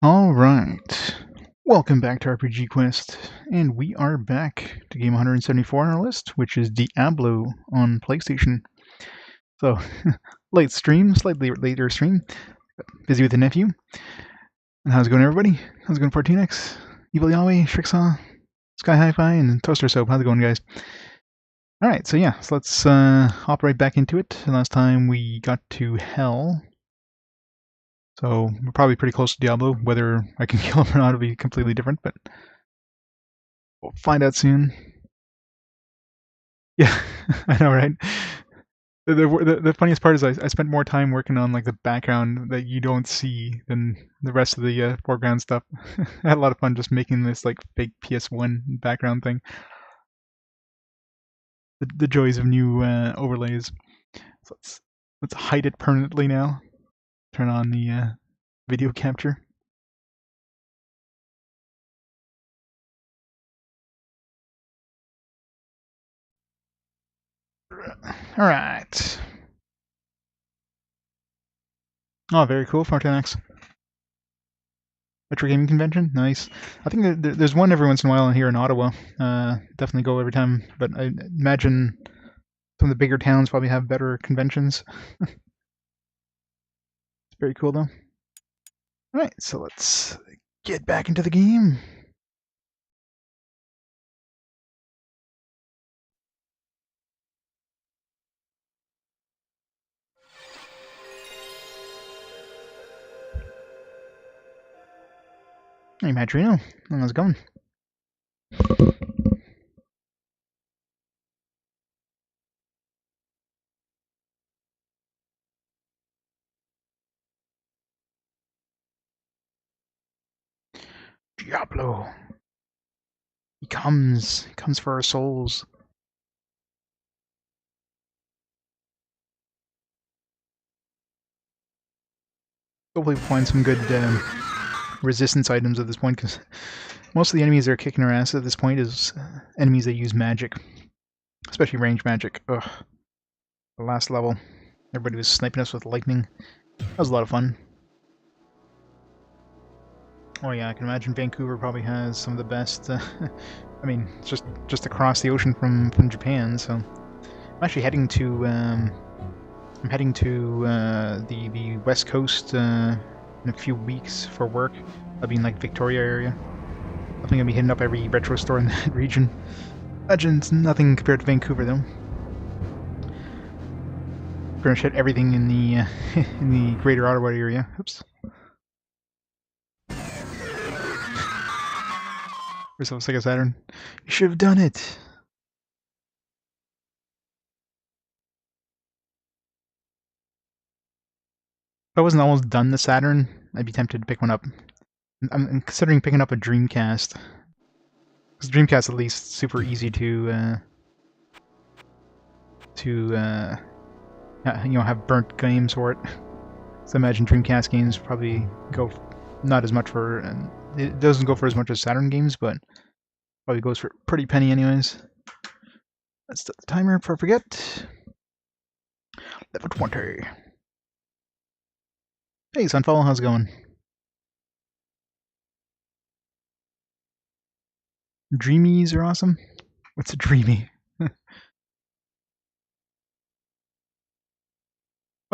Alright, welcome back to RPG Quest, and we are back to game 174 on our list, which is Diablo on PlayStation. So, late stream, slightly later stream, busy with the nephew. And how's it going, everybody? How's it going, 14X, Evil Yahweh, Shriksaw, Sky Hi-Fi, and Toaster Soap? How's it going, guys? Alright, so yeah, so let's hop right back into it. Last time we got to Hell. So we're probably pretty close to Diablo. Whether I can kill him or not will be completely different, but we'll find out soon. Yeah, I know, right? The funniest part is I spent more time working on like the background that you don't see than the rest of the foreground stuff. I had a lot of fun just making this like fake PS1 background thing. The joys of new overlays. So let's hide it permanently now. Turn on the video capture. All right. Oh, very cool. 14X. Retro Gaming Convention? Nice. I think there's one every once in a while here in Ottawa. Definitely go every time, but I imagine some of the bigger towns probably have better conventions. It's very cool though. Alright, so let's get back into the game. Hey, Madrino. How's it going? Diablo. He comes for our souls. Hopefully we'll find some good resistance items at this point, because most of the enemies that are kicking our ass at this point is enemies that use magic. Especially range magic. Ugh. The last level, everybody was sniping us with lightning. That was a lot of fun. Oh yeah, I can imagine Vancouver probably has some of the best. I mean, it's just across the ocean from Japan. So I'm actually heading to the West Coast in a few weeks for work. I'll be in like Victoria area. I think I'll be hitting up every retro store in that region. Imagine it's nothing compared to Vancouver though. Pretty much hit everything in the in the Greater Ottawa area. Oops. We're so Sega Saturn. You should have done it. If I wasn't almost done the Saturn, I'd be tempted to pick one up. I'm considering picking up a Dreamcast. Because Dreamcast at least super easy to have burnt games for it. So I imagine Dreamcast games probably go not as much for, and it doesn't go for as much as Saturn games, but probably goes for a pretty penny anyways. Let's set the timer before I forget. Level 20. Hey Sunfall, how's it going? Dreamies are awesome. What's a dreamy? Oh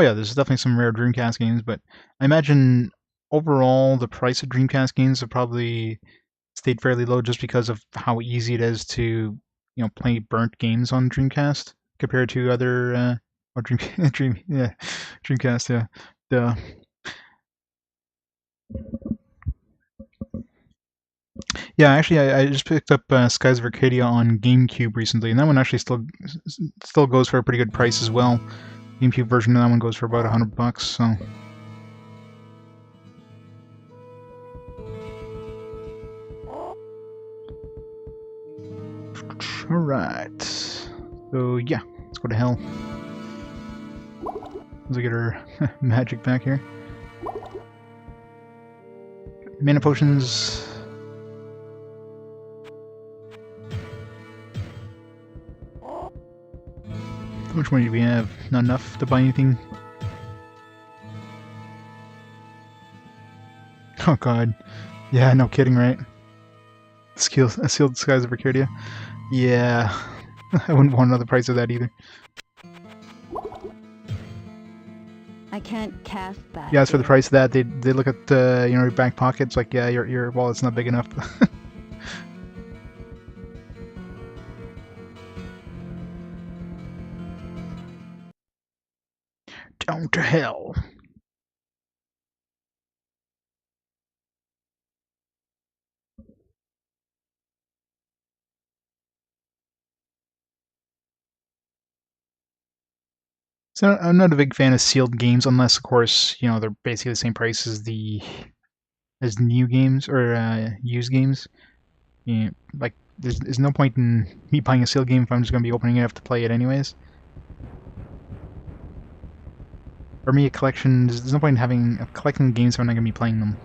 yeah, there's definitely some rare Dreamcast games, but I imagine overall the price of Dreamcast games have probably stayed fairly low just because of how easy it is to, play burnt games on Dreamcast compared to other Dreamcast, yeah. Duh. Yeah, actually, I just picked up Skies of Arcadia on GameCube recently, and that one actually still goes for a pretty good price as well. GameCube version of that one goes for about $100, so. Alright. So yeah, let's go to hell. Let's get our magic back here. Mana potions. How much money do we have? Not enough to buy anything. Oh god. Yeah, no kidding, right? A sealed disguise of Arcadia. Yeah. I wouldn't want another price of that either. I can't cast that. Yeah, as for the price of that, they look at you know, your back pockets like, yeah, your wallet's not big enough. Down to hell. So I'm not a big fan of sealed games unless, of course, you know, they're basically the same price as as new games or used games. You know, like there's no point in me buying a sealed game if I'm just going to be opening it up to play it anyways. For me, a collection, there's no point in having collecting games if I'm not going to be playing them.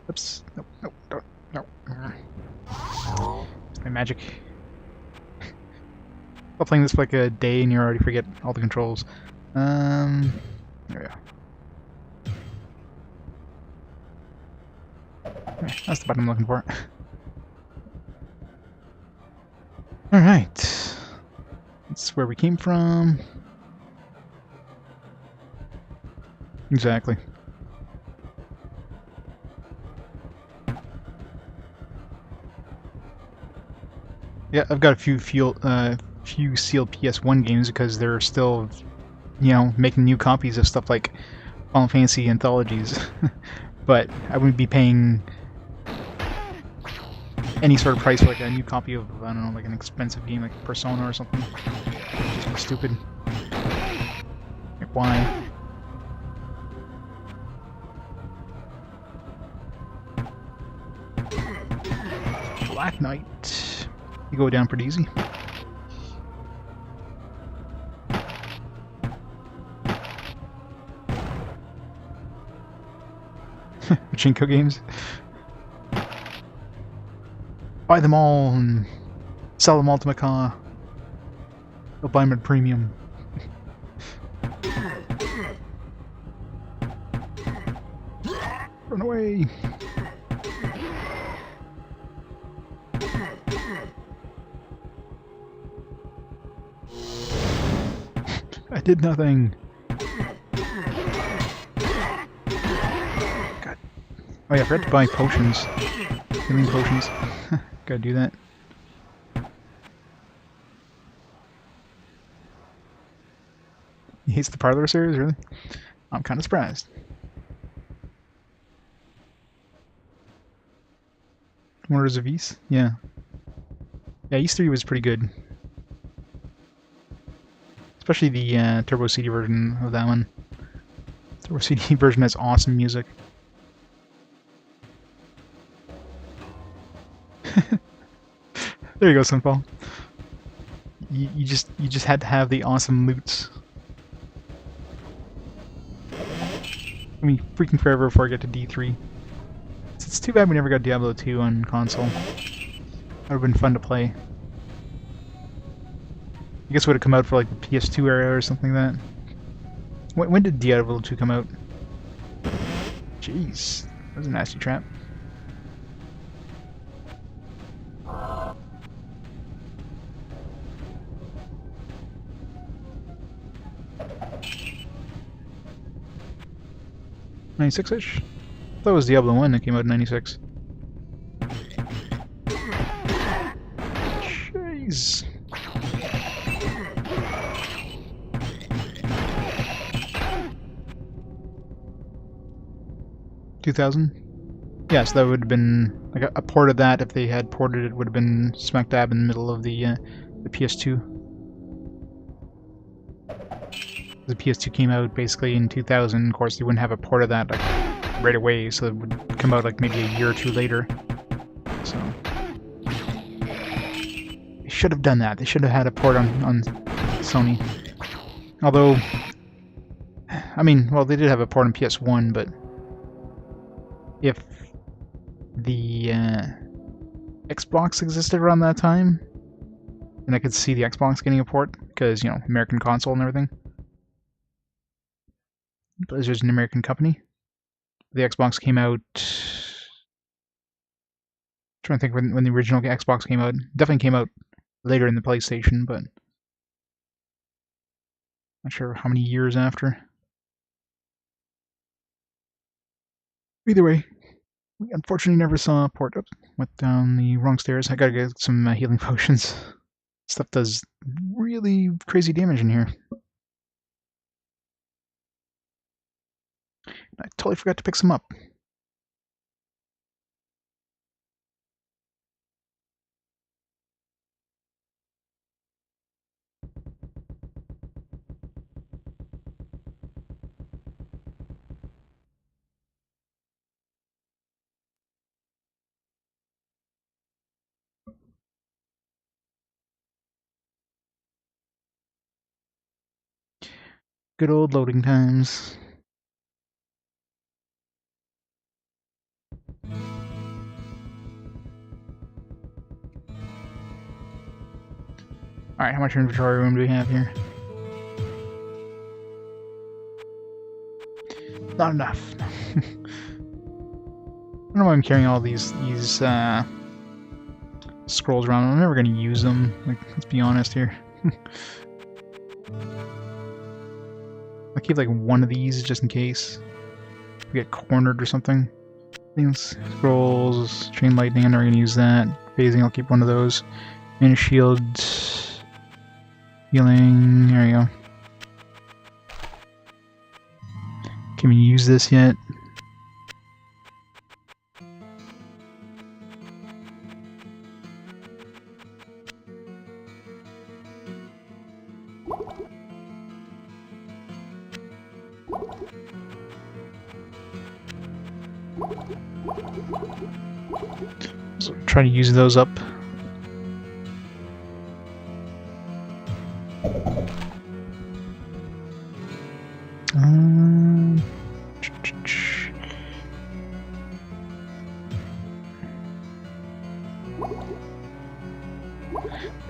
Oops. Nope, nope, don't, no. It's my magic. I'll playing this for like a day and you already forget all the controls. There we go. Okay, that's the button I'm looking for. Alright. That's where we came from. Exactly. Yeah, I've got a few sealed PS1 games because they're still, you know, making new copies of stuff like Final Fantasy anthologies. But I wouldn't be paying any sort of price for like a new copy of, I don't know, like an expensive game like Persona or something. It's just stupid. Like, why? Black Knight. You go down pretty easy. Pachinko games. Buy them all and sell them all to Macaw. They'll buy them at premium. Run away! I did nothing. God. Oh yeah, I forgot to buy potions. Healing potions. Gotta do that. He hates the Parlor series, really? I'm kind of surprised. Wonders of East? Yeah. Yeah, East 3 was pretty good. Especially the Turbo CD version of that one. Turbo CD version has awesome music. There you go, Sunfall. You just had to have the awesome loots. I mean, freaking forever before I get to D3. It's too bad we never got Diablo 2 on console. That would have been fun to play. I guess it would have come out for like the PS2 era or something like that. When did Diablo 2 come out? Jeez, that was a nasty trap. '96-ish? I thought it was Diablo 1 that came out in '96. Jeez. $2000? Yeah, so that would have been like a port of that. If they had ported it, would have been smack dab in the middle of the PS2. The PS2 came out basically in 2000. Of course, they wouldn't have a port of that like right away, so it would come out like maybe a year or two later. So they should have done that. They should have had a port on Sony. Although, I mean, well, they did have a port on PS1, but if the Xbox existed around that time, then I could see the Xbox getting a port, because, you know, American console and everything. Blizzard's an American company. the Xbox came out. Trying to think when the original Xbox came out. Definitely came out later in the PlayStation, but not sure how many years after. Either way, we unfortunately never saw a port. Oops, went down the wrong stairs. I gotta get some healing potions. Stuff does really crazy damage in here. I totally forgot to pick some up. Good old loading times. Alright, how much inventory room do we have here? Not enough. I don't know why I'm carrying all these scrolls around. I'm never gonna use them. Like, let's be honest here. I'll keep like one of these just in case we get cornered or something. Things, scrolls, chain lightning. I'm never gonna use that. Phasing. I'll keep one of those. Mana shield. Healing. There you go. Can we use this yet? So try to use those up.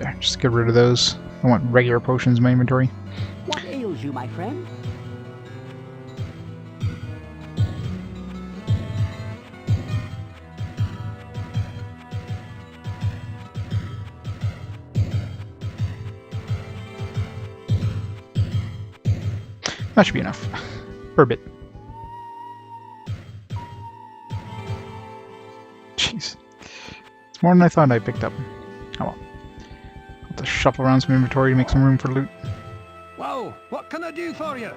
Yeah, just get rid of those. I want regular potions in my inventory. What ails you, my friend? That should be enough. For a bit. Jeez. It's more than I thought I picked up. Oh well. I'll have to shuffle around some inventory to make some room for loot. Whoa, what can I do for you?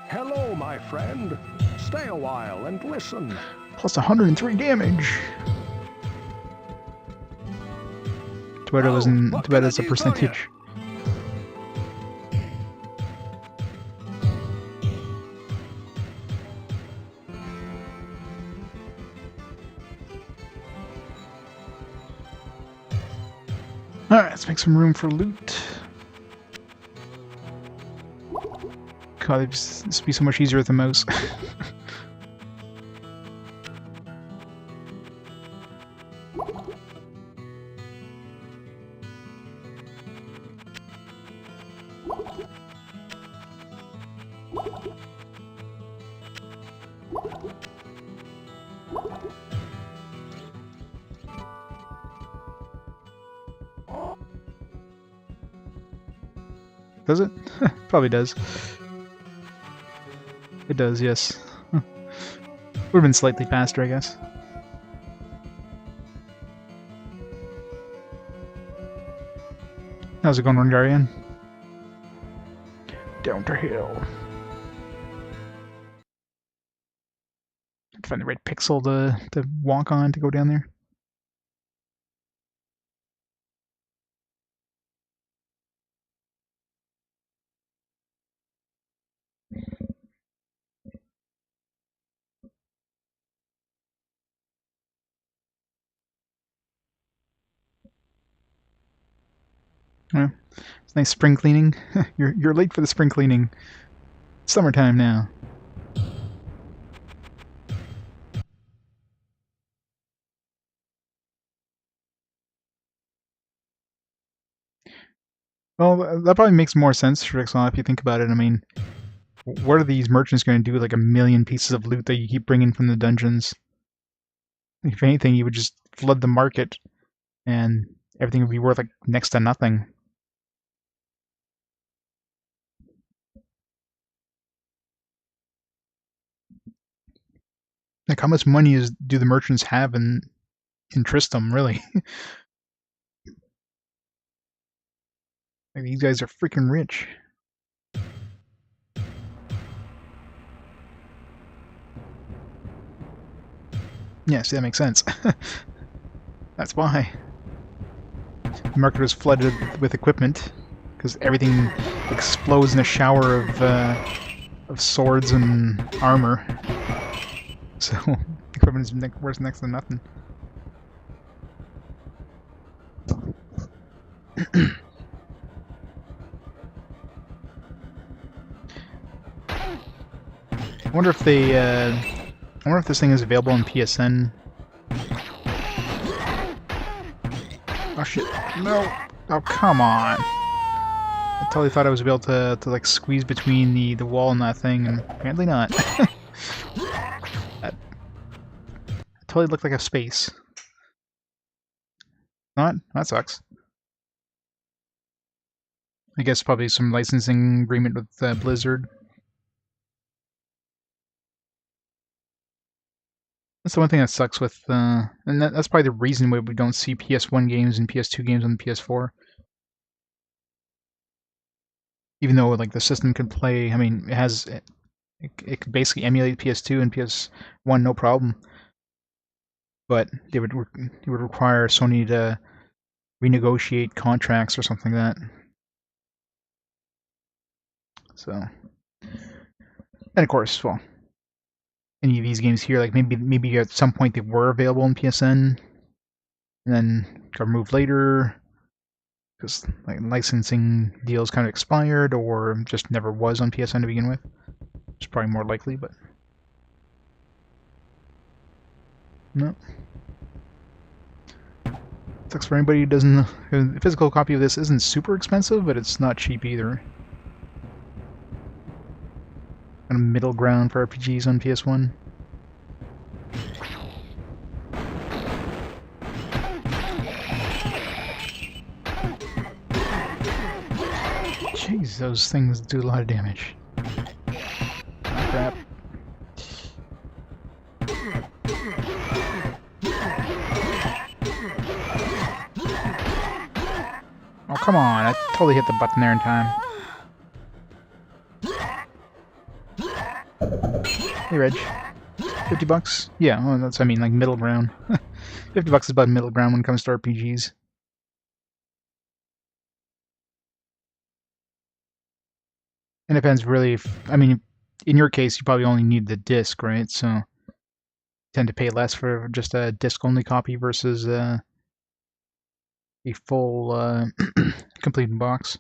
Hello, my friend. Stay a while and listen. Plus 103 damage! Too bad it wasn't. Too bad it's a percentage. Alright, let's make some room for loot. God, this would be so much easier with the mouse. Does it? Probably does. It does, yes. Would have been slightly faster, I guess. How's it going, Rungarian? Down to hill. Find the right pixel to walk on to go down there. Yeah, it's nice spring cleaning. You're late for the spring cleaning. Summertime now. Well, that probably makes more sense, Tristram, if you think about it. I mean, what are these merchants going to do with like a million pieces of loot that you keep bringing from the dungeons? If anything, you would just flood the market, and everything would be worth like next to nothing. Like, how much money do the merchants have in Tristram, really? Like, these guys are freaking rich. Yeah, see, that makes sense. That's why. The market was flooded with equipment, because everything explodes in a shower of swords and armor. So, equipment is worth next to nothing. I wonder if they, I wonder if this thing is available on PSN. Oh shit, no! Oh, come on! I totally thought I was able to like squeeze between the wall and that thing, and apparently not. That totally looked like a space. Not? That sucks. I guess probably some licensing agreement with Blizzard. That's the one thing that sucks with, and that's probably the reason why we don't see PS1 games and PS2 games on the PS4. Even though like the system can play, I mean, it could basically emulate PS2 and PS1 no problem. But it would require Sony to renegotiate contracts or something like that. So, and of course, well, any of these games here, like maybe at some point they were available on PSN, and then got removed later because like licensing deals kind of expired, or just never was on PSN to begin with. It's probably more likely, but no. Sucks for anybody who doesn't. A physical copy of this isn't super expensive, but it's not cheap either. Kind of middle ground for RPGs on PS1. Jeez, those things do a lot of damage. Oh, crap. Oh, come on. I totally hit the button there in time. Hey, Reg. $50? Yeah, well, that's, I mean, like, middle ground. $50 is about middle ground when it comes to RPGs. And it depends really if, I mean, in your case, you probably only need the disc, right? So, you tend to pay less for just a disc-only copy versus a full complete box.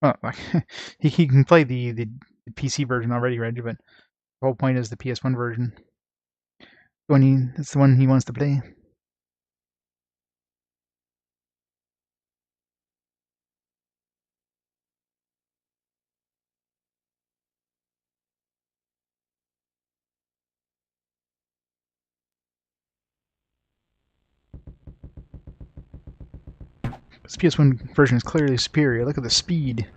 Oh, like, he can play the PC version already, Reg, but the whole point is the PS1 version. It's the one he wants to play. This PS1 version is clearly superior. Look at the speed.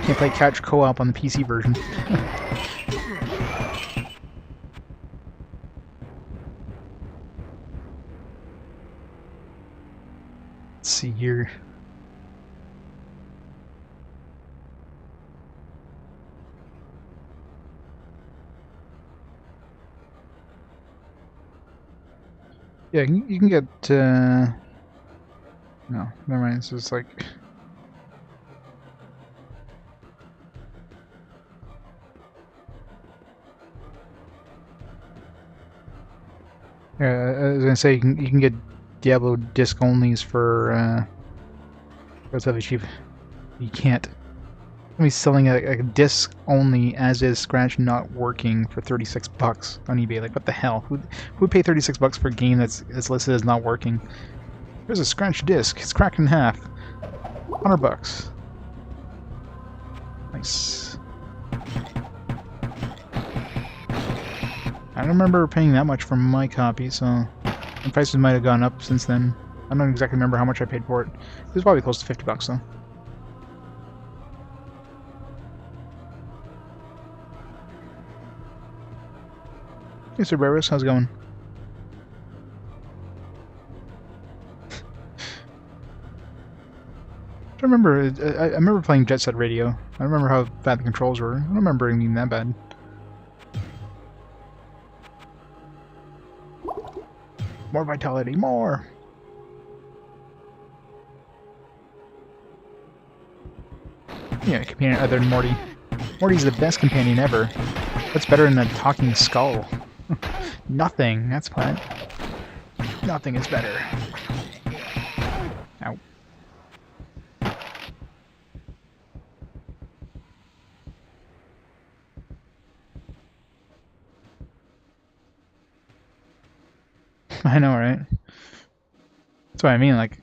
Can't play couch co-op on the PC version. Let's see here. Yeah, you can get, no, never mind, it's just like... Yeah, I was gonna say, you can get Diablo disc onlys for relatively cheap. You can't. Somebody's selling a disc only as is scratch not working for 36 bucks on eBay. Like, what the hell? Who would pay 36 bucks for a game that's listed as not working? There's a scratch disc. It's cracked in half. 100 bucks. Nice. I don't remember paying that much for my copy, so the prices might have gone up since then. I don't exactly remember how much I paid for it. It was probably close to 50 bucks though. Hey, Sir Barris, how's it going? I remember. I remember playing Jet Set Radio. I remember how bad the controls were. I don't remember it being that bad. More vitality, more. Yeah, companion other than Morty. Morty's the best companion ever. What's better than a talking skull? Nothing. That's what. Nothing is better. Ow. I know, right? That's what I mean. Like,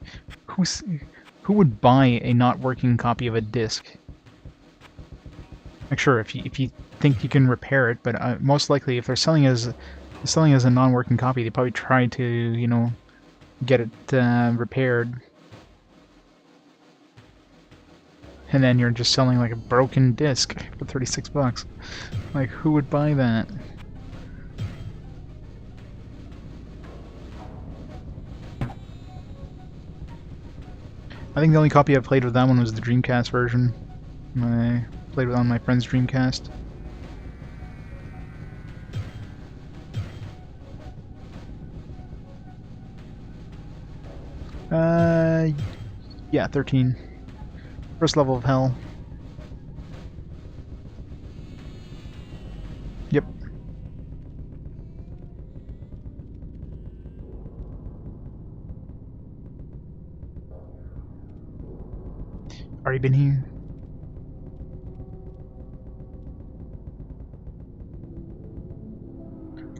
who would buy a not working copy of a disc? Like, sure, if you think you can repair it, but most likely, if they're selling as a non-working copy, they probably try to, you know, get it repaired, and then you're just selling like a broken disc for 36 bucks. Like, who would buy that? I think the only copy I played with that one was the Dreamcast version. I played it on my friend's Dreamcast. Yeah, 13. First level of hell. Yep. Already been here.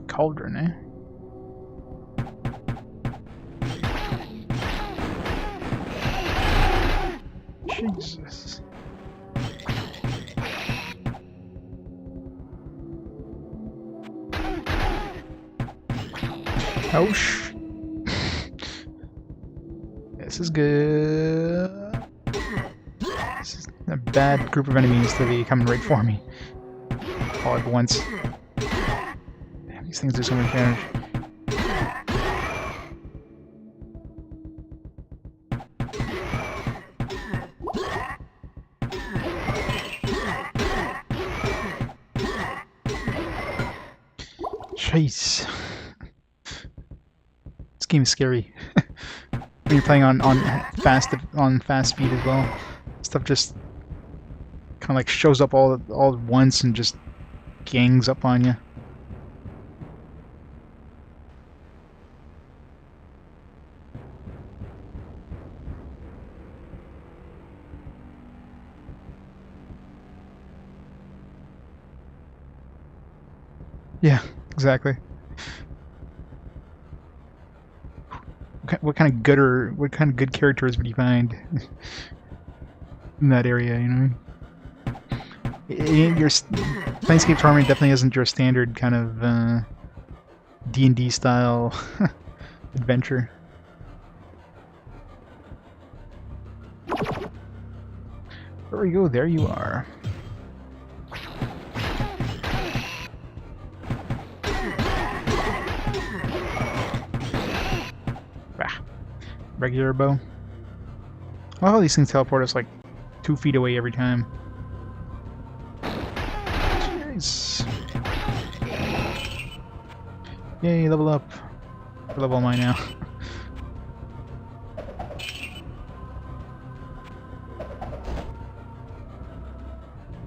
Cauldron, eh? Jesus. Oh, this is good. This is a bad group of enemies to be coming right for me. All at once. Damn, these things do so much damage. Jeez. This game is scary. When you're playing on fast speed as well. Stuff just kind of like shows up all at once and just gangs up on you. Yeah, exactly. What kind of good characters would you find in that area? You know, your Planescape Torment definitely isn't your standard kind of D&D style adventure. There we go. There you are. Regular bow. I love how these things teleport us like 2 feet away every time. Jeez. Yay, level up. What level am I now?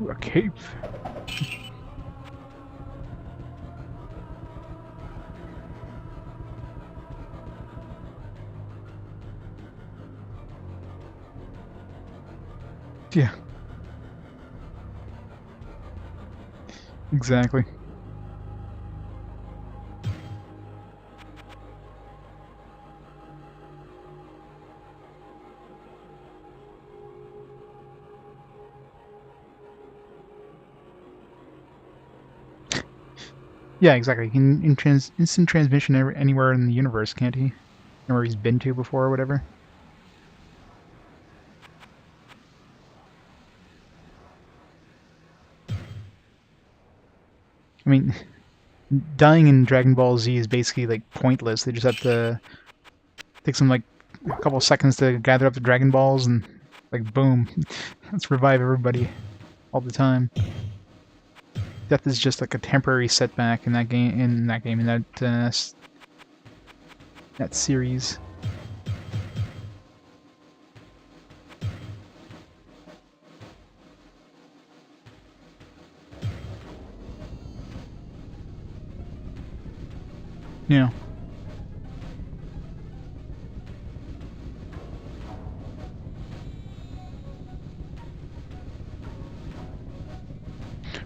Ooh, a cape. Yeah, exactly. Yeah, exactly. He can instant transmission anywhere in the universe, can't he? Anywhere he's been to before or whatever. I mean, dying in Dragon Ball Z is basically like pointless. They just have to take some like a couple seconds to gather up the Dragon Balls and like boom, let's revive everybody all the time. Death is just like a temporary setback in that game. In that series. Yeah.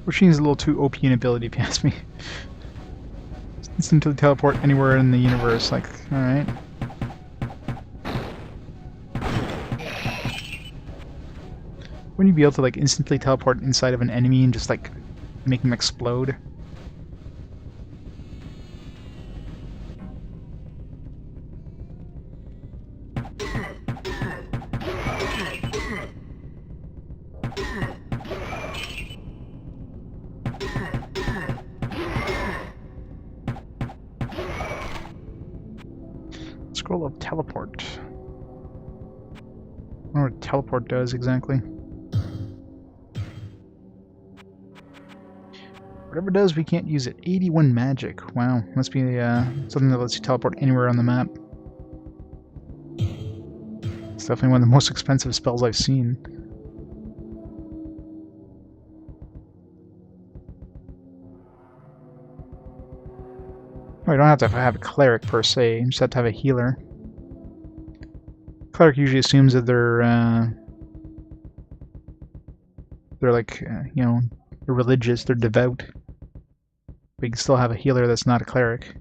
Roshin's a little too OP in ability, if you ask me. Instantly teleport anywhere in the universe. Like, alright. Wouldn't you be able to like instantly teleport inside of an enemy and just like make them explode? Scroll of teleport. I don't know what teleport does exactly. Whatever it does, we can't use it. 81 magic. Wow, must be something that lets you teleport anywhere on the map. It's definitely one of the most expensive spells I've seen. Oh, you don't have to have a cleric per se, you just have to have a healer. Cleric usually assumes that they're like, you know, they're religious, they're devout. But you can still have a healer that's not a cleric.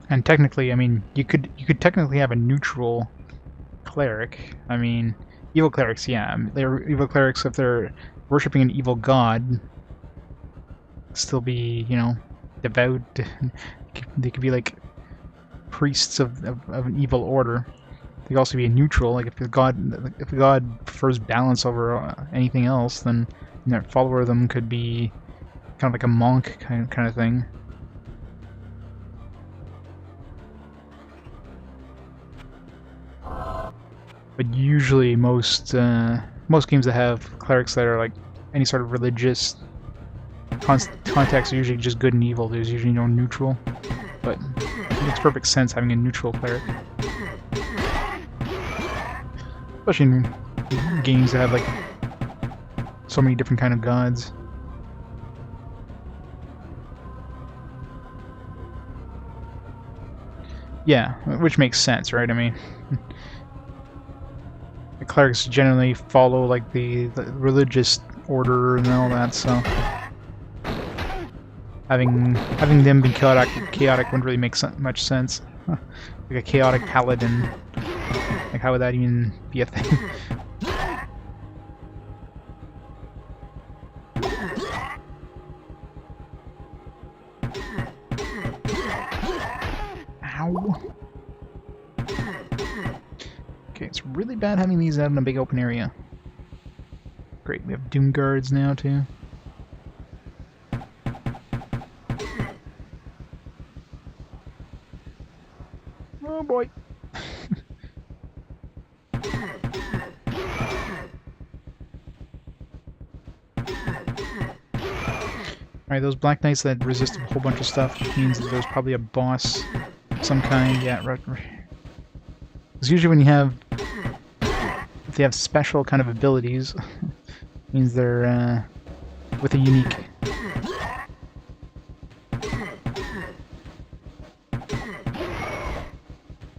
And technically, I mean, you could technically have a neutral cleric. I mean, evil clerics, yeah, they're evil clerics if they're worshipping an evil god. Still be, you know, devout. They could be like priests of an evil order. They could also be a neutral. Like if the god prefers balance over anything else, then a follower of them could be kind of like a monk kind of thing. But usually most games that have clerics that are like any sort of religious context are usually just good and evil. There's usually no neutral. But it makes perfect sense having a neutral cleric. Especially in games that have like so many different kind of gods. Yeah, which makes sense, right? I mean, the clerics generally follow like the religious order and all that, so having them be chaotic wouldn't really make much sense. Like a chaotic paladin, like how would that even be a thing? Ow. Okay, it's really bad having these out in a big open area. Great, we have Doom Guards now too. Oh boy. Alright, those Black Knights that resist a whole bunch of stuff means that there's probably a boss of some kind. Yeah, right. Because usually when you have... if they have special kind of abilities, means they're with a unique...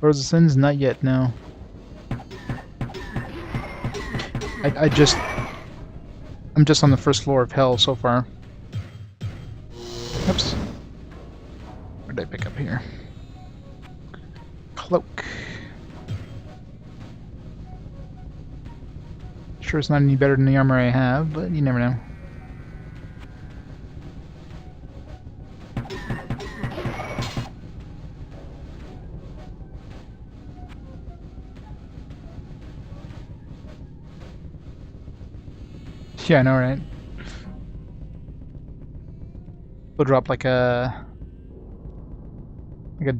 Lords of Sins? Not yet, no. I'm just on the first floor of Hell so far. Oops. What did I pick up here? Cloak. Sure it's not any better than the armor I have, but you never know. Yeah, I know, right? We'll drop like a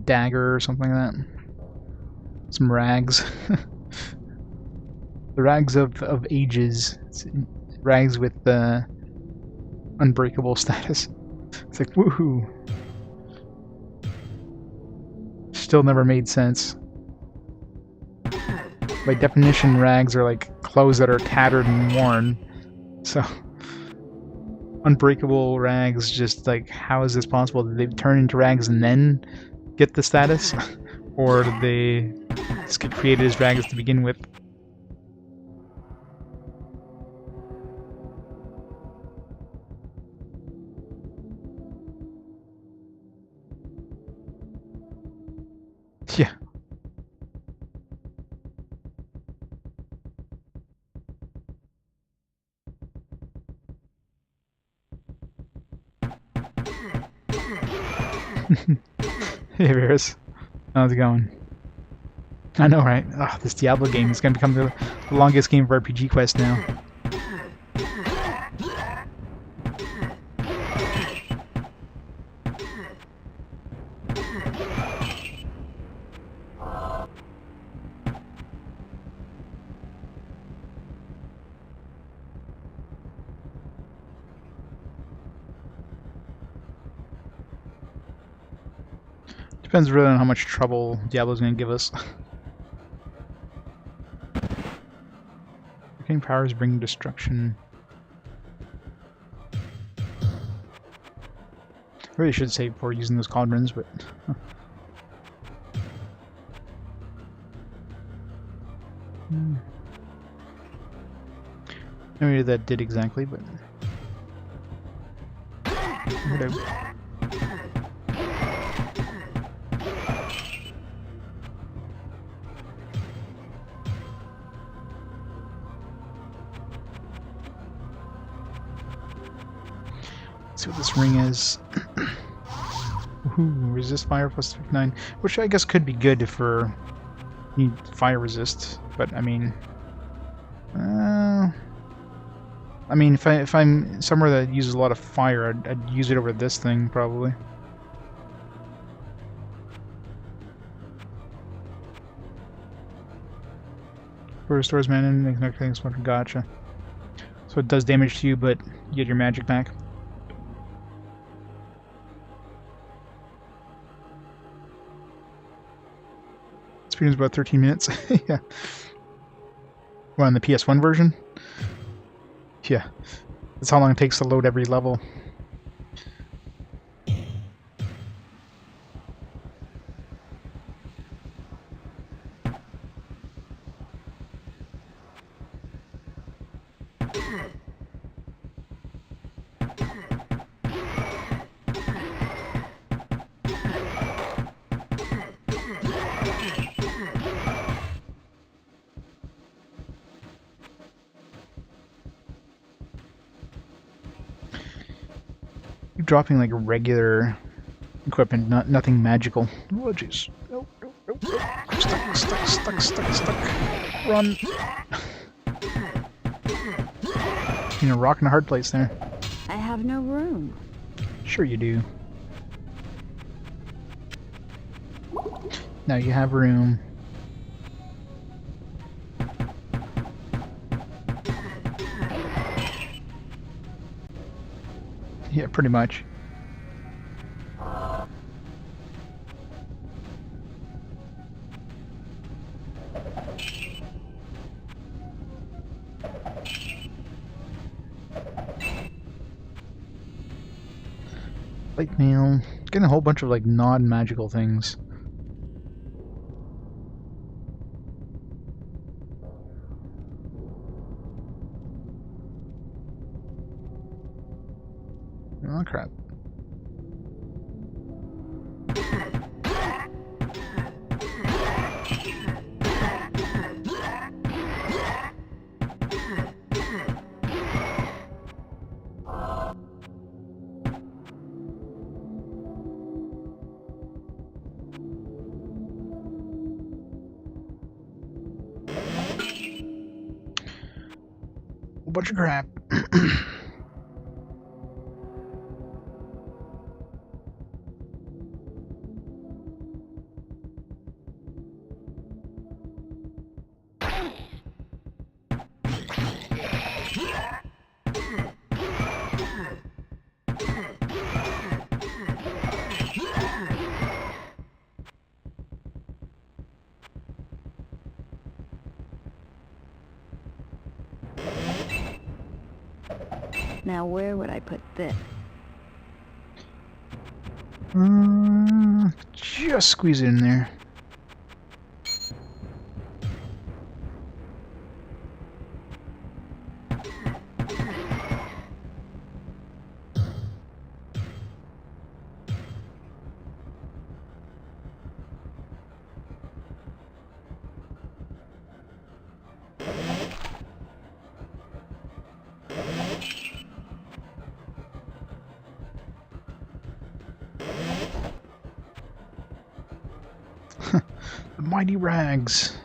dagger or something like that. Some rags. The rags of ages. It's rags with unbreakable status. It's like woohoo. Still never made sense. By definition, rags are like clothes that are tattered and worn. So, unbreakable rags, just like, how is this possible? Did they turn into rags and then get the status? Or did they just get created as rags to begin with? Yeah. Hey, Varys. How's it going? I know, right? Ugh, this Diablo game is going to become the longest game of RPG Quest now. Depends really on how much trouble Diablo's going to give us. Arcane powers bring destruction. I really should save before using those cauldrons, but... Maybe that did exactly, but... Whatever. See what this ring is. Ooh, resist fire plus 59, which I guess could be good for need fire resist, but I mean, if I'm somewhere that uses a lot of fire, I'd use it over this thing probably. Restores mana and connect things. Gotcha. So it does damage to you, but you get your magic back. Speed is about 13 minutes. Yeah. Well, on the PS1 version? Yeah. That's how long it takes to load every level. Dropping like regular equipment, nothing magical. Oh jeez. Oh, oh, oh, oh. I'm stuck. Run. You know, rock in a hard place there. I have no room. Sure you do. Now you have room. Yeah, pretty much. Light mail. Getting a whole bunch of like non-magical things. Oh crap. A bunch of crap. Now where would I put this? Just squeeze it in there. The mighty rags.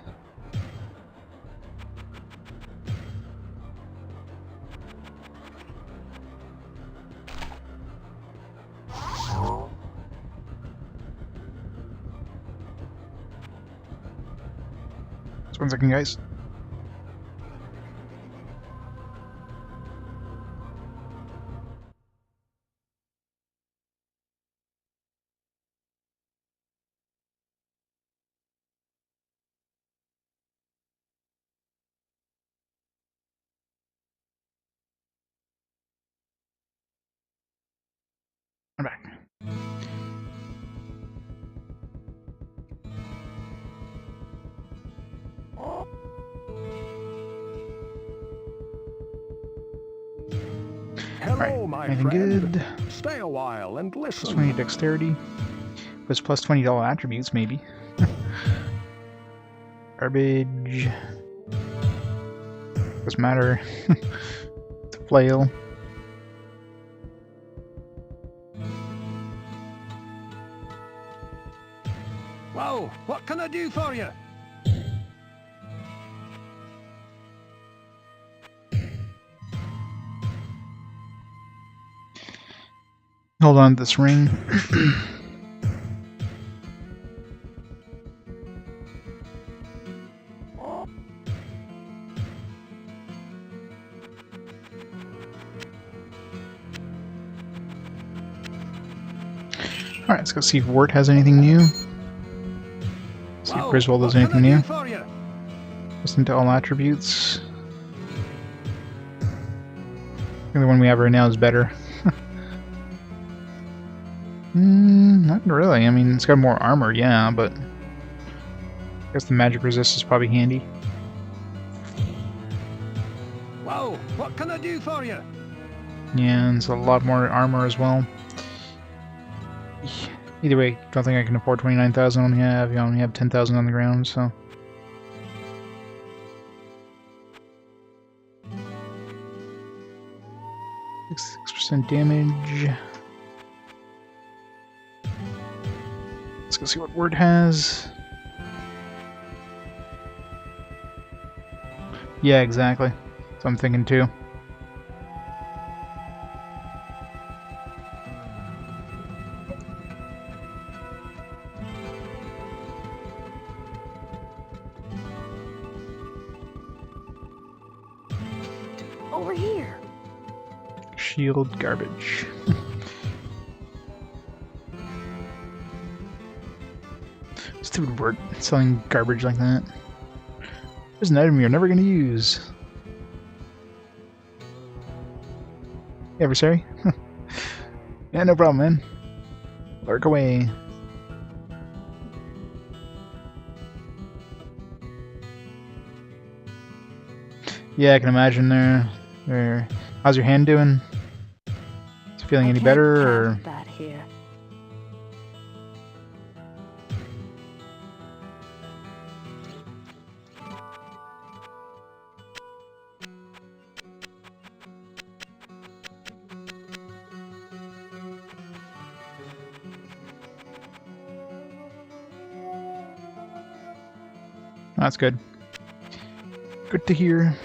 Just 1 second, guys. I'm back. Hello, Alright, my anything friend. good? Stay a while and Plus listen. 20 dexterity. Plus $20 attributes, maybe. Garbage. Doesn't matter. It's a flail. Whoa, what can I do for you? Hold on to this ring. Alright, let's go see if Wart has anything new. See if Griswold has anything new. Listen to all attributes. The one we have right now is better. Not really. I mean, it's got more armor, yeah, but I guess the magic resist is probably handy. Whoa, what can I do for you? Yeah, and it's a lot more armor as well. Either way, don't think I can afford 29,000 on the have. You only have 10,000 on the ground, so. Six% damage. Let's go see what Word has. Yeah, exactly. That's what I'm thinking too. Over here. Shield garbage. Stupid word selling garbage like that. There's an item you're never gonna use. Adversary? Yeah, no problem, man. Lurk away. Yeah, I can imagine there. How's your hand doing? Is it feeling any better, or? That here. That's good. Good to hear.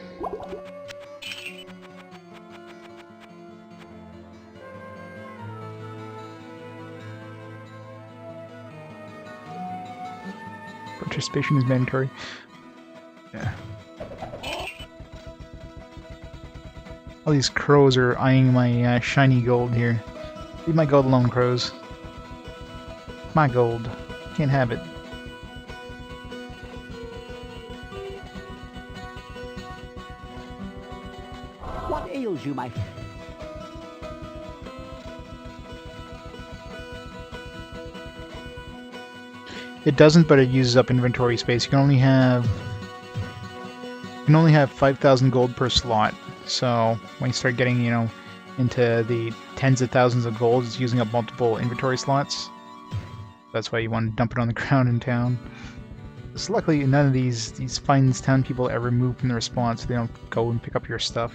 Participation is mandatory. Yeah. All these crows are eyeing my shiny gold here. Leave my gold alone, crows. My gold. Can't have it. What ails you, my friend? It doesn't, but it uses up inventory space. You can only have 5,000 gold per slot. So when you start getting, into the tens of thousands of gold, it's using up multiple inventory slots. That's why you want to dump it on the ground in town. So luckily, none of these finds town people ever move from their spawn, so they don't go and pick up your stuff.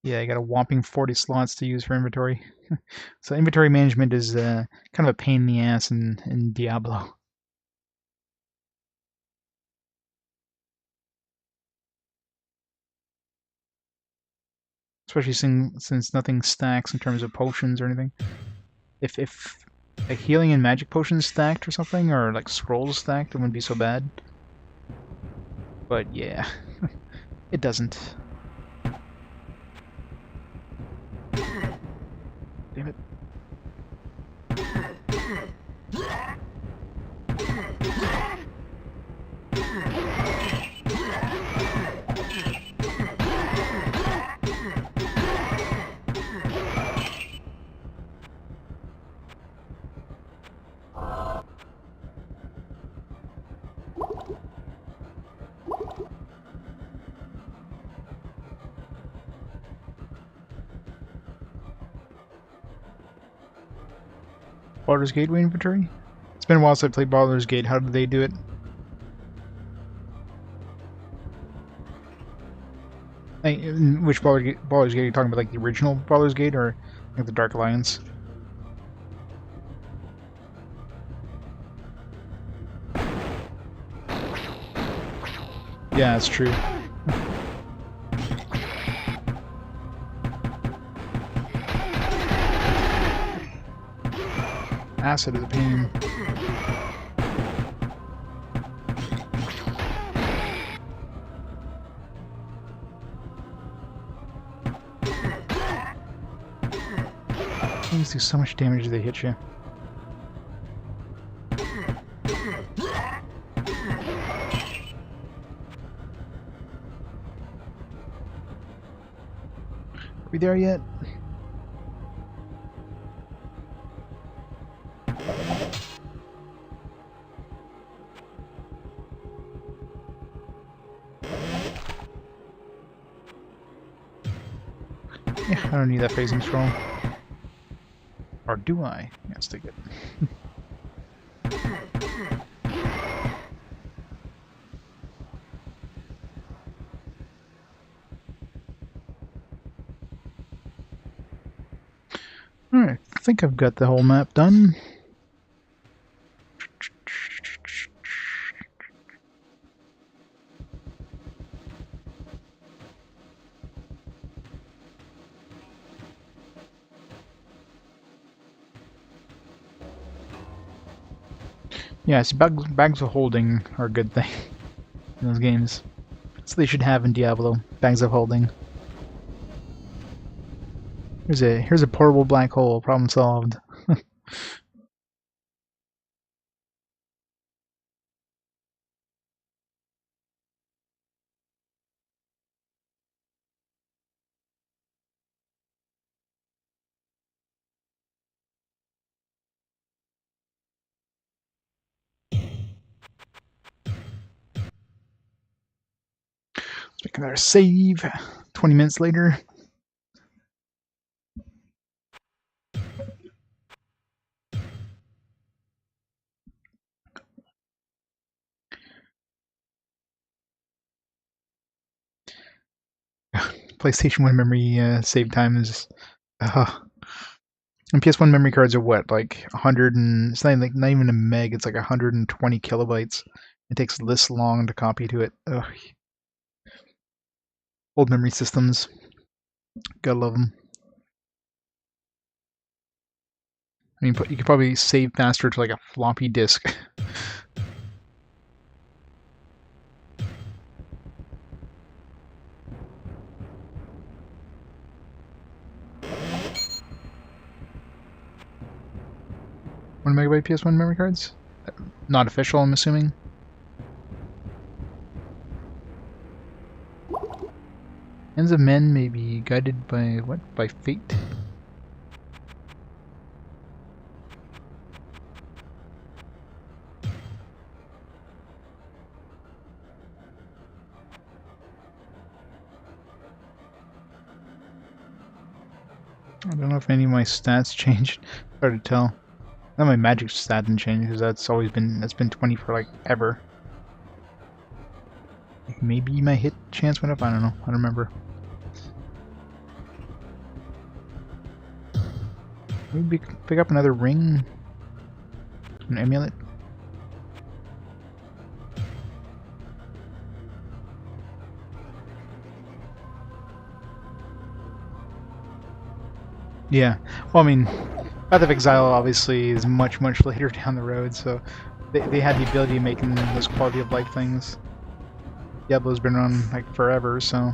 Yeah, you got a whopping 40 slots to use for inventory. So inventory management is kind of a pain in the ass in Diablo. Especially since nothing stacks in terms of potions or anything. If like healing and magic potions stacked or something, or like scrolls stacked, it wouldn't be so bad. But yeah, it doesn't. Damn it. Baldur's Gateway inventory? It's been a while since I played Baldur's Gate. How did they do it? Which Baldur's Gate are you talking about? Like the original Baldur's Gate or like the Dark Alliance? Yeah, that's true. Acid is a pain. Things do so much damage as they hit you. Are we there yet? Yeah, I don't need that phasing scroll. Or do I? Yeah, let's take it. Alright, I think I've got the whole map done. Yeah, see, bags of holding are a good thing in those games. So they should have in Diablo, bags of holding. Here's a portable black hole, problem solved. Let's make another save. 20 minutes later. PlayStation 1 memory save time is... and PS1 memory cards are what, like 100 and... It's not even a meg, it's like 120 kilobytes. It takes this long to copy to it. Ugh. Old memory systems. Gotta love them. I mean, you could probably save faster to like a floppy disk. One megabyte PS1 memory cards? Not official, I'm assuming. Hands of Men may be guided by what? By fate? I don't know if any of my stats changed. Hard to tell. Not my magic stat didn't change because that's been 20 for like ever. Maybe my hit chance went up. I don't know. I don't remember. Maybe pick up another ring, an amulet. Yeah. Well, I mean, Path of Exile obviously is much later down the road, so they had the ability of making those quality of life things. Diablo's been around like forever, so.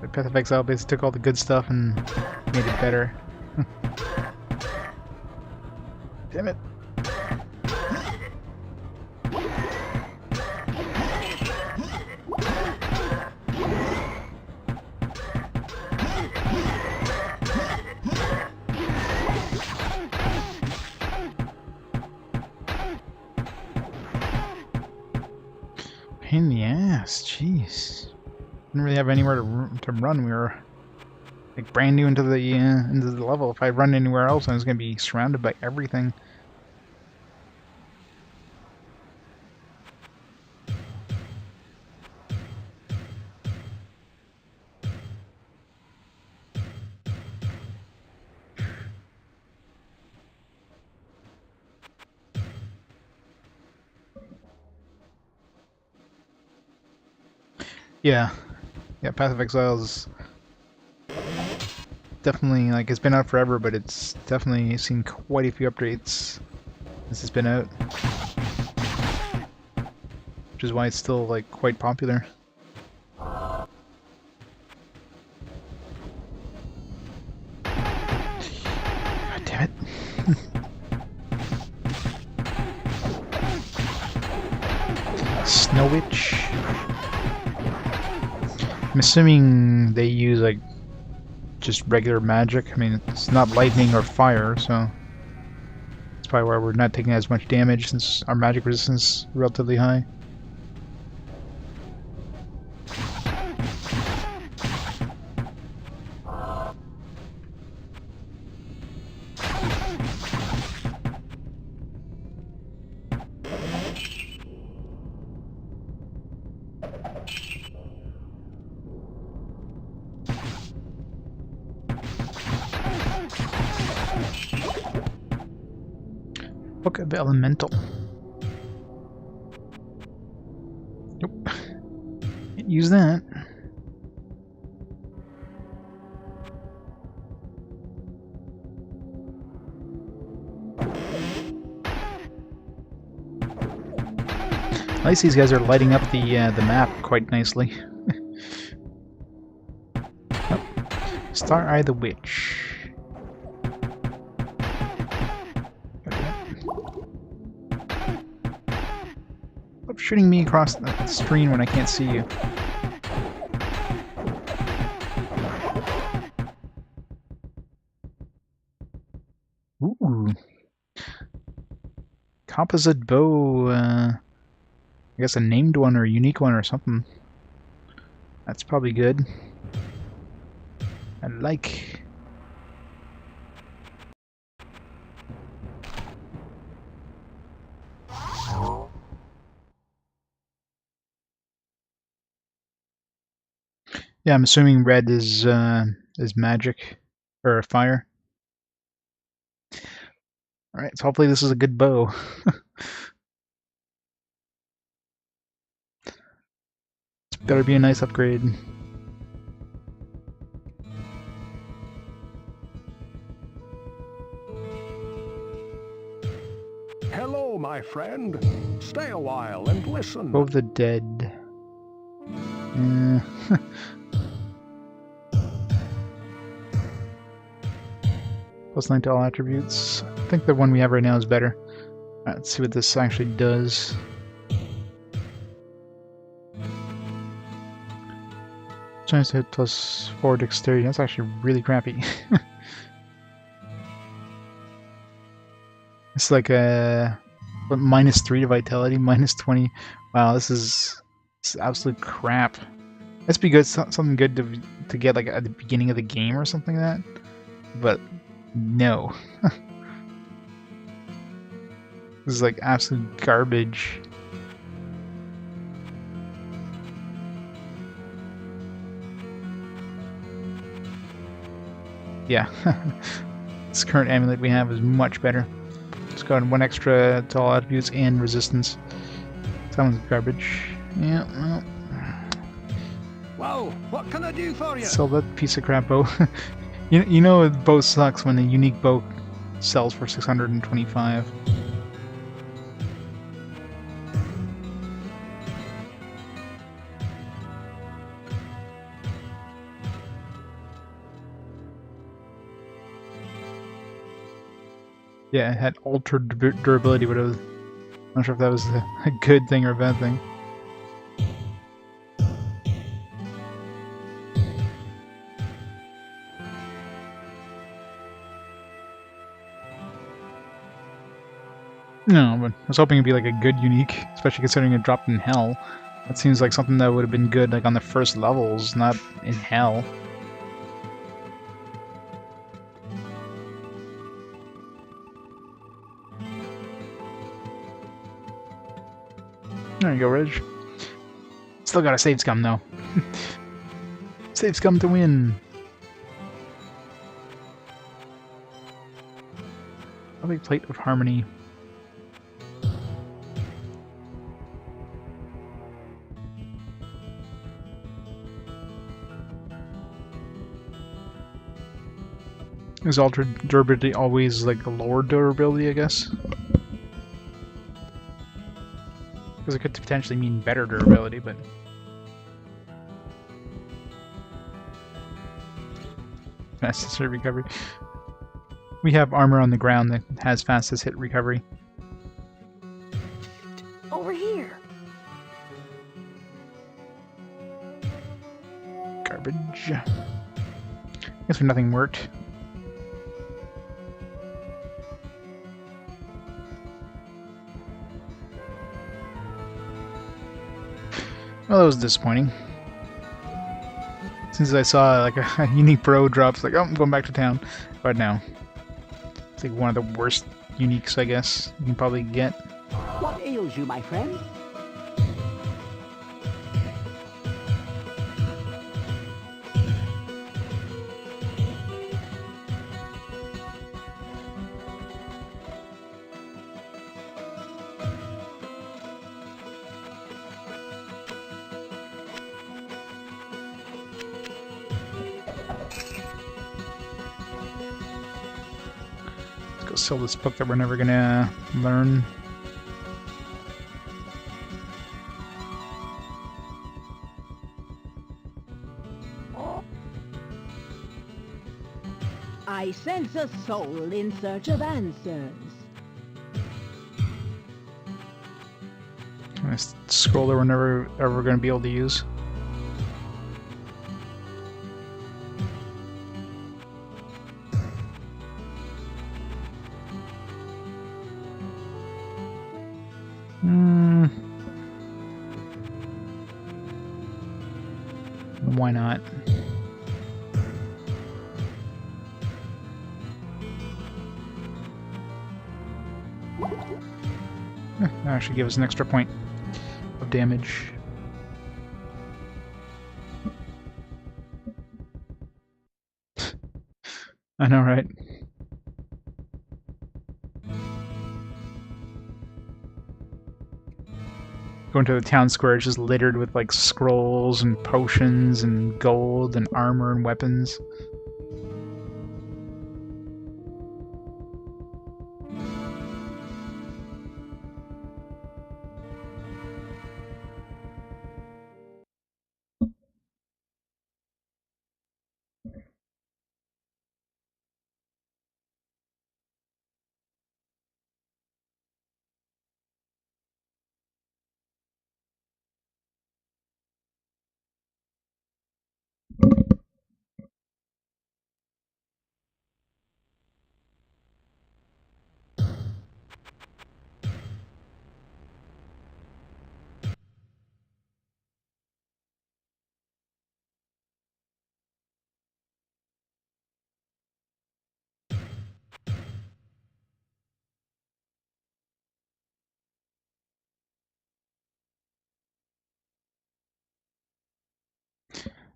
But Path of Exile basically took all the good stuff and made it better. Damn it. Pain in the ass, jeez. Didn't really have anywhere to run. We were like brand new into the level. If I run anywhere else, I was gonna be surrounded by everything. Yeah, Path of Exile is definitely, like, it's been out forever, but it's definitely seen quite a few updates since it's been out, which is why it's still like quite popular. God damn it. Snow Witch. I'm assuming they use like just regular magic. I mean, it's not lightning or fire, so that's probably why we're not taking as much damage since our magic resistance is relatively high. Book of Elemental. Nope. Can't use that. At least these guys are lighting up the map quite nicely. Oh. Star Eye the Witch. Stop shooting me across the screen when I can't see you. Ooh. Composite bow. I guess a named one or a unique one or something. That's probably good. I like. Yeah, I'm assuming red is magic or fire. All right, so hopefully this is a good bow. It's better be a nice upgrade. Hello, my friend. Stay a while and listen. Bow of the Dead. +9 to all attributes. I think the one we have right now is better. Alright, let's see what this actually does. Chance to hit +4 dexterity. That's actually really crappy. It's like a -3 to vitality, -20. Wow, this is absolute crap. This would be good, something good to get like at the beginning of the game or something like that. But no. This is like absolute garbage. Yeah. This current amulet we have is much better. It's got 1 extra to all attributes and resistance. That one's garbage. Yeah, well. Whoa, what can I do for you? Sell that piece of crap bow. You know a bow sucks when a unique bow sells for 625. Yeah, it had altered durability, but I'm not sure if that was a good thing or a bad thing. No, but I was hoping it'd be like a good unique, especially considering it dropped in hell. That seems like something that would have been good like on the first levels, not in hell. There you go, Reg. Still got a save scum though. Save scum to win. Probably Plate of Harmony. Is altered durability always like a lower durability, I guess? Because it could potentially mean better durability, but... Fastest hit recovery. We have armor on the ground that has fastest hit recovery. Over here. Garbage. Guess nothing worked. Well, that was disappointing. Since I saw like a unique bro drops, like, oh, I'm going back to town. But no. It's like one of the worst uniques, I guess, you can probably get. What ails you, my friend? Let's go sell this book that we're never gonna learn. I sense a soul in search of answers. This scroll that we're never ever gonna be able to use. Why not? That actually gives us an extra point of damage. I know, right? Going to the town square is just littered with like scrolls and potions and gold and armor and weapons.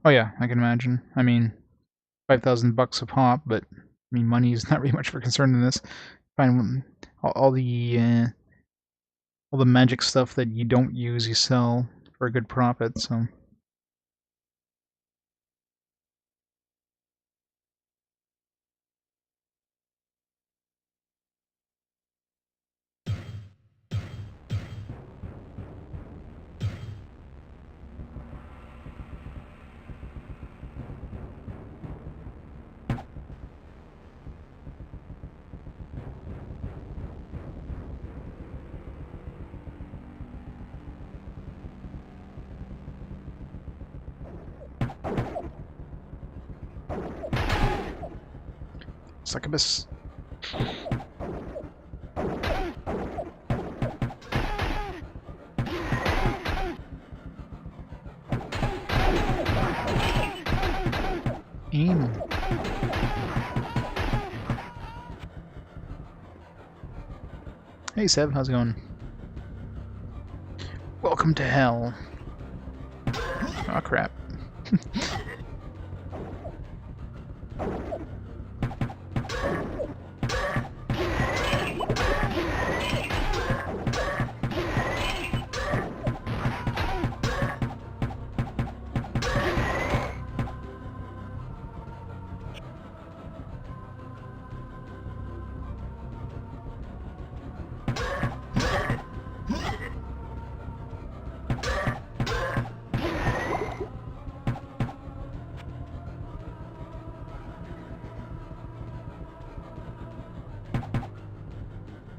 Oh yeah, I can imagine. I mean, $5,000 a pop, but I mean, money is not really much of a concern in this. Find all the magic stuff that you don't use, you sell for a good profit. So succubus. Aim. Hey Seb, how's it going? Welcome to hell. Oh crap.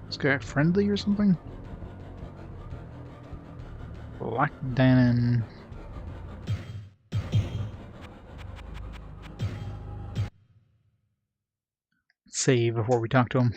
This guy friendly or something? Lockdown. Save before we talk to him.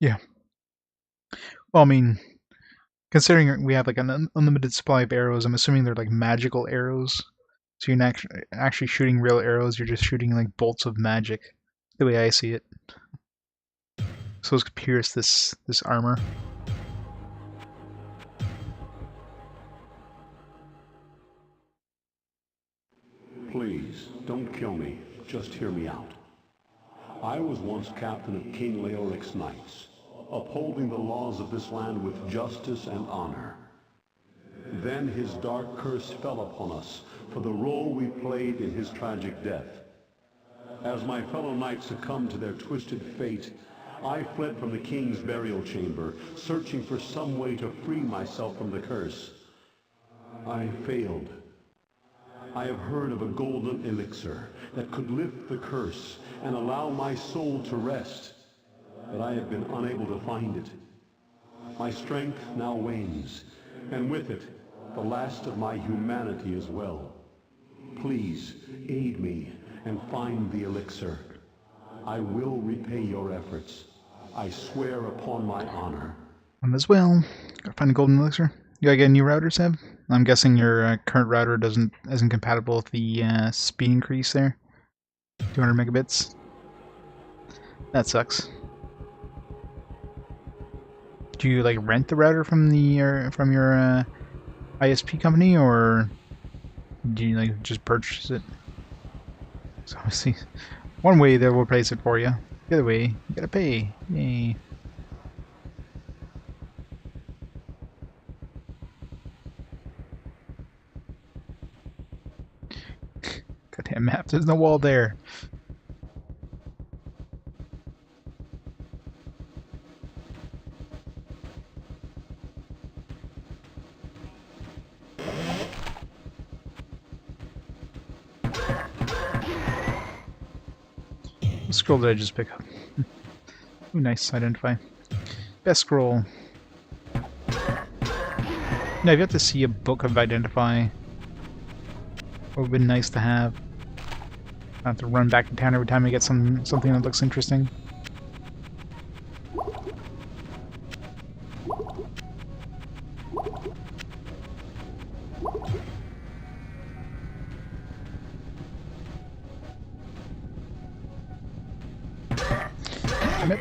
Yeah. Well, I mean, considering we have like an unlimited supply of arrows, I'm assuming they're like magical arrows. So you're not actually shooting real arrows, you're just shooting like bolts of magic, the way I see it. So let's pierce this armor. Please, don't kill me. Just hear me out. I was once captain of King Leoric's knights, upholding the laws of this land with justice and honor. Then his dark curse fell upon us for the role we played in his tragic death. As my fellow knights succumbed to their twisted fate, I fled from the king's burial chamber, searching for some way to free myself from the curse. I failed. I have heard of a golden elixir that could lift the curse and allow my soul to rest, but I have been unable to find it. My strength now wanes, and with it, the last of my humanity as well. Please, aid me and find the elixir. I will repay your efforts. I swear upon my honor. One as well. Gotta find a golden elixir. You gotta get a new router, Seb? I'm guessing your current router isn't compatible with the speed increase there. 200 megabits. That sucks. Do you like rent the router from your ISP company, or do you like just purchase it? So obviously, one way they will replace it for you. The other way, you gotta pay. Yay! Goddamn map! There's no wall there. What scroll did I just pick up? Ooh, nice. Identify. Best scroll. Now, if you have to see a book of Identify, it would have been nice to have. I have to run back to town every time I get something that looks interesting. Damn it.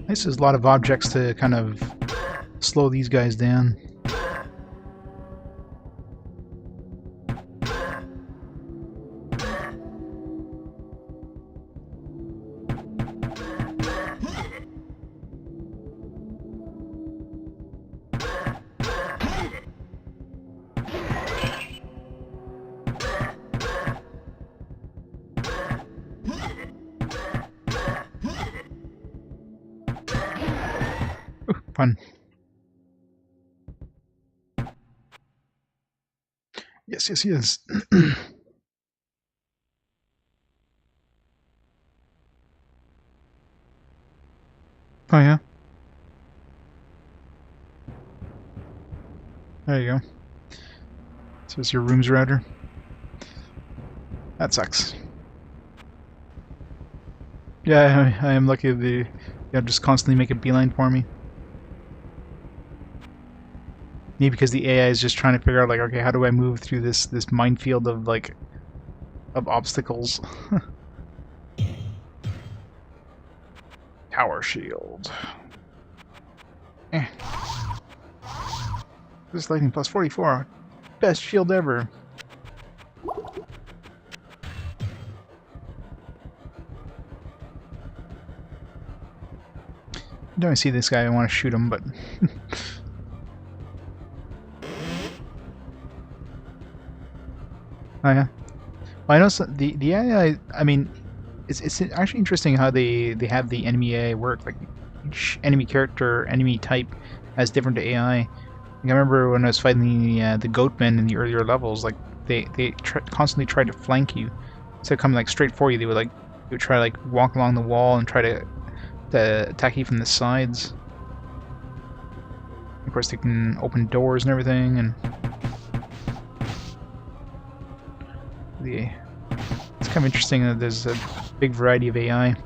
This is a lot of objects to kind of slow these guys down. Fun. Yes, yes, yes. Oh yeah. There you go. So it's your room's router. That sucks. Yeah, I am lucky they just constantly make a beeline for me. Maybe because the AI is just trying to figure out, like, okay, how do I move through this minefield of, like, of obstacles? Tower shield. Eh. This lightning plus 44. Best shield ever. Don't see this guy, I want to shoot him, but... Oh yeah. Well, I know the AI. I mean, it's actually interesting how they have the enemy AI work. Like each enemy character, enemy type has different AI. Like, I remember when I was fighting the goatmen in the earlier levels. Like they constantly tried to flank you, instead of coming like straight for you. They would try to like walk along the wall and try to attack you from the sides. Of course, they can open doors and everything, and it's kind of interesting that there's a big variety of AI.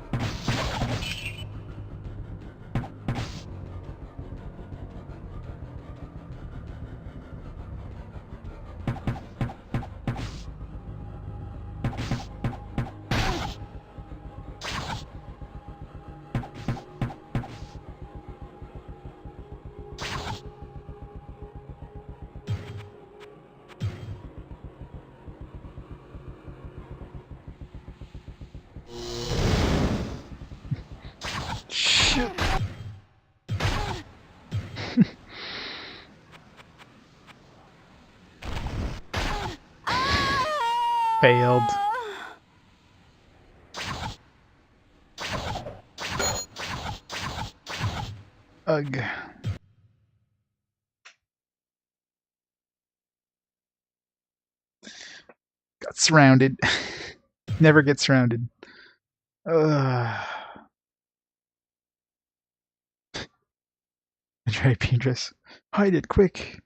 Failed. Ugh. Got surrounded. Never get surrounded. Ugh. Very dangerous. Hide it, quick.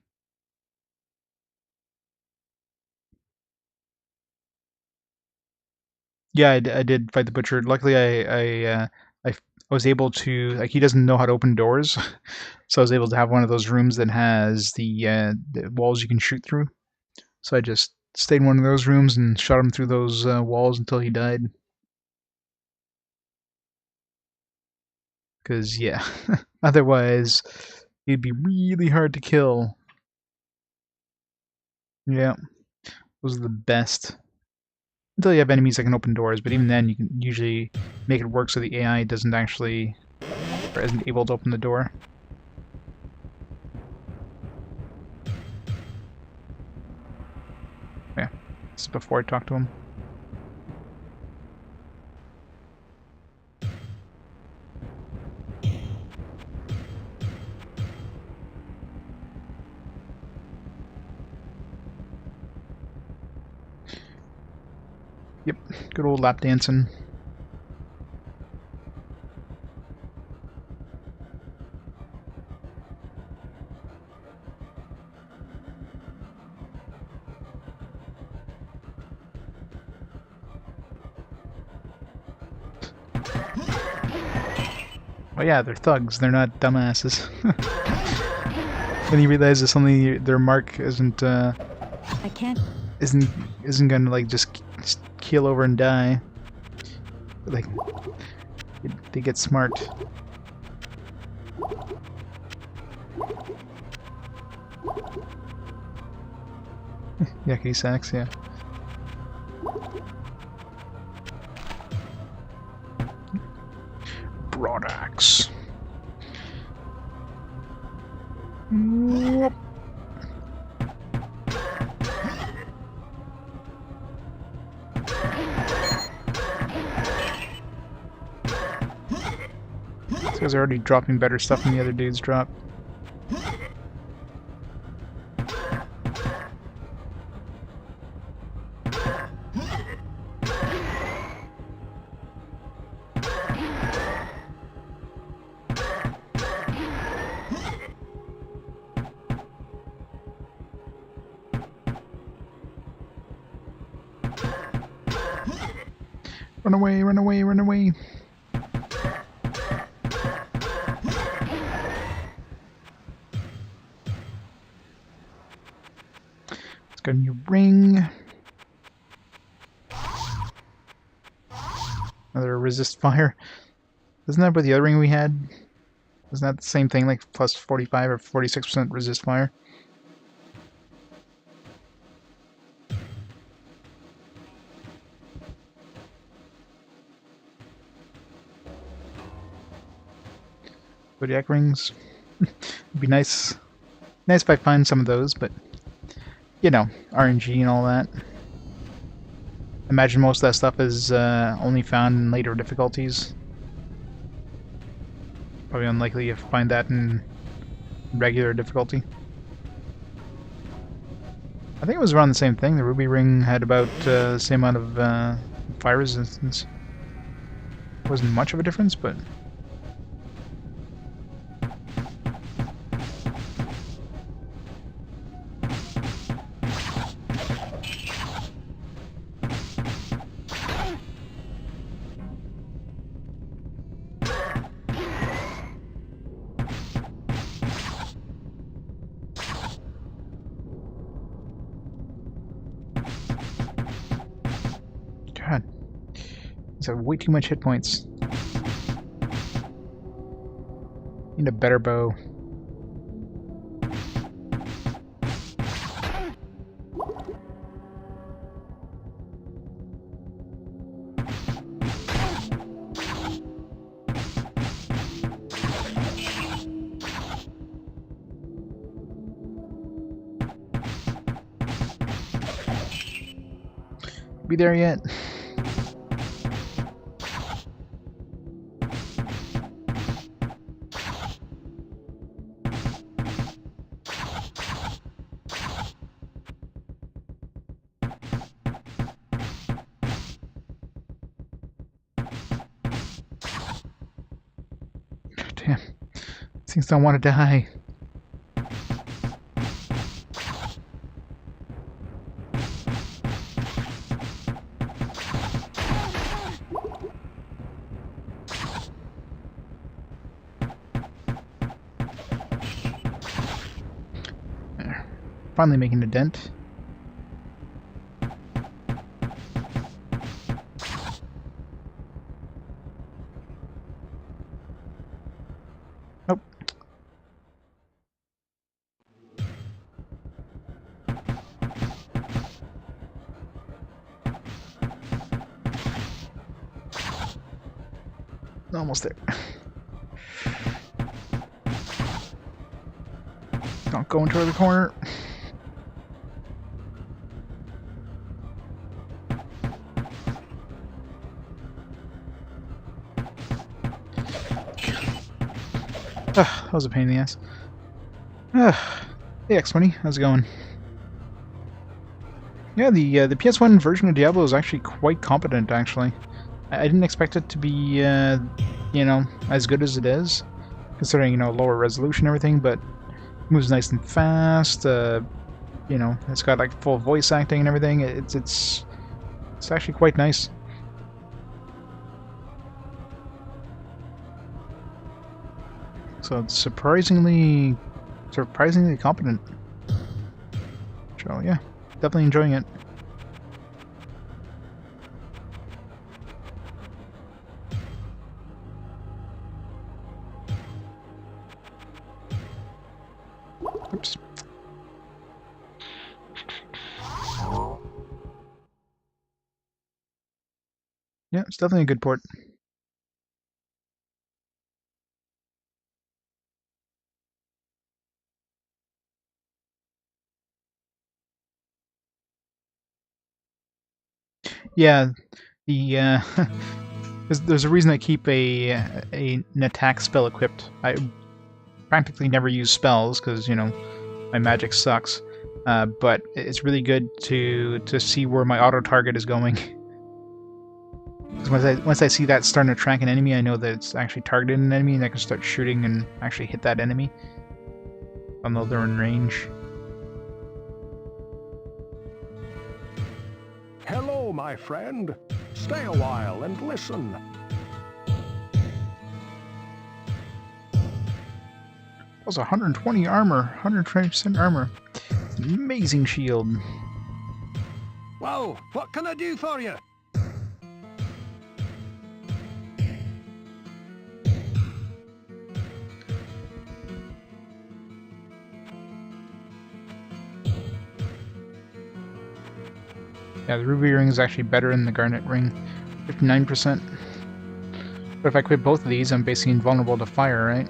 Yeah, I did fight the butcher. Luckily, I was able to, like, he doesn't know how to open doors, so I was able to have one of those rooms that has the walls you can shoot through. So I just stayed in one of those rooms and shot him through those walls until he died. Because, yeah, otherwise, he'd be really hard to kill. Yeah, those are the best. Until you have enemies that can open doors, but even then you can usually make it work so the AI doesn't actually, or isn't able to open the door. Yeah, this is before I talk to him. Yep, good old lap dancing. Oh yeah, they're thugs. They're not dumbasses. When you realize that suddenly their mark isn't I can't. isn't gonna like just keel over and die. Like they get smart. Yucky sacks, yeah. Broadaxe. These guys are already dropping better stuff than the other dudes drop. Run away, run away, run away. Let's get a new ring. Another resist fire. Isn't that what the other ring we had? Isn't that the same thing, like plus 45 or 46% resist fire? Zodiac rings. It'd be nice if I find some of those, but you know, RNG and all that. Imagine most of that stuff is only found in later difficulties. Probably unlikely to find that in regular difficulty. I think it was around the same thing. The ruby ring had about the same amount of fire resistance. Wasn't much of a difference, but God, these have way too much hit points. Need a better bow. be there yet. Damn. Things don't want to die. There. Finally making a dent. Nope. Almost there. Don't go into the corner. That was a pain in the ass. Hey X20, how's it going? Yeah, the PS1 version of Diablo is actually quite competent, actually. I didn't expect it to be, you know, as good as it is, considering, you know, lower resolution and everything, but it moves nice and fast, you know, it's got like full voice acting and everything. It's actually quite nice. So it's surprisingly competent. So yeah, definitely enjoying it. Oops. Yeah, it's definitely a good port. Yeah, the there's a reason I keep an attack spell equipped. I practically never use spells because, you know, my magic sucks. But it's really good to see where my auto target is going. Because once I see that starting to track an enemy, I know that it's actually targeting an enemy, and I can start shooting and actually hit that enemy. I'll know they're in range. Hello, my friend. Stay a while and listen. That was 120 armor, 120% armor. It's an amazing shield. Whoa, what can I do for you? Yeah, the ruby ring is actually better than the garnet ring, 59%. But if I quit both of these, I'm basically invulnerable to fire, right?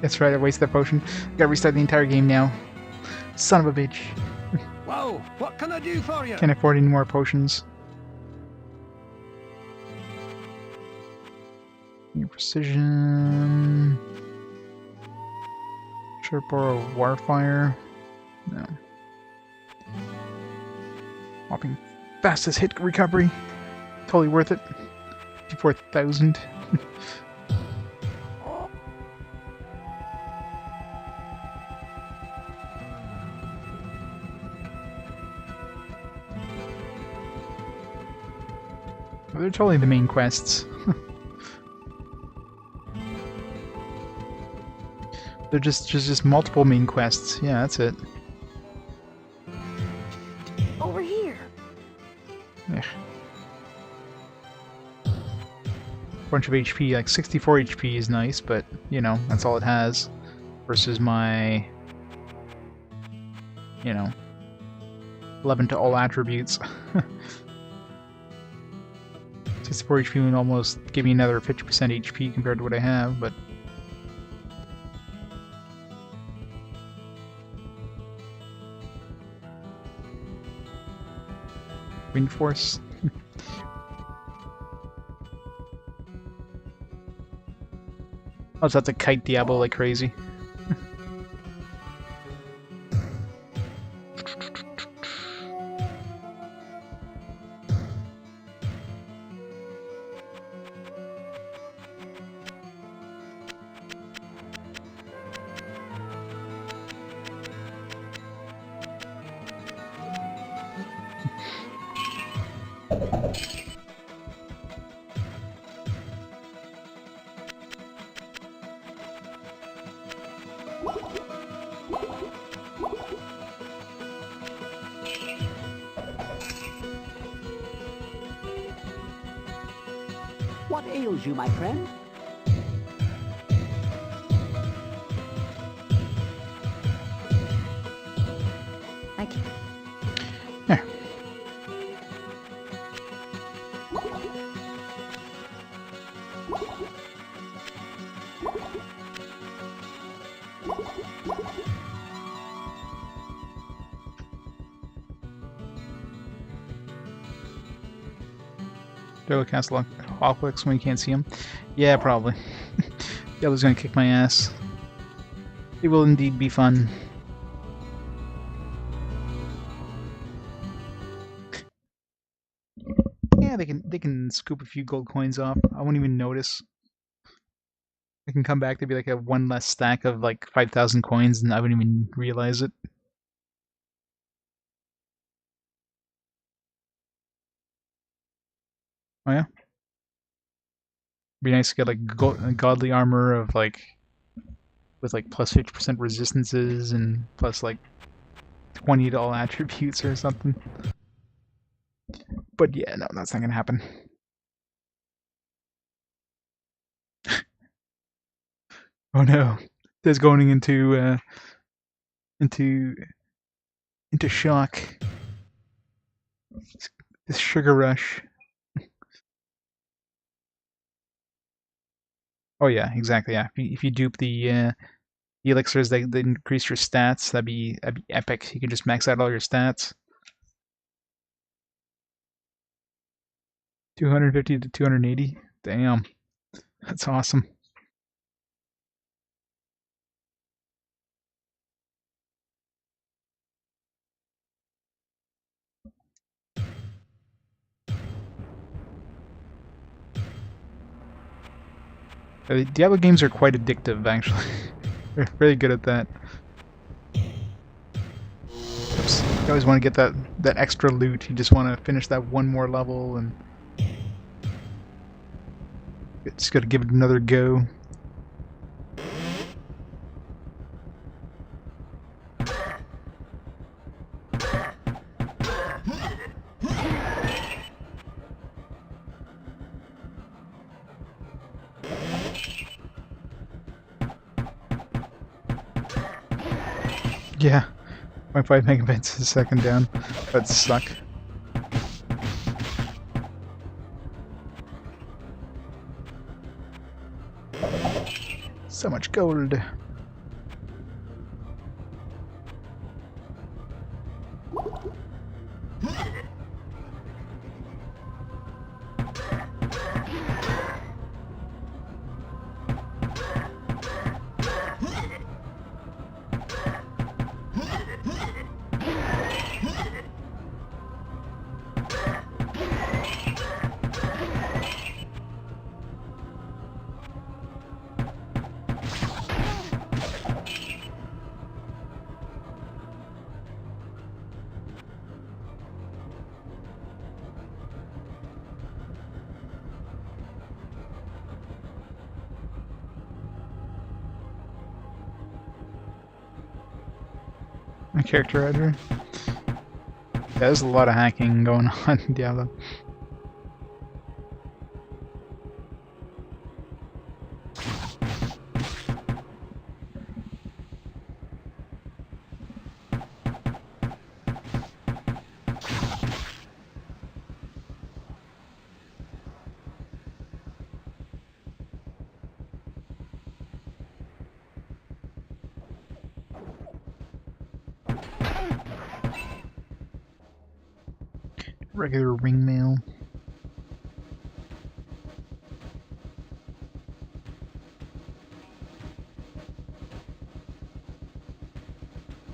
That's right, I wasted that potion. Gotta restart the entire game now. Son of a bitch. Whoa, what can I do for you? Can't afford any more potions. Your precision. Should borrow Warfire. No. Whopping fastest hit recovery. Totally worth it. 54,000. They're totally the main quests. They're just multiple main quests. Yeah, that's it. Over here. Yeah. Bunch of HP, like 64 HP is nice, but you know, that's all it has. Versus my you know, 11 to all attributes. 64 HP would almost give me another 50% HP compared to what I have, but... Wind Force? Oh, so that's a kite Diablo like crazy. What ails you, my friend? I can't. There. Do I cast Hawklicks when you can't see him? Yeah, probably. Diablo's gonna kick my ass. It will indeed be fun. Yeah, they can scoop a few gold coins off. I won't even notice. They can come back to be like a one less stack of like 5,000 coins, and I wouldn't even realize it. Oh yeah. Be nice to get like godly armor of like with like plus 50% resistances and plus like 20 to all attributes or something. But yeah, no, that's not gonna happen. Oh no, that's going into shock. This sugar rush. Oh yeah, exactly. Yeah, if you dupe the elixirs that increase your stats, that'd be epic. You can just max out all your stats. 250 to 280. Damn, that's awesome. Diablo games are quite addictive, actually. They're very good at that. Oops. You always want to get that extra loot. You just want to finish that one more level, and just got to give it another go. Yeah, 0.5 megabits a second down. That suck. So much gold. My character editor. Yeah, there's a lot of hacking going on in Diablo. regular ring mail.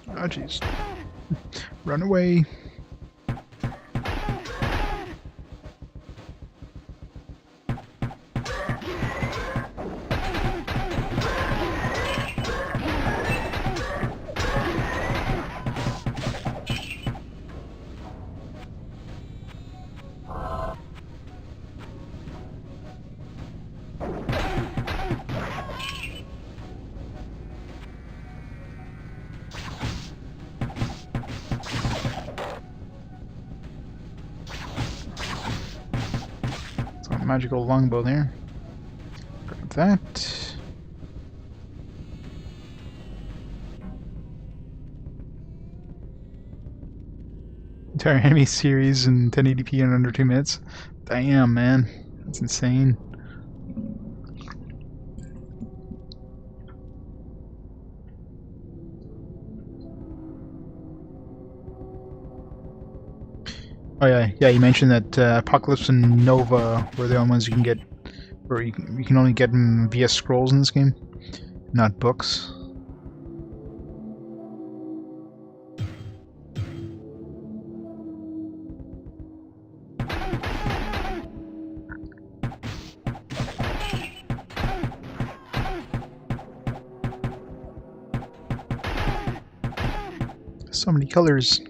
Oh jeez. Run away. Magical longbow there. Grab that. Entire enemy series in 1080p in under 2 minutes. Damn, man. That's insane. Oh yeah, you mentioned that Apocalypse and Nova were the only ones you can get, or you can only get them via scrolls in this game, not books. So many colors.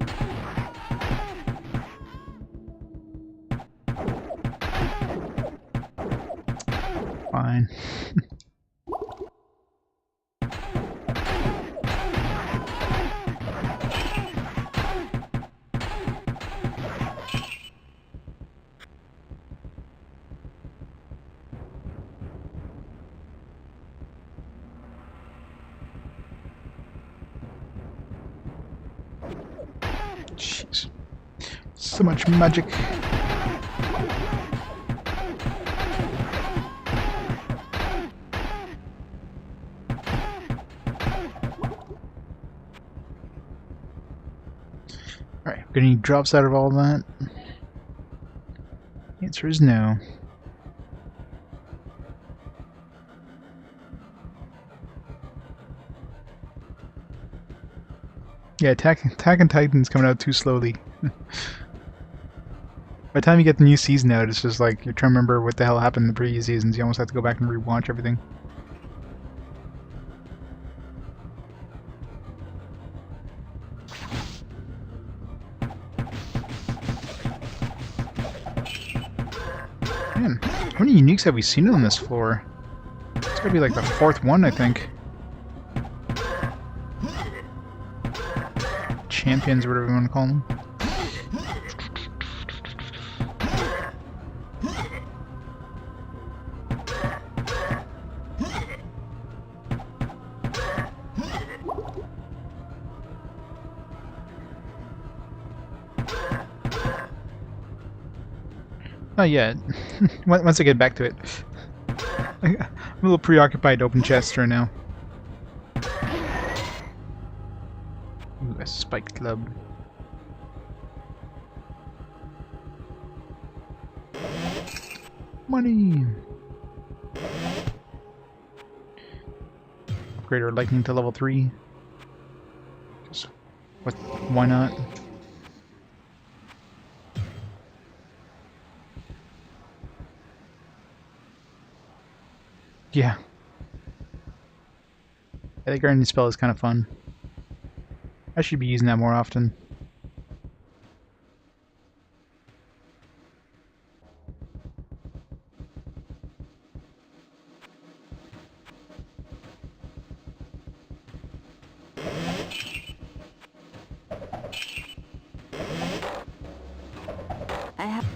Fine. Jeez. So much magic. Alright, get any drops out of all that? The answer is no. Yeah, Attack on Titan's coming out too slowly. By the time you get the new season out, it's just like you're trying to remember what the hell happened in the previous seasons. You almost have to go back and rewatch everything. Man, how many uniques have we seen on this floor? It's gotta be like the 4th one, I think. Champions, or whatever you want to call them. Not yet. Once I get back to it. I'm a little preoccupied open chests right now. Ooh, a spiked club. Money! Upgrade our lightning to level 3. Just, why not? Yeah. I think Guardian Spell is kind of fun. I should be using that more often. I have.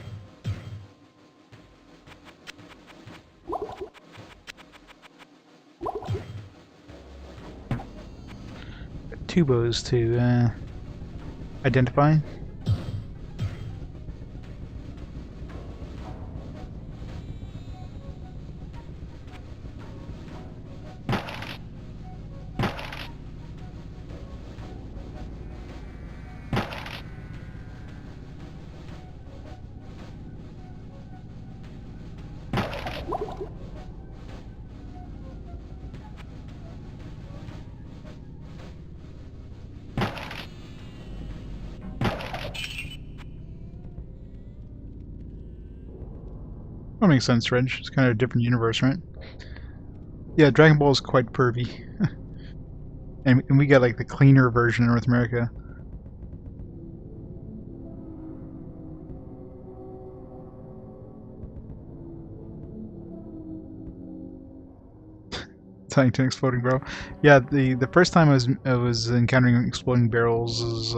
Two bows to identify. That makes sense, Reg. It's kind of a different universe, right? Yeah, Dragon Ball is quite pervy. and we got like the cleaner version in North America. Tiny Tin exploding barrel. Yeah, the first time I was encountering exploding barrels is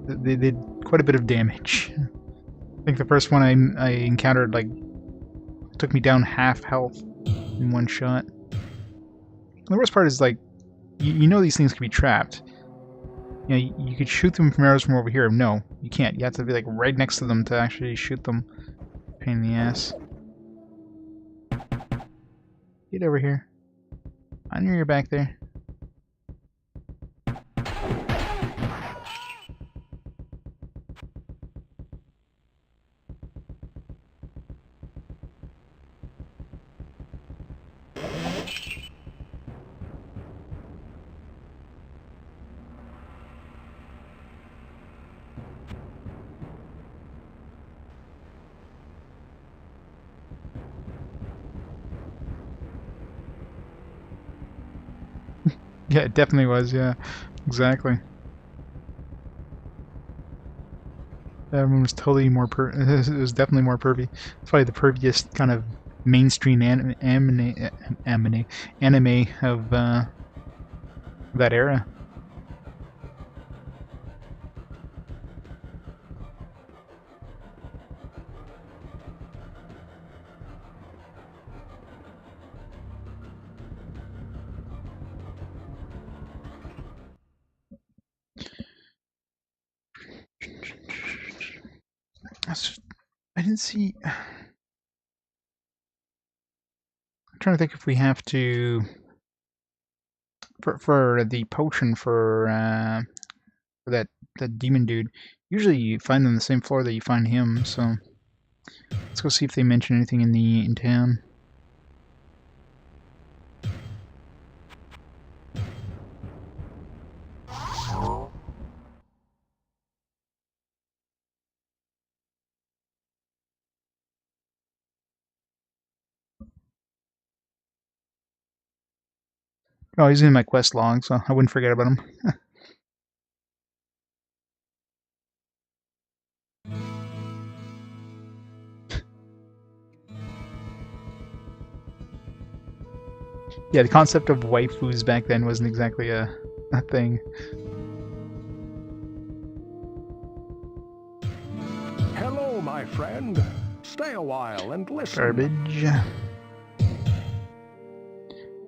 they did quite a bit of damage. I think the first one I encountered like took me down half health in one shot. And the worst part is like you know these things can be trapped. You know, you could shoot them from arrows from over here. No, you can't. You have to be like right next to them to actually shoot them. Pain in the ass. Get over here. I knew you were back there. Yeah, it definitely was, yeah. Exactly. That one was totally more it was definitely more pervy. It's probably the perviest kind of mainstream anime of that era. I didn't see. I'm trying to think if we have to for the potion for that demon dude. Usually you find them on the same floor that you find him. So let's go see if they mention anything in town. Oh, he's in my quest log, so I wouldn't forget about him. Yeah, the concept of waifus back then wasn't exactly a thing. Hello, my friend. Stay a while and listen. Garbage.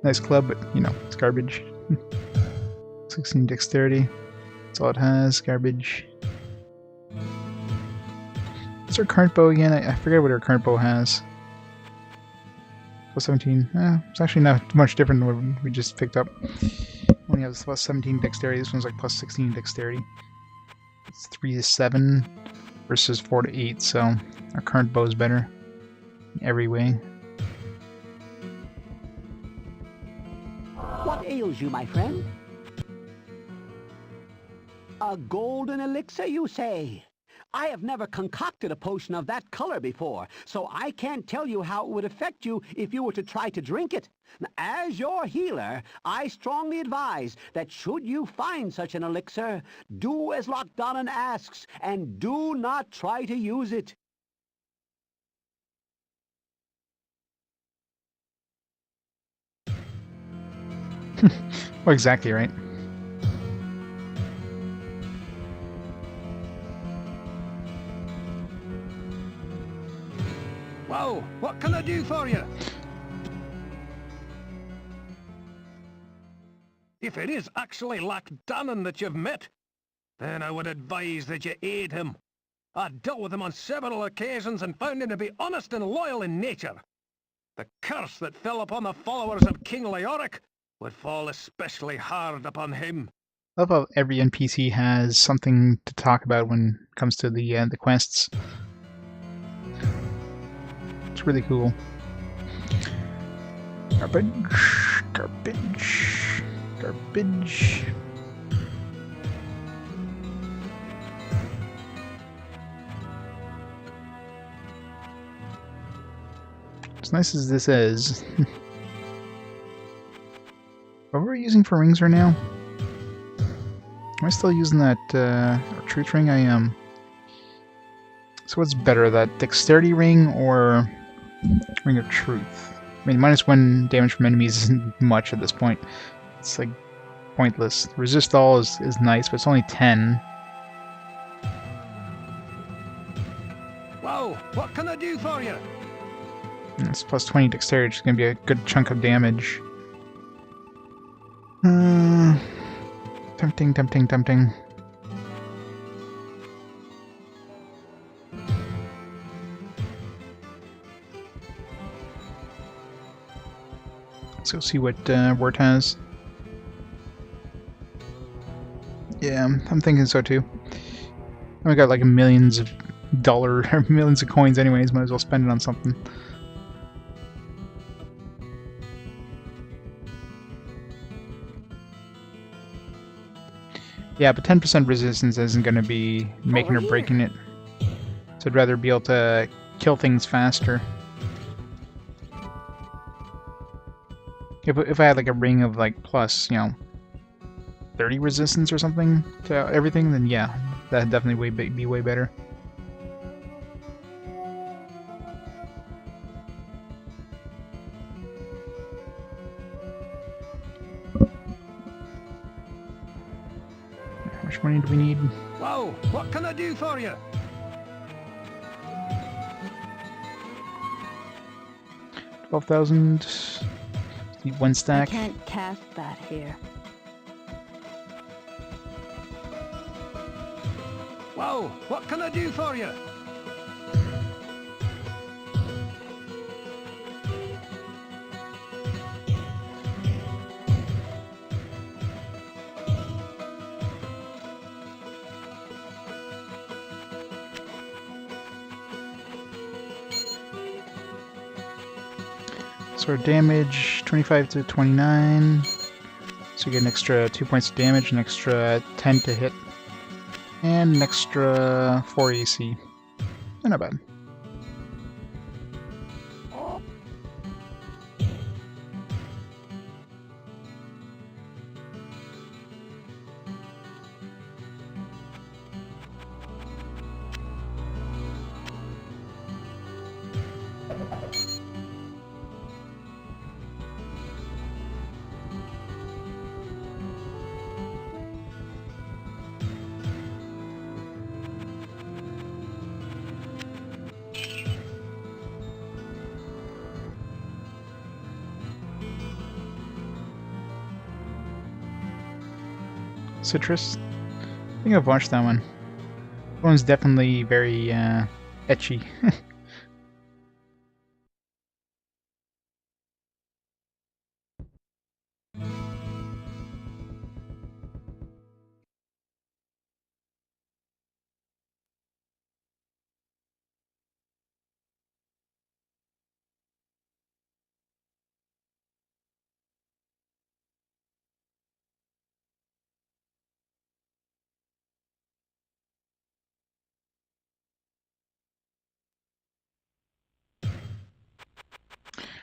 Nice club, but, you know, it's garbage. 16 dexterity. That's all it has. Garbage. What's our current bow again? I forget what our current bow has. Plus 17. It's actually not much different than what we just picked up. Only has plus 17 dexterity. This one's like plus 16 dexterity. It's 3 to 7 versus 4 to 8, so our current bow is better in every way. What ails you, my friend? A golden elixir, you say? I have never concocted a potion of that color before, so I can't tell you how it would affect you if you were to try to drink it. As your healer, I strongly advise that should you find such an elixir, do as Lochdonan asks, and do not try to use it. Well, exactly right. Whoa, what can I do for you? If it is actually Lochdonan that you've met, then I would advise that you aid him. I dealt with him on several occasions and found him to be honest and loyal in nature. The curse that fell upon the followers of King Leoric would fall especially hard upon him. I love how every NPC has something to talk about when it comes to the quests. It's really cool. Garbage, garbage, garbage. As nice as this is, what were we using for rings right now? Am I still using that truth ring? I am. So what's better, that dexterity ring or ring of truth? I mean, -1 damage from enemies isn't much at this point. It's like pointless. Resist all is nice, but it's only 10. Whoa, what can I do for you? And it's plus 20 dexterity, which is going to be a good chunk of damage. Tempting, tempting, tempting. Let's go see what Wort has. Yeah, I'm thinking so too. We got like millions of dollars or millions of coins anyways, might as well spend it on something. Yeah, but 10% resistance isn't going to be making or breaking it. So I'd rather be able to kill things faster. If I had like a ring of like plus, 30 resistance or something to everything, then yeah, that'd definitely be way better. How much money do we need? Whoa, what can I do for you? 12,000. Need 1 I stack. can't cast that here. Whoa, what can I do for you? So our damage, 25 to 29. So you get an extra 2 points of damage, an extra 10 to hit, and an extra 4 AC. Not bad. Citrus? I think I've watched that one. That one's definitely very etchy.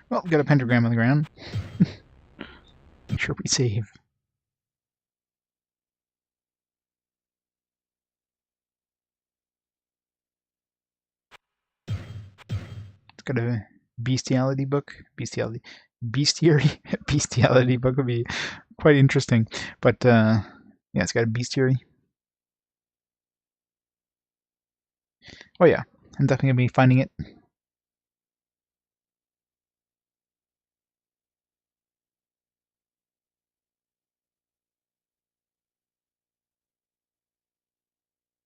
Well, got a pentagram on the ground. Make sure we save. It's got a bestiality book. Bestiality. Bestiality book would be quite interesting. But, yeah, it's got a bestiary. Oh, yeah. I'm definitely going to be finding it.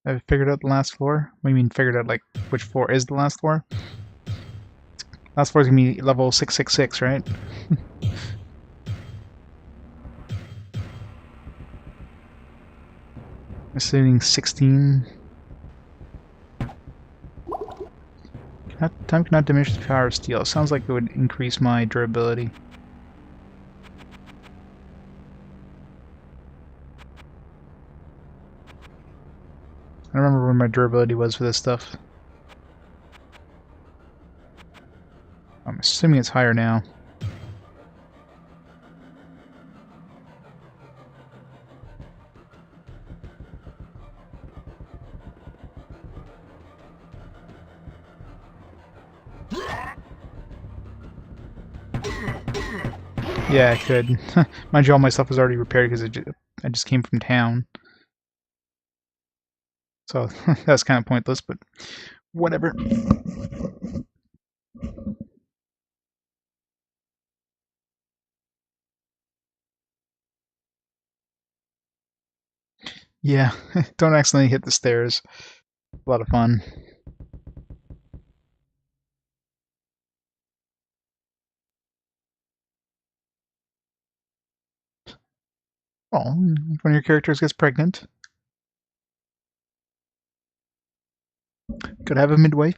I've figured out the last floor. What do you mean figured out, like, which floor is the last floor? Last floor is going to be level 666, right? Assuming 16. Time cannot diminish the power of steel. Sounds like it would increase my durability. I don't remember where my durability was for this stuff. I'm assuming it's higher now. Yeah, I could. Mind you, all my stuff was already repaired because I just came from town. So that's kind of pointless, but whatever. Yeah, don't accidentally hit the stairs. A lot of fun. Oh, if one of your characters gets pregnant. Could have a midwife.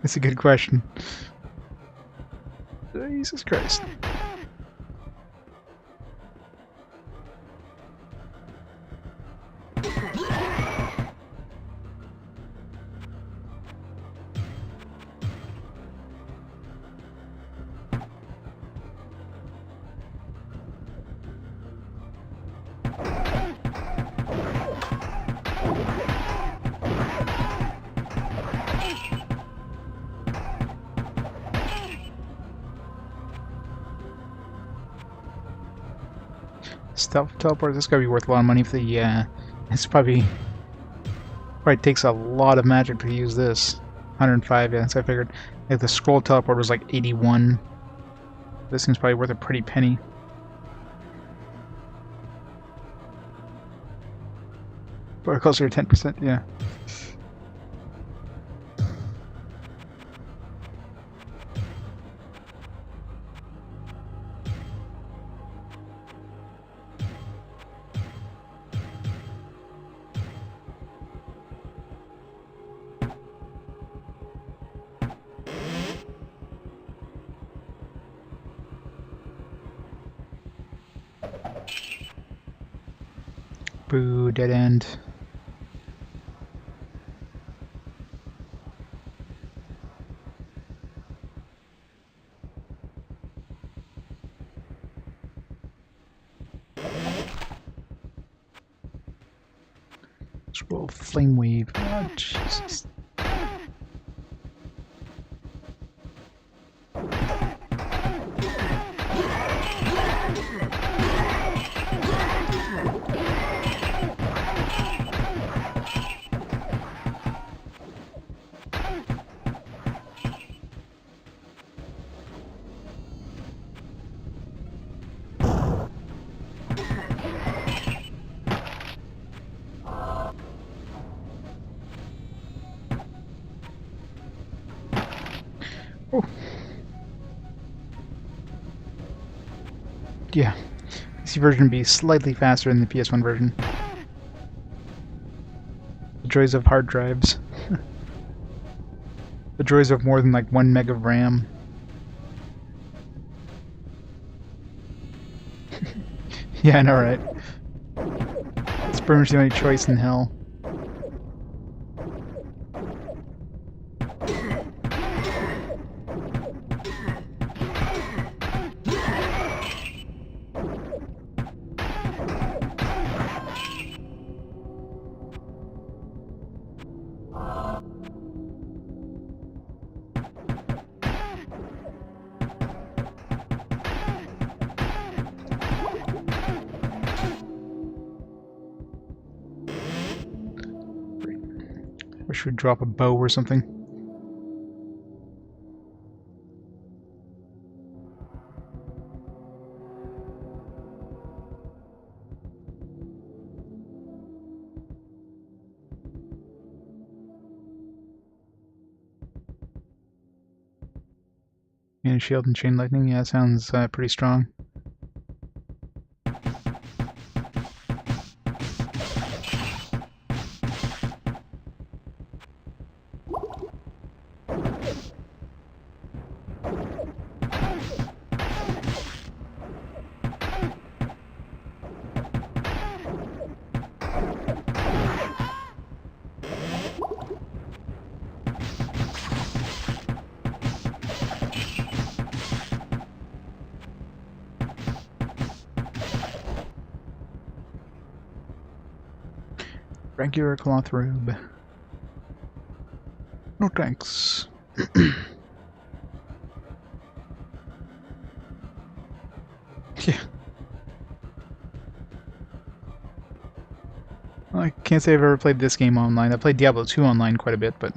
That's a good question. Jesus Christ. Stealth teleport, this gotta be worth a lot of money for the, it's probably takes a lot of magic to use this. 105, yeah, so I figured. Like the scroll teleport was like 81. This thing's probably worth a pretty penny. Or closer to 10%, yeah. Boo, dead end. Scroll flame wave. Oh, Jesus. Oh. Yeah, PC version would be slightly faster than the PS1 version. The joys of hard drives. The joys of more than like 1 meg of RAM. Yeah, I know, right? It's pretty much the only choice in hell. Wish we'd drop a bow or something. And shield and chain lightning, yeah, sounds pretty strong. Regular cloth robe. No thanks. Yeah. I can't say I've ever played this game online. I played Diablo 2 online quite a bit, but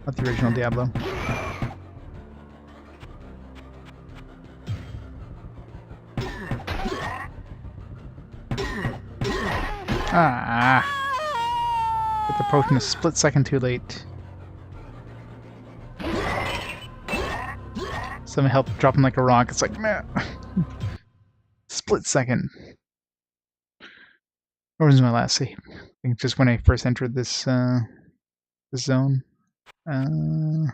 not the original Diablo. Ah! Get the potion a split second too late. Someone helped drop him like a rock. It's like, man. Split second. Where was my last save? I think just when I first entered this this zone. Damn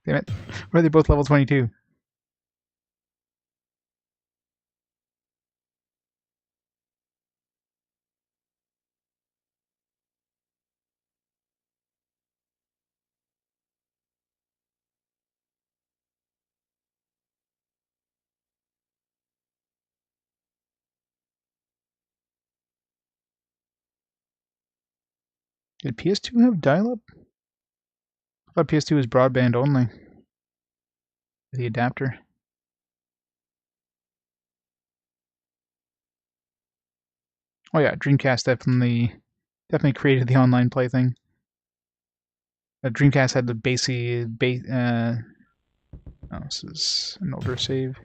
it. Why are they both level 22? Did PS2 have dial-up? I thought PS2 was broadband only. The adapter. Oh yeah, Dreamcast definitely created the online play thing. Dreamcast had the oh, this is an older save.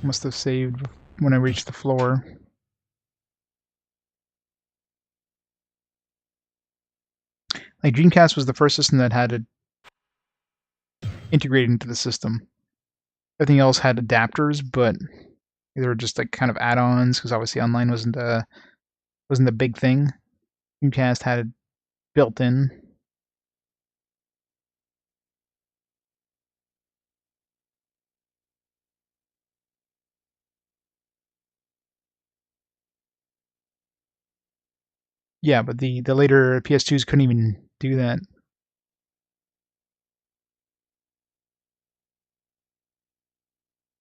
Must have saved when I reached the floor. Like Dreamcast was the first system that had it integrated into the system. Everything else had adapters, but they were just like kind of add-ons because obviously online wasn't a big thing. Dreamcast had it built in. Yeah, but the later PS2s couldn't even do that.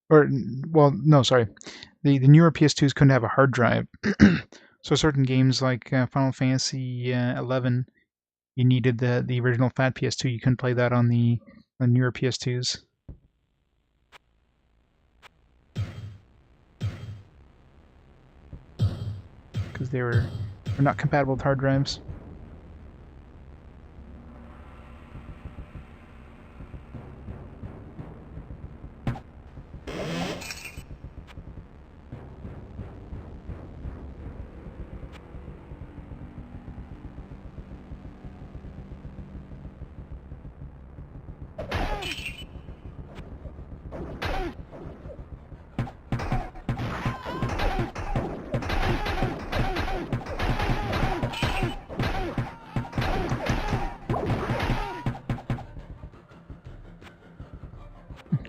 Or, well, no, sorry. The newer PS2s couldn't have a hard drive. So certain games like Final Fantasy 11, you needed the original fat PS2. You couldn't play that on the newer PS2s. Because they were not compatible with hard drives.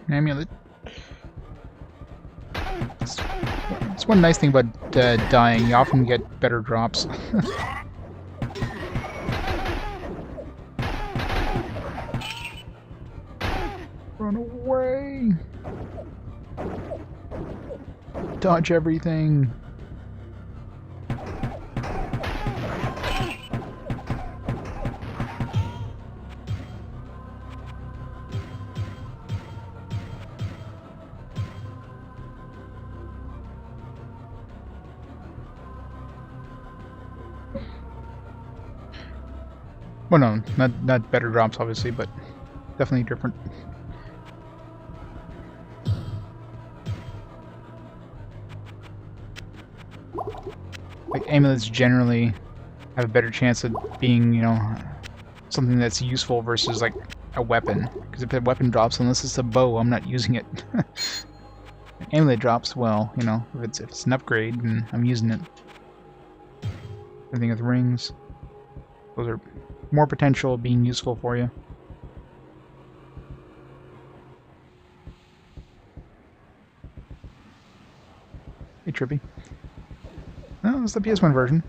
Amulet. It's one nice thing about dying. You often get better drops. Run away! Dodge everything! Well, no, not better drops, obviously, but definitely different. Like, amulets generally have a better chance of being, you know, something that's useful versus, like, a weapon. Because if the weapon drops, unless it's a bow, I'm not using it. Amulet drops, well, you know, if it's an upgrade, then I'm using it. Same thing with rings. Those are more potential of being useful for you. Hey, Trippy. Oh, it's the PS1 version.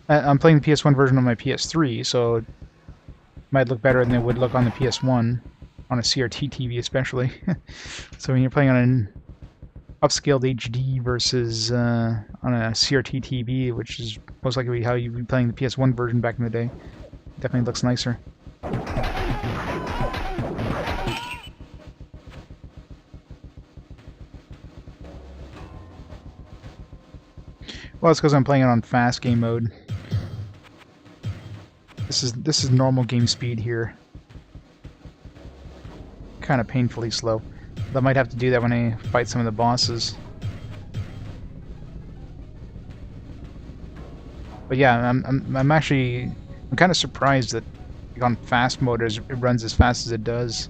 I'm playing the PS1 version on my PS3, so it might look better than it would look on the PS1, on a CRT TV especially. So when you're playing on an upscaled HD versus on a CRT TV, which is most likely how you'd be playing the PS1 version back in the day, definitely looks nicer. Well, it's because I'm playing it on fast game mode. This is normal game speed here. Kind of painfully slow. I might have to do that when I fight some of the bosses. But yeah, I'm kind of surprised that on fast mode it runs as fast as it does.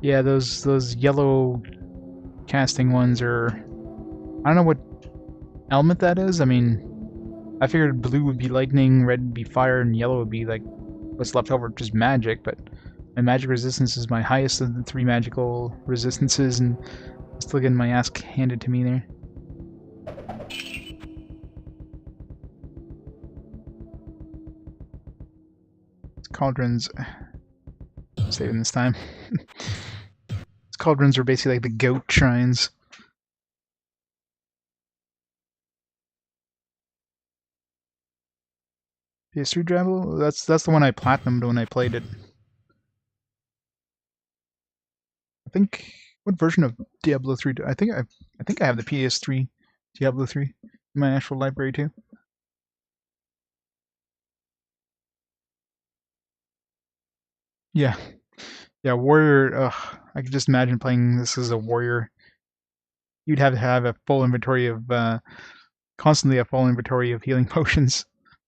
Yeah, those yellow casting ones are... I don't know what element that is. I mean, I figured blue would be lightning, red would be fire, and yellow would be like what's left over, which is magic, but my magic resistance is my highest of the 3 magical resistances, and I'm still getting my ass handed to me there. Cauldrons... saving this time. Cauldrons are basically like the goat shrines. PS3 Diablo? That's the one I platinumed when I played it. I think... what version of Diablo 3? I think I have the PS3 Diablo 3 in my actual library too. Yeah. Yeah, warrior, ugh, I could just imagine playing this as a warrior. You'd have to have a full inventory of, constantly a full inventory of healing potions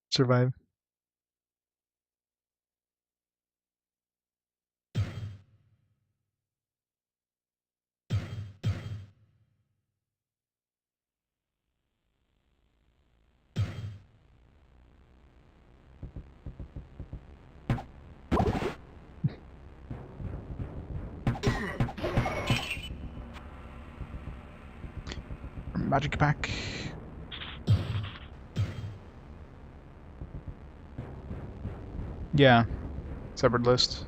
to survive. Magic pack. Yeah, separate list.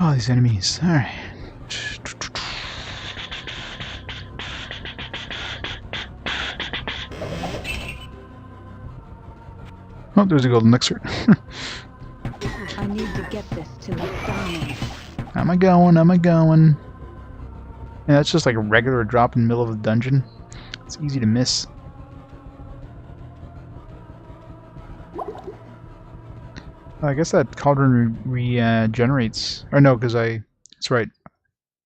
Oh, these enemies. Alright. Oh, there's a golden elixir. I need to get this to McDonald's. Am I going? Am I going? Yeah, that's just like a regular drop in the middle of the dungeon. It's easy to miss. I guess that cauldron regenerates. Or no, because that's right.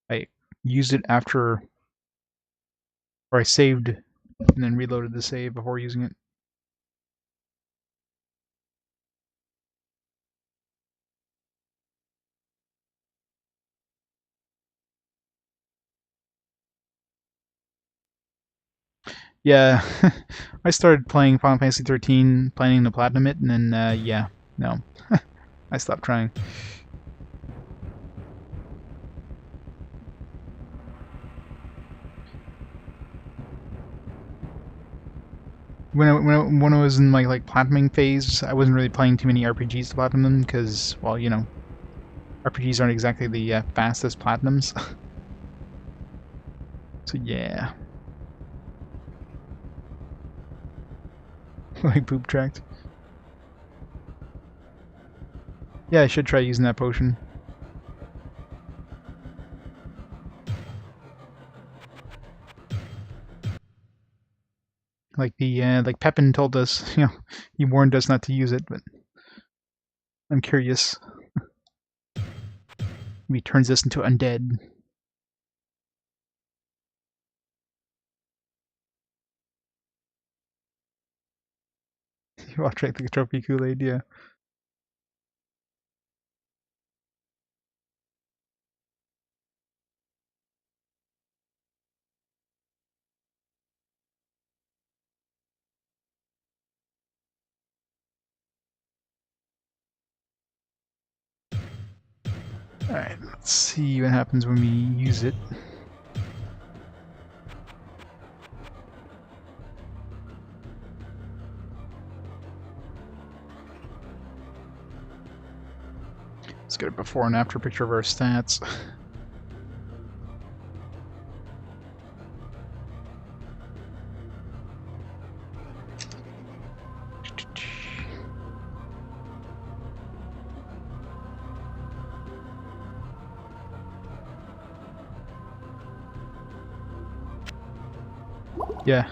I used it after, or I saved and then reloaded the save before using it. Yeah, I started playing Final Fantasy 13, planning to platinum it, and then, yeah, no. I stopped trying. When I was in my like platinuming phase, I wasn't really playing too many RPGs to platinum them because, well, you know, RPGs aren't exactly the fastest platinums. So yeah, like poop tracked. Yeah, I should try using that potion. Like like Pepin told us, you know, he warned us not to use it, but I'm curious. He turns us into undead. I'll try the trophy Kool-Aid, yeah. Alright, let's see what happens when we use it. Let's get a before and after picture of our stats. Yeah,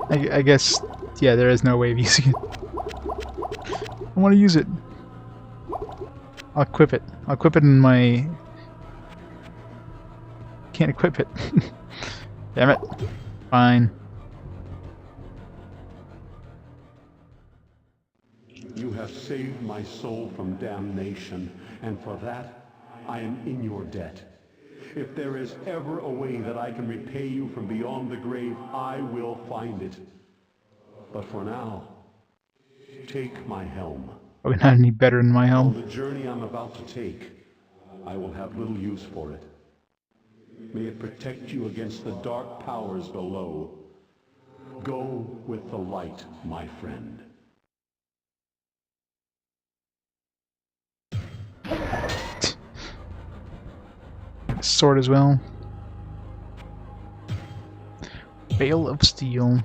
I guess, yeah, there is no way of using it. I want to use it. I'll equip it. I'll equip it in my... Can't equip it. Damn it. Fine. You have saved my soul from damnation, and for that, I am in your debt. If there is ever a way that I can repay you from beyond the grave, I will find it. But for now, take my helm. Are we not any better than my On helm? the journey I'm about to take, I will have little use for it. May it protect you against the dark powers below. Go with the light, my friend. Sword as well. Bale of Steel.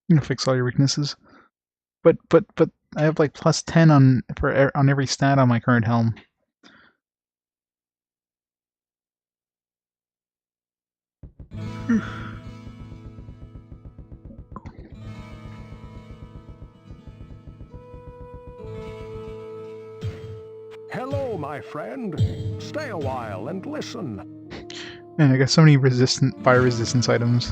I'm gonna fix all your weaknesses. But I have like plus 10 on every stat on my current helm. Hello, my friend. Stay a while and listen. Man, I got so many fire resistance items.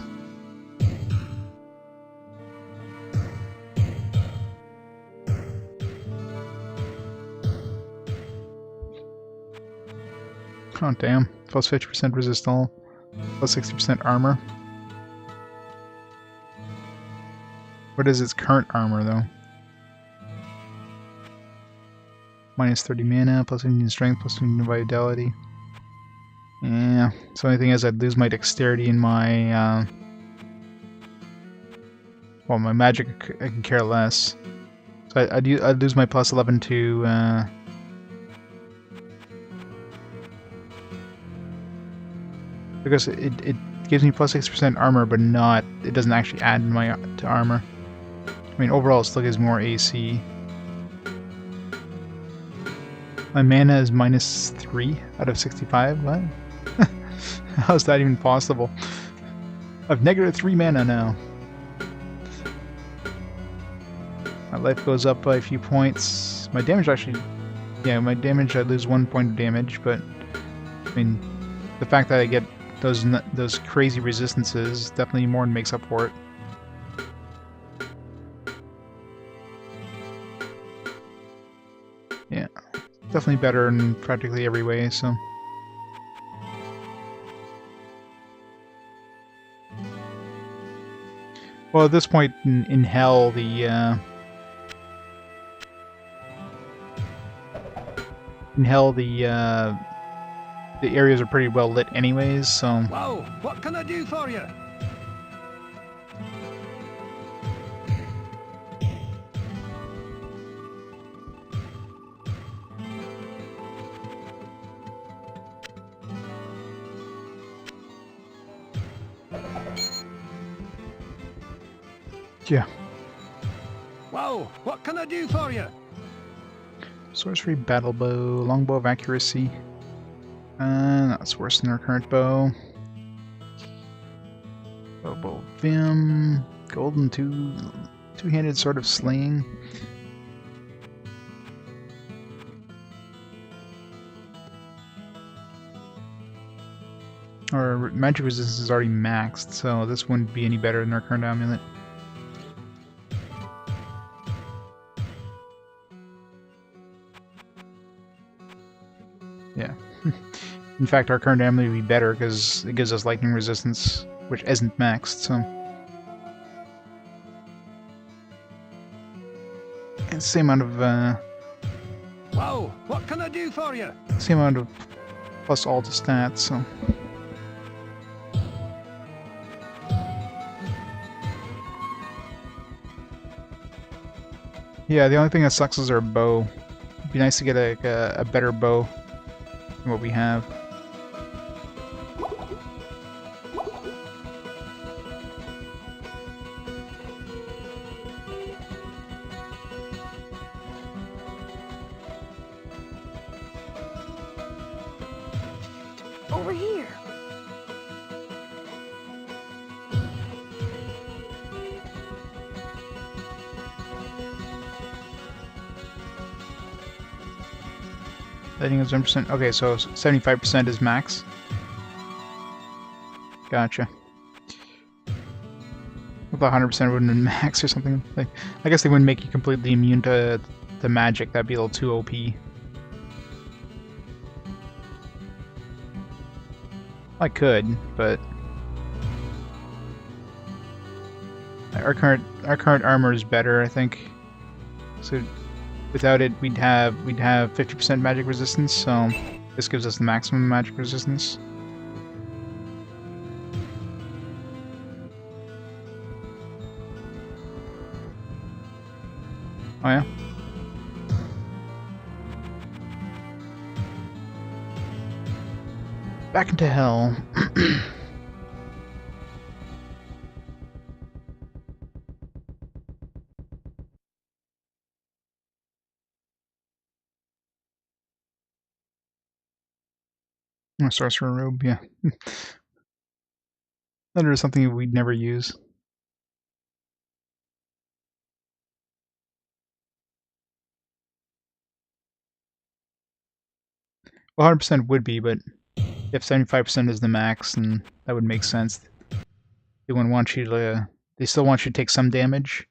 Oh damn. Plus 50% resist all. Plus 60% armor. What is its current armor though? Minus 30 mana, plus 15 strength, plus 15 vitality. Yeah. So the only thing is I'd lose my dexterity and my well, my magic I can care less. So I'd lose my plus 11 to because it gives me plus 6% armor, but not, it doesn't actually add to armor. I mean, overall it still gives more AC. My mana is -3 out of 65. What? How is that even possible? I've -3 mana now. My life goes up by a few points. My damage actually... Yeah, my damage, I lose 1 point of damage, but... I mean, the fact that I get those crazy resistances definitely more than makes up for it. Yeah, definitely better in practically every way, so... Well, at this point in Hell, the areas are pretty well lit anyways, so... Whoa, what can I do for you? Yeah. Whoa, what can I do for you? Sorcery, Battle Bow, Longbow of Accuracy. That's worse than our current bow. Bow of Vim, Golden two-handed Sword of Slaying. Our magic resistance is already maxed, so this wouldn't be any better than our current amulet. Yeah. In fact, our current amulet would be better because it gives us lightning resistance, which isn't maxed, so... And same amount of, Whoa, what can I do for you? Same amount of plus all to stats, so... Yeah, the only thing that sucks is our bow. It'd be nice to get a better bow than what we have. Over here. Lighting is 1%. Okay, so 75% is max. Gotcha. With 100% wouldn't be max or something. Like, I guess they wouldn't make you completely immune to the magic. That'd be a little too OP. I could, but our current armor is better, I think. So without it, we'd have 50% magic resistance. So this gives us the maximum magic resistance. Oh yeah. Back into hell. Oh, sorcerer robe, yeah. That is something we'd never use. Well, 100% would be, but if 75% is the max, then that would make sense. They wouldn't want you to. They still want you to take some damage.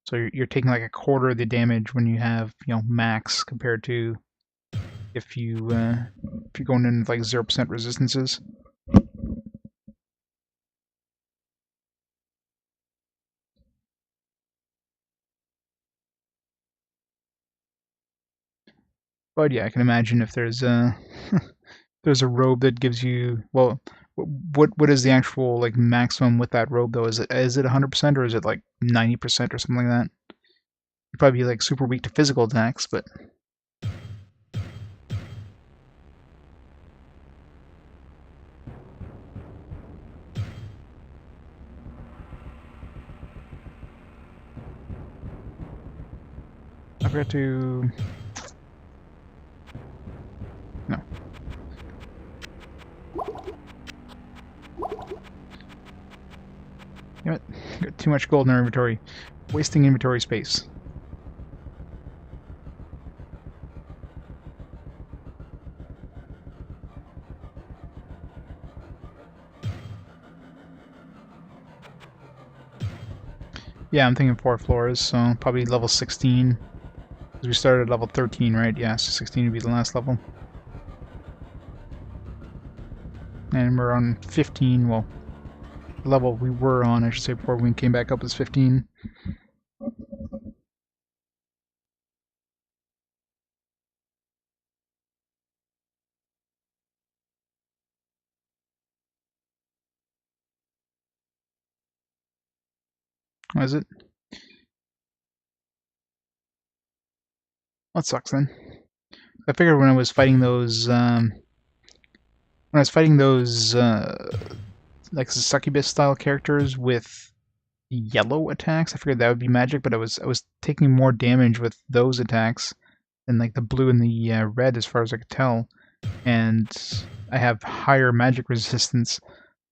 So you're taking like a quarter of the damage when you have, you know, max compared to if you're going in with like 0% resistances. But yeah, I can imagine if there's a there's a robe that gives you, well, what is the actual like maximum with that robe though? Is it 100% or is it like 90% or something like that? You'd probably be like super weak to physical attacks, but forgot to... No. Damn it. Got too much gold in our inventory. Wasting inventory space. Yeah, I'm thinking 4 floors, so probably level 16. Because we started at level 13, right? Yeah, so 16 would be the last level. And we're on 15, well, the level we were on, I should say, before we came back up was 15. Was it? That sucks then. I figured when I was fighting those, like succubus style characters with yellow attacks, I figured that would be magic, but I was taking more damage with those attacks than like the blue and the red, as far as I could tell. And I have higher magic resistance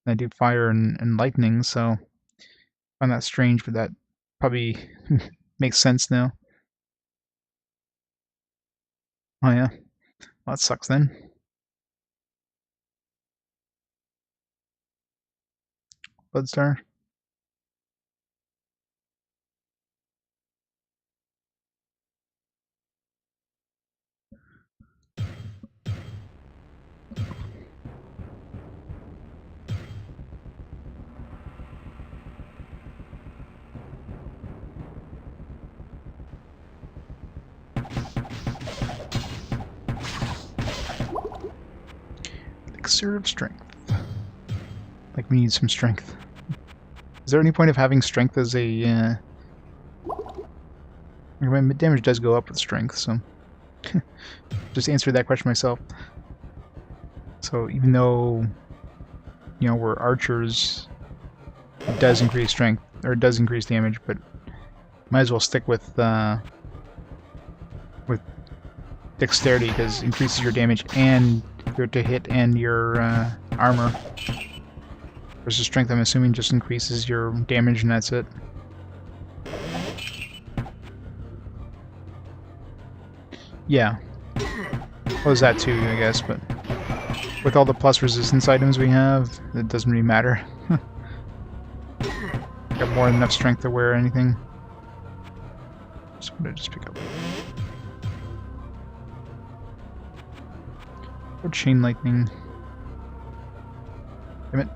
than I do fire and lightning, so I find that strange, but that probably makes sense now. Oh yeah, well, that sucks then. Bloodstar. Elixir of strength. Like we need some strength. Is there any point of having strength as a... My damage does go up with strength, so... Just answered that question myself. So even though, you know, we're archers, it does increase strength, or it does increase damage, but might as well stick with dexterity, because it increases your damage and your to hit and your armor. Versus strength, I'm assuming, just increases your damage and that's it. Yeah. Well, there's that too, I guess, but with all the plus resistance items we have, it doesn't really matter. Got more than enough strength to wear anything. So what did I just pick up? Or chain lightning. Damn it.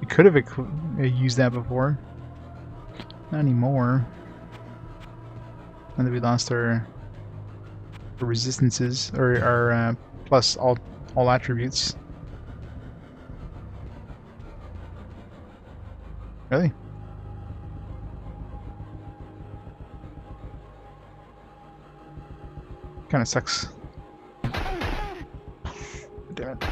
We could have used that before. Not anymore. Now that we lost our resistances, or our plus all attributes. Really? Kinda sucks. Damn it.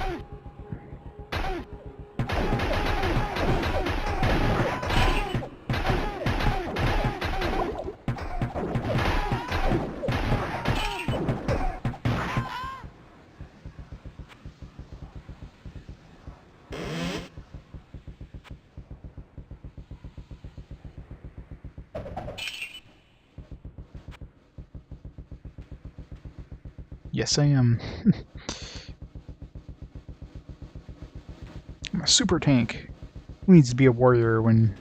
Yes, I am. I'm a super tank. Who needs to be a warrior when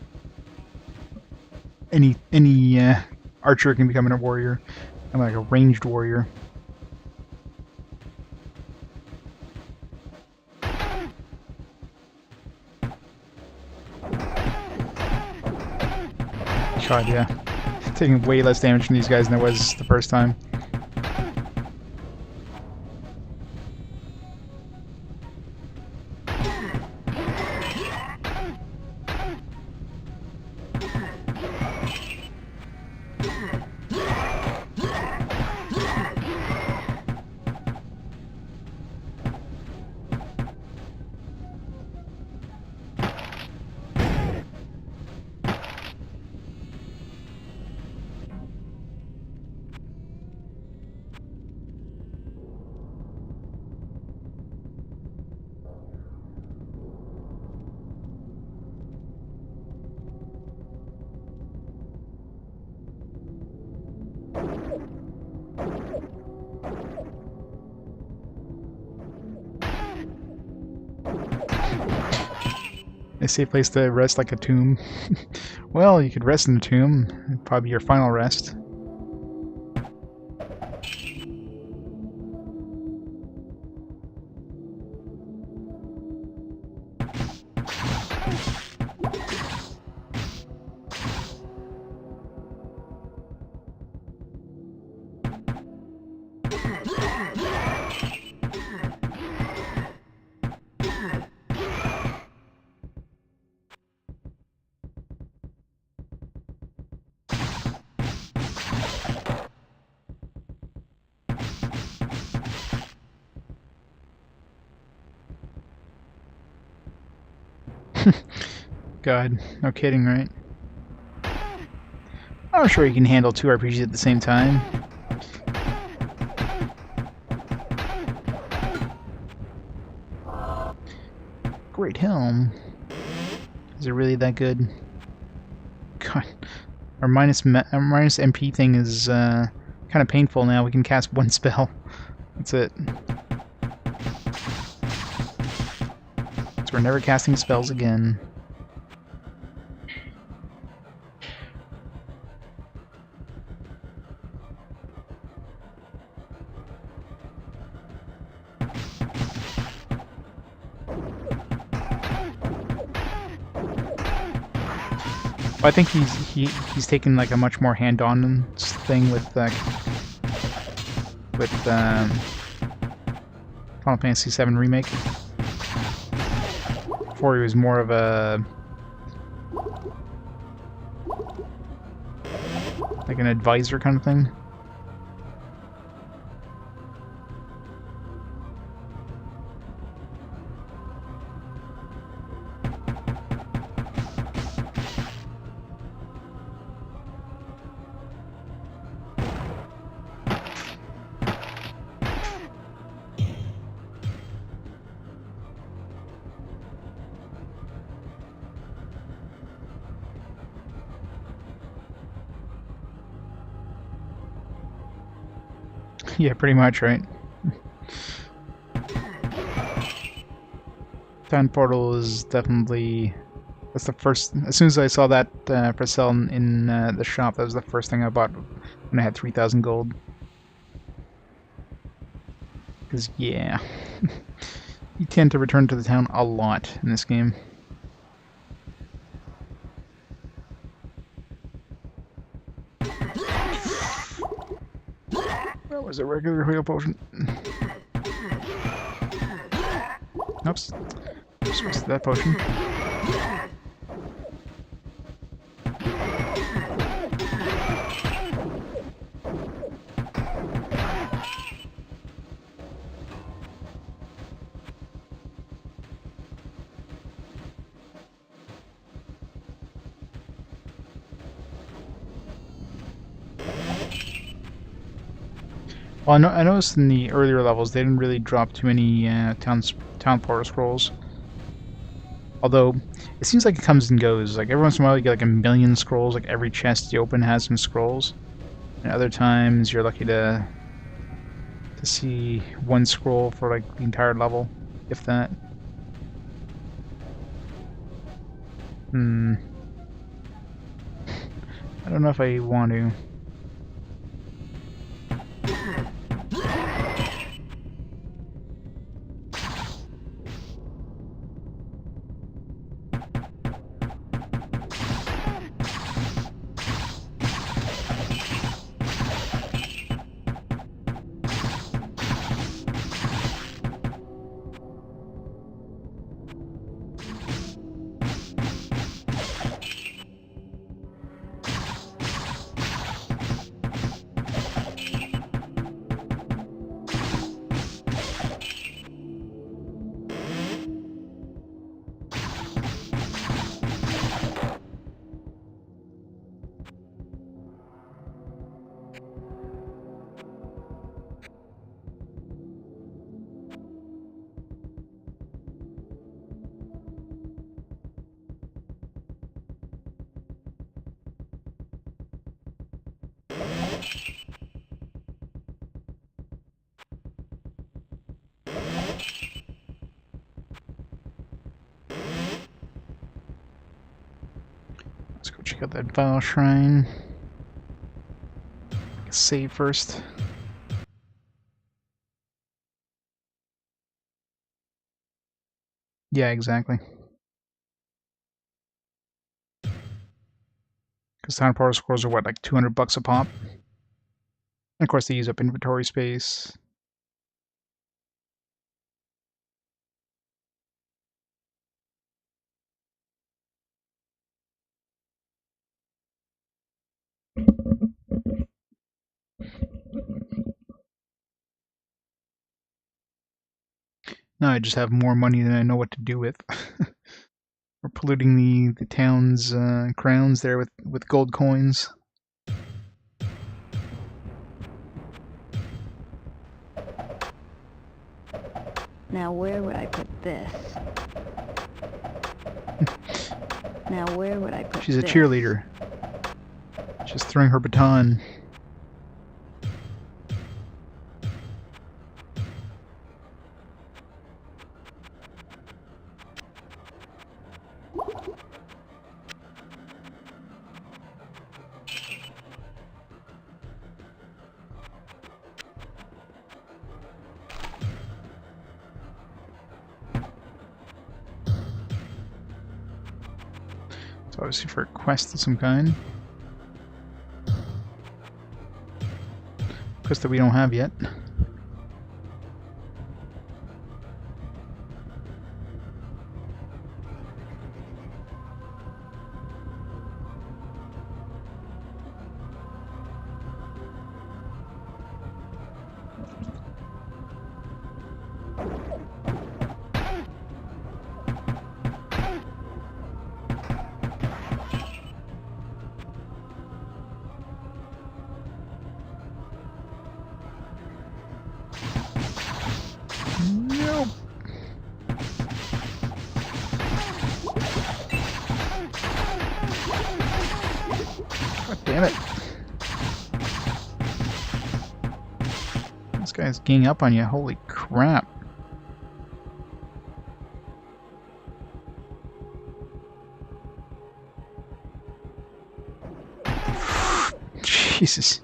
any archer can become a warrior? I'm like a ranged warrior. God, yeah. Taking way less damage from these guys than I was the first time. A safe place to rest like a tomb. Well, you could rest in the tomb. It'd probably be your final rest. God, no kidding, right? I'm sure you can handle 2 RPGs at the same time. Great helm. Is it really that good? God, our minus MP thing is kind of painful now. We can cast 1 spell. That's it. So we're never casting spells again. I think he's taken like a much more hand-on thing with Final Fantasy VII Remake. Before he was more of a like an advisor kind of thing. Yeah, pretty much, right? Town Portal is definitely... That's the first... As soon as I saw that for sale in the shop, that was the first thing I bought when I had 3,000 gold. Because, yeah... you tend to return to the town a lot in this game. That was a regular heal potion. Oops. Just wasted that potion. Well, I noticed in the earlier levels they didn't really drop too many town portal scrolls. Although, it seems like it comes and goes. Like, every once in a while you get like 1,000,000 scrolls, like every chest you open has some scrolls. And other times you're lucky to see 1 scroll for like the entire level, if that. I don't know if I want to. Check out that Vile Shrine. Save first. Yeah, exactly. Because Town Portal scrolls are what, like $200 a pop? And of course, they use up inventory space. Now I just have more money than I know what to do with. We're polluting the town's crowns there with gold coins. Now where would I put this? Now where would I put She's a this? cheerleader. Just throwing her baton. So obviously for a quest of some kind. Quest that we don't have yet. Nope. God damn it. This guy's ganging up on you. Holy crap. Jesus.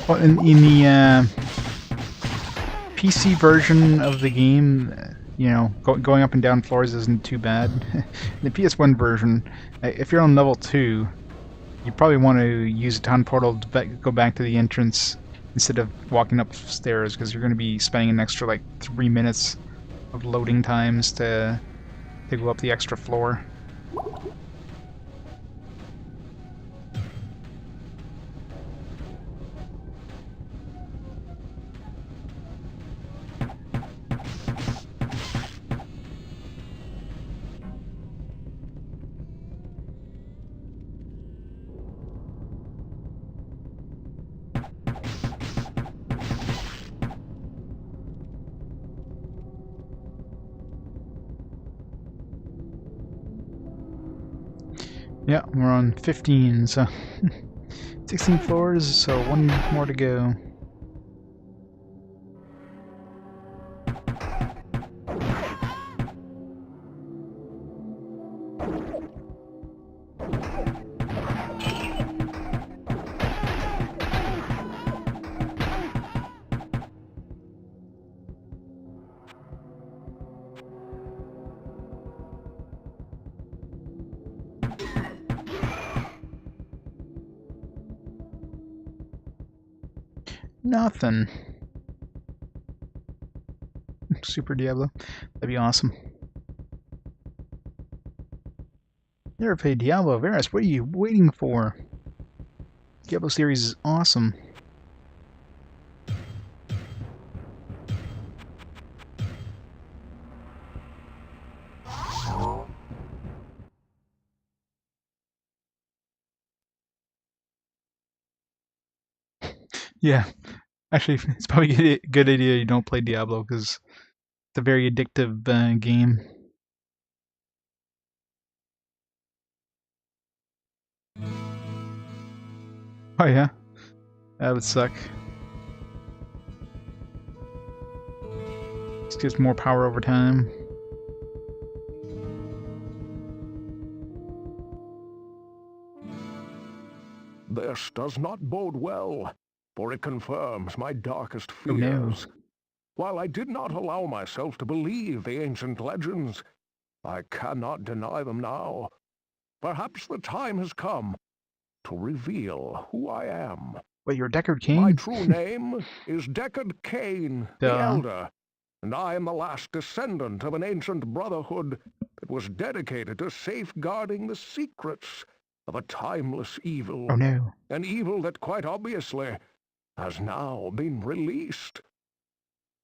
Well, in the PC version of the game, you know, going up and down floors isn't too bad. In the PS1 version, if you're on level 2, you probably want to use a town portal to go back to the entrance instead of walking upstairs, because you're going to be spending an extra like 3 minutes of loading times to go up the extra floor. Yeah, we're on 15, so 16 floors, so one more to go. Nothing. Super Diablo. That'd be awesome. Never played Diablo. Varus, what are you waiting for? Diablo series is awesome. Yeah, actually, it's probably a good idea you don't play Diablo because it's a very addictive game. Oh yeah, that would suck. Just gives more power over time. This does not bode well, for it confirms my darkest Oh no. fears. While I did not allow myself to believe the ancient legends, I cannot deny them now. Perhaps the time has come to reveal who I am. Wait, you're Deckard My Cain? true name is Deckard Cain, the Duh. Elder, and I am the last descendant of an ancient brotherhood that was dedicated to safeguarding the secrets of a timeless evil. Oh no. An evil that quite obviously has now been released.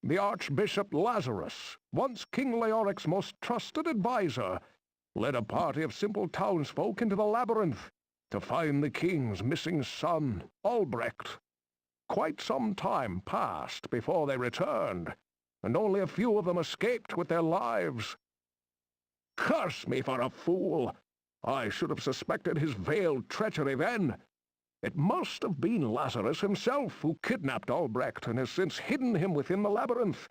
The Archbishop Lazarus, once King Leoric's most trusted advisor, led a party of simple townsfolk into the labyrinth to find the king's missing son, Albrecht. Quite some time passed before they returned, and only a few of them escaped with their lives. Curse me for a fool! I should have suspected his veiled treachery then. It must have been Lazarus himself who kidnapped Albrecht and has since hidden him within the labyrinth.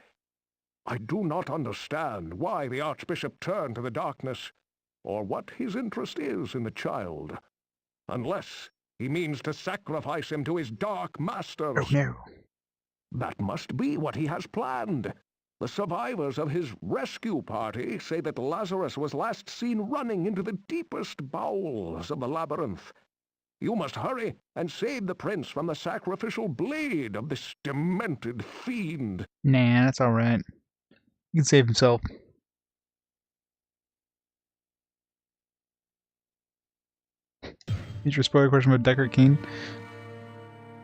I do not understand why the Archbishop turned to the darkness, or what his interest is in the child, unless he means to sacrifice him to his dark masters. Oh no. That must be what he has planned. The survivors of his rescue party say that Lazarus was last seen running into the deepest bowels of the labyrinth. You must hurry and save the prince from the sacrificial blade of this demented fiend. Nah, that's alright. He can save himself. Here's your spoiler question about Deckard Cain.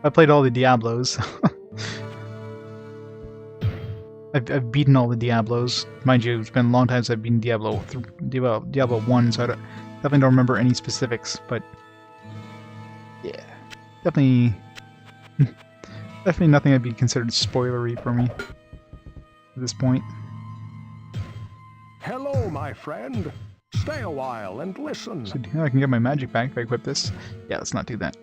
I played all the Diablos. I've beaten all the Diablos. Mind you, it's been a long time since I've beaten Diablo 1, so I definitely don't remember any specifics, but yeah. Definitely nothing that'd be considered spoilery for me at this point. Hello, my friend. Stay a while and listen. So I can get my magic back if I equip this. Yeah, let's not do that.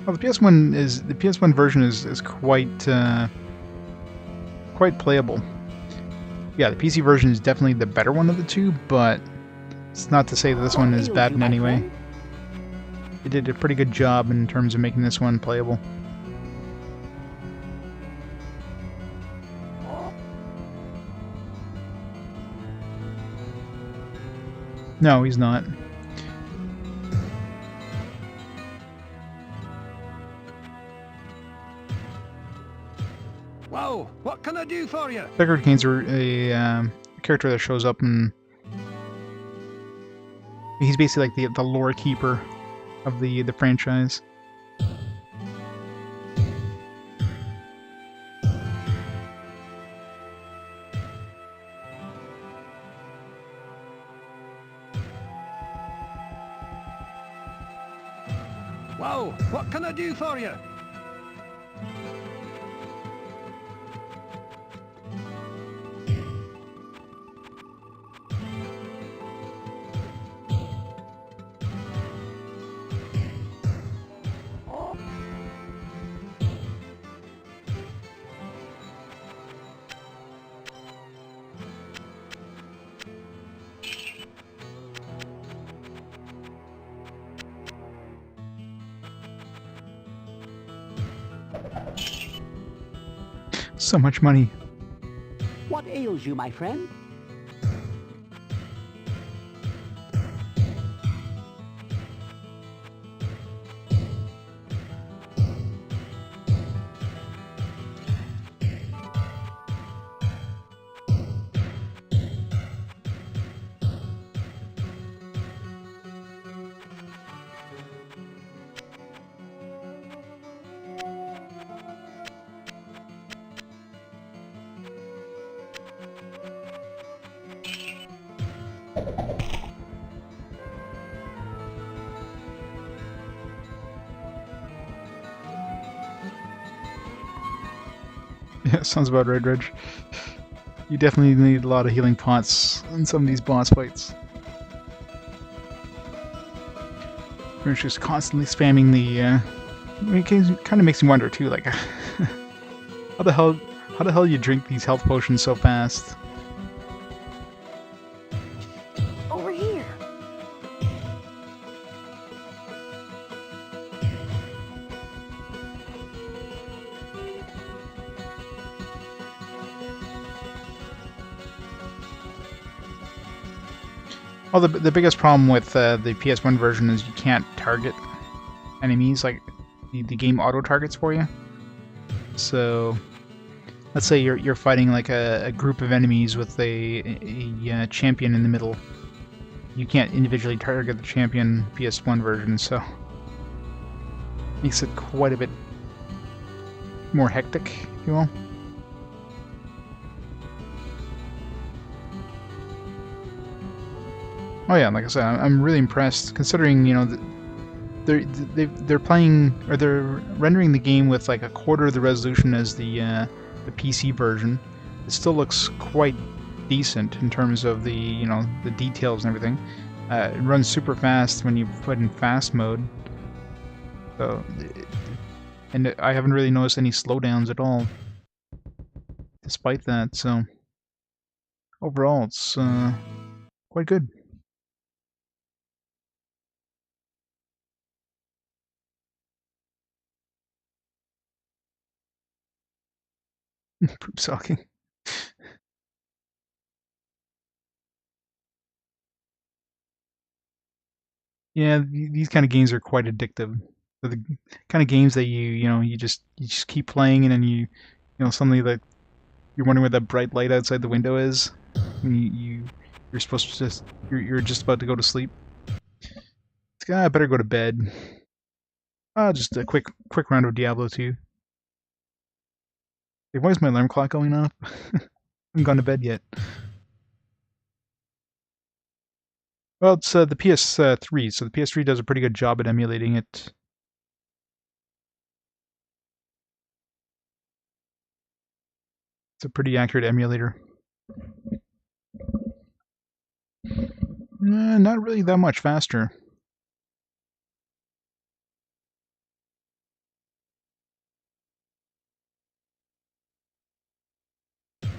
Well, the PS1 version is quite quite playable. Yeah, the PC version is definitely the better one of the two, but it's not to say that this one is bad in any way. They did a pretty good job in terms of making this one playable. No, he's not. Whoa, what can I do for you? Deckard Cain's a character that shows up and he's basically like the lore keeper of the franchise. Whoa, what can I do for you? So much money. What ails you, my friend? Yeah, sounds about right, Reg. You definitely need a lot of healing pots in some of these boss fights. We're just constantly spamming the. It kind of makes me wonder too, like, how the hell you drink these health potions so fast? Over here. Well, the biggest problem with the PS1 version is you can't target enemies, like the game auto targets for you. So, let's say you're fighting like a group of enemies with a champion in the middle. You can't individually target the champion PS1 version, so makes it quite a bit more hectic, if you will. Oh yeah, like I said, I'm really impressed considering, you know, they're playing, or they're rendering the game with like a quarter of the resolution as the PC version. It still looks quite decent in terms of the, you know, the details and everything. It runs super fast when you put in fast mode. So, and I haven't really noticed any slowdowns at all, despite that. So overall, it's quite good. Poop socking. Yeah, these kind of games are quite addictive. They're the kind of games that you just keep playing, and then you know, suddenly that you're wondering where that bright light outside the window is, and you're supposed to just you're just about to go to sleep. It's like, I better go to bed. Just a quick round of Diablo 2. Hey, why is my alarm clock going off? I haven't gone to bed yet. Well, it's the PS3, so the PS3 does a pretty good job at emulating it. It's a pretty accurate emulator. Not really that much faster.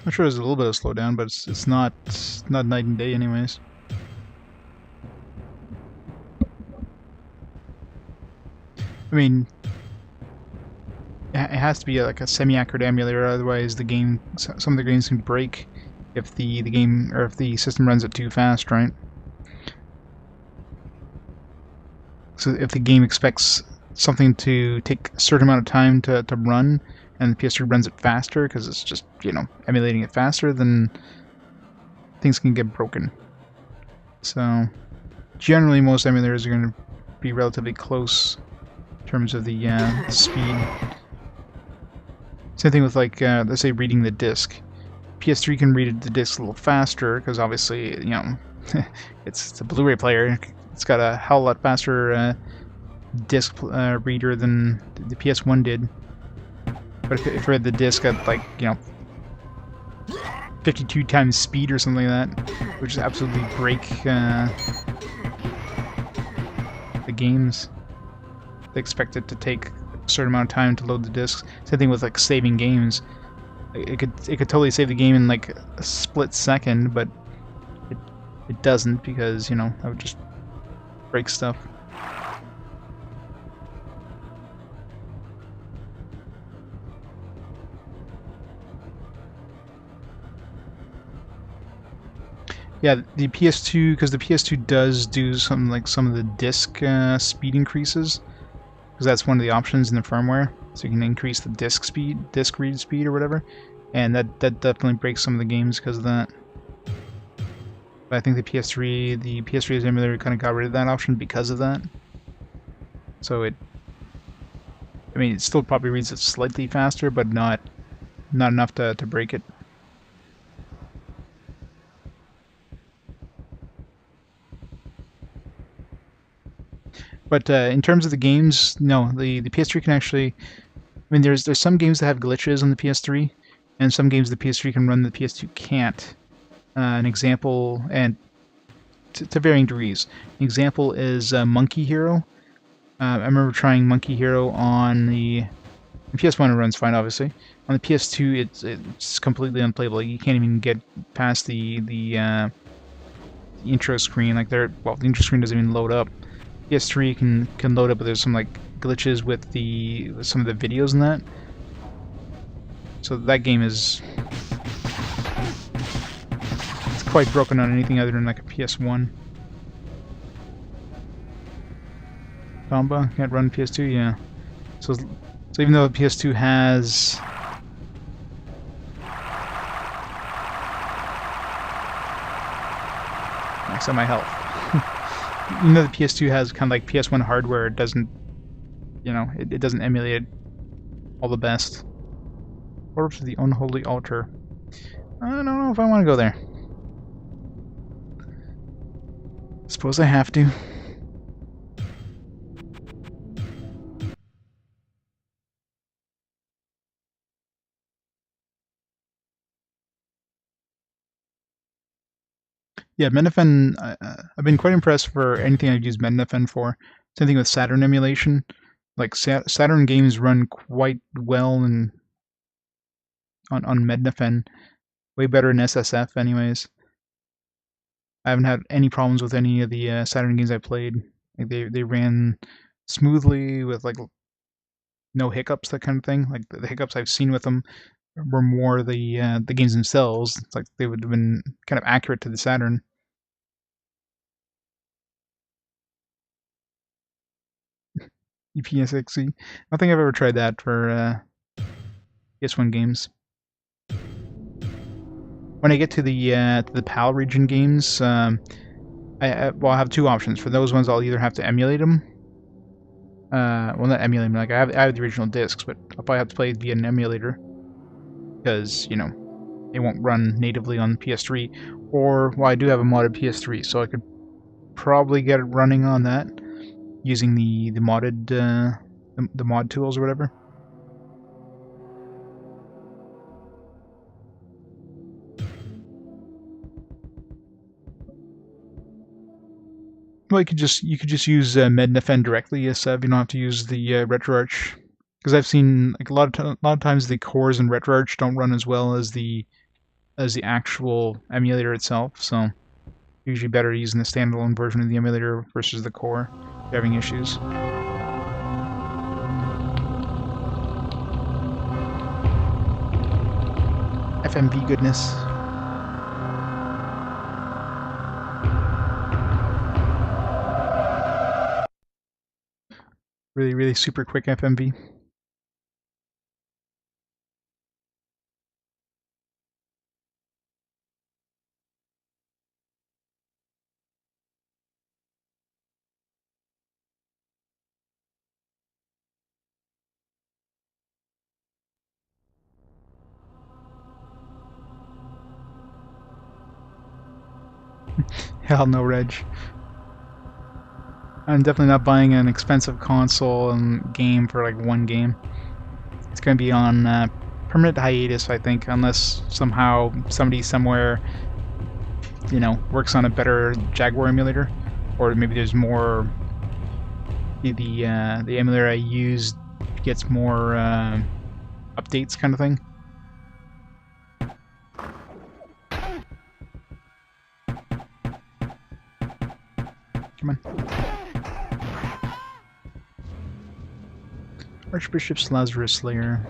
I'm sure there's a little bit of slowdown, but it's not night and day anyways. I mean, it has to be like a semi-accurate emulator, otherwise the game, some of the games can break if the game, or if the system runs it too fast, right? So if the game expects something to take a certain amount of time to run, and the PS3 runs it faster because it's just, you know, emulating it faster, then things can get broken. So generally most emulators are going to be relatively close in terms of the speed. Same thing with, like, let's say reading the disc. PS3 can read the disc a little faster because obviously, you know, it's a Blu-ray player. It's got a hell of a lot faster disc reader than the PS1 did. But if it read the disc at, like, you know, 52 times speed or something like that, which is absolutely break the games. They expect it to take a certain amount of time to load the discs. Same thing with, like, saving games. It could totally save the game in like a split second, but it doesn't, because, you know, that would just break stuff. Yeah, the PS2, because the PS2 does do something like some of the disc speed increases, because that's one of the options in the firmware. So you can increase the disc read speed or whatever, and that definitely breaks some of the games because of that. But I think the PS3's emulator kind of got rid of that option because of that. So I mean, it still probably reads it slightly faster, but not enough to break it. But in terms of the games, no, the PS3 can actually. I mean, there's some games that have glitches on the PS3, and some games the PS3 can run the PS2 can't. An example, and to varying degrees. An example is Monkey Hero. I remember trying Monkey Hero on the PS1. It runs fine, obviously. On the PS2, it's completely unplayable. You can't even get past the intro screen. Like the intro screen doesn't even load up. PS3 can load up, but there's some like glitches with some of the videos in that. So that game is quite broken on anything other than like a PS1. Combo can't run PS2, yeah. So even though the PS2 has max on my health, even though the PS2 has kind of like PS1 hardware, it doesn't, it doesn't emulate all the best. Portal to the Unholy Altar. I don't know if I want to go there. Suppose I have to. Yeah, Mednafen, I've been quite impressed for anything I've used Mednafen for. Same thing with Saturn emulation. Like Saturn games run quite well on Mednafen. Way better than SSF anyways. I haven't had any problems with any of the Saturn games I played. Like they ran smoothly with like no hiccups, that kind of thing. Like the hiccups I've seen with them were more the games themselves. It's like they would have been kind of accurate to the Saturn. EPSXE. I don't think I've ever tried that for PS1 games. When I get to the PAL region games, I have two options. For those ones, I'll either have to emulate them. Well, not emulate them. Like I have the original discs, but I'll probably have to play it via an emulator because it won't run natively on PS3. Or I do have a modded PS3, so I could probably get it running on that using the modded the mod tools or whatever. Well, you could just use Mednafen directly, yes, you don't have to use the RetroArch, because I've seen like a lot of times the cores in RetroArch don't run as well as the actual emulator itself. So usually better using the standalone version of the emulator versus the core if you're having issues. FMV goodness. Really, really super quick FMV. Hell no, Reg. I'm definitely not buying an expensive console and game for like one game. It's going to be on permanent hiatus, I think, unless somehow somebody somewhere, works on a better Jaguar emulator, or maybe there's more. The emulator I use gets more updates, kind of thing. Come on. Archbishop's Lazarus Slayer.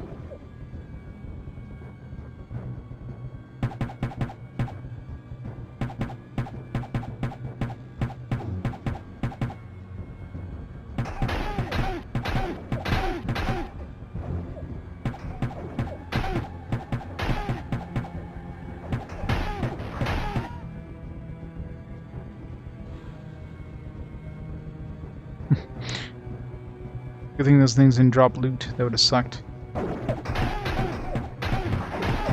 Good thing those things didn't drop loot. That would have sucked. It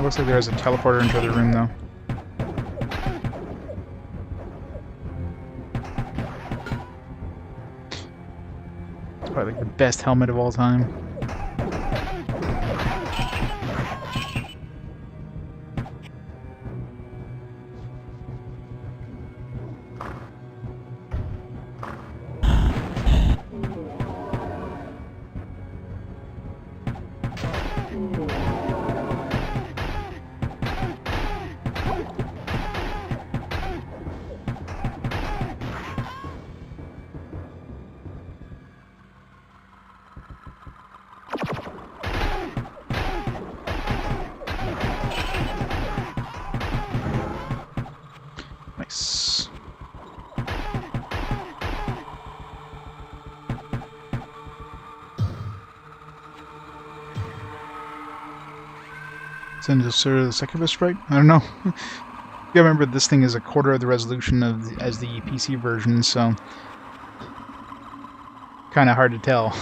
looks like there's a teleporter into the room, though. It's probably like the best helmet of all time. Nice. Send us sort of the succubus, right? I don't know. You remember this thing is a quarter of the resolution of as the PC version, so kind of hard to tell.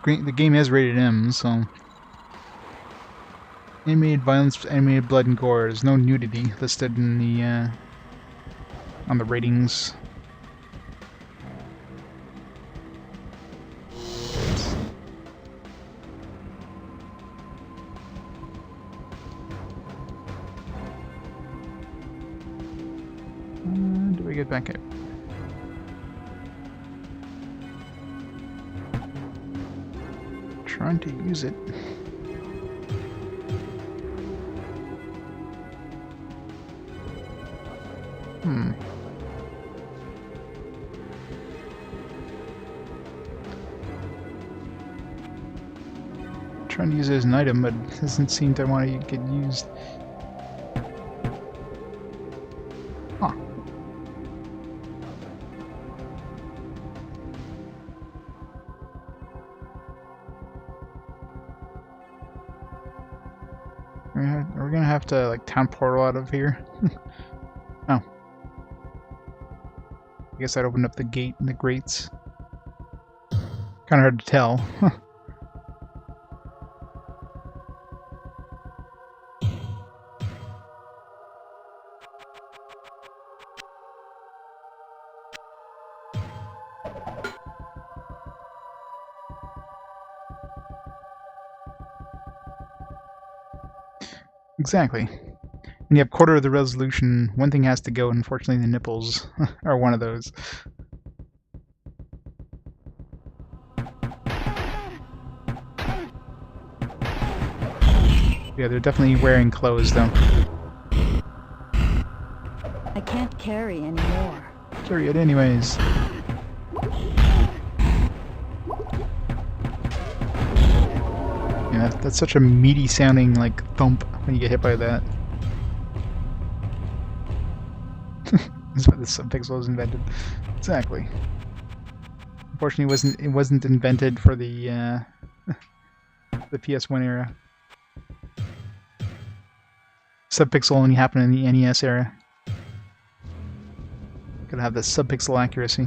The game is rated M, so animated violence, animated blood and gore. There's no nudity listed in the on the ratings. Do we get back up? Trying to use it. Trying to use it as an item, but it doesn't seem to want to get used. Huh. Are we gonna have to like town portal out of here? Oh. I guess that opened up the gate and the grates. Kinda hard to tell. Exactly. When you have quarter of the resolution, one thing has to go, and unfortunately the nipples are one of those. Yeah, they're definitely wearing clothes, though. I can't carry anymore. Carry it anyways. Yeah, that's such a meaty sounding, like, thump when you get hit by that. That's why the subpixel was invented. Exactly. Unfortunately, it wasn't invented for the the PS1 era. Subpixel only happened in the NES era. Gotta have the subpixel accuracy.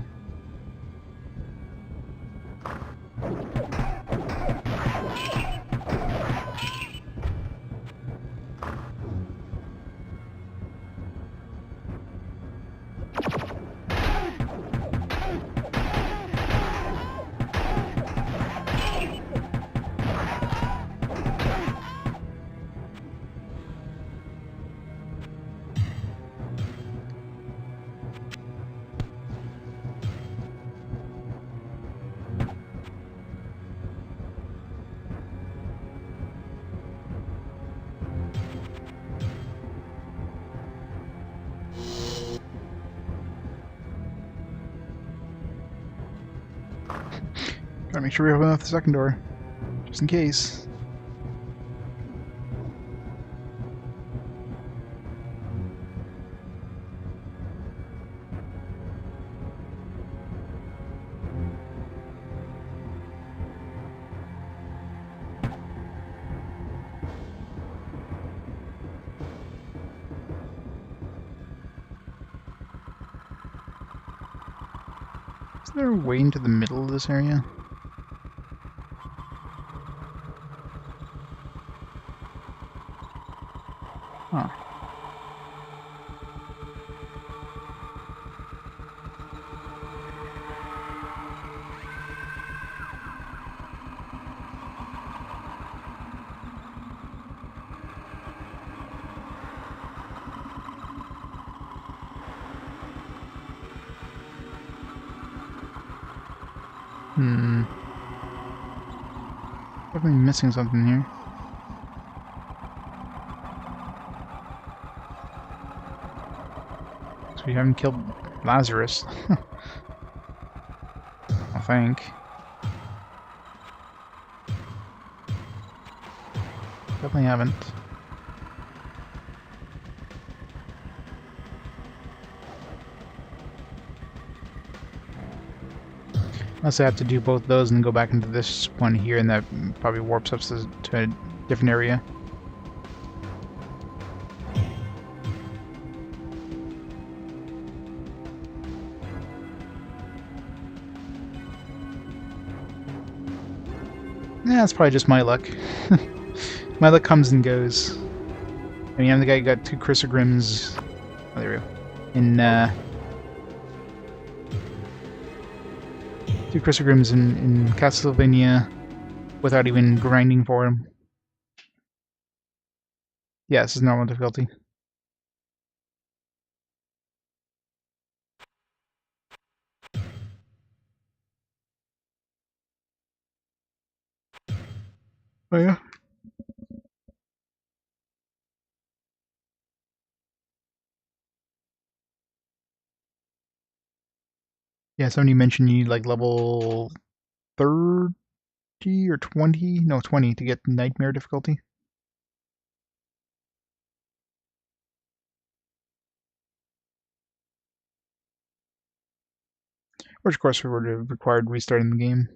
Gotta make sure we open up the second door, just in case. Is there a way into the middle of this area? Huh. Definitely missing something here. So we haven't killed Lazarus. I think. Definitely haven't. Unless I have to do both those and go back into this one here, and that probably warps us to a different area. Yeah, that's probably just my luck. My luck comes and goes. I mean, I'm the guy who got 2 Chrysogrims. Oh, there we go. In 2 Chrysogrims in Castlevania without even grinding for him. Yeah, this is normal difficulty. Oh yeah? Yeah, somebody mentioned you need like level 30 or 20? No, 20 to get Nightmare difficulty. Which of course would have required restarting the game.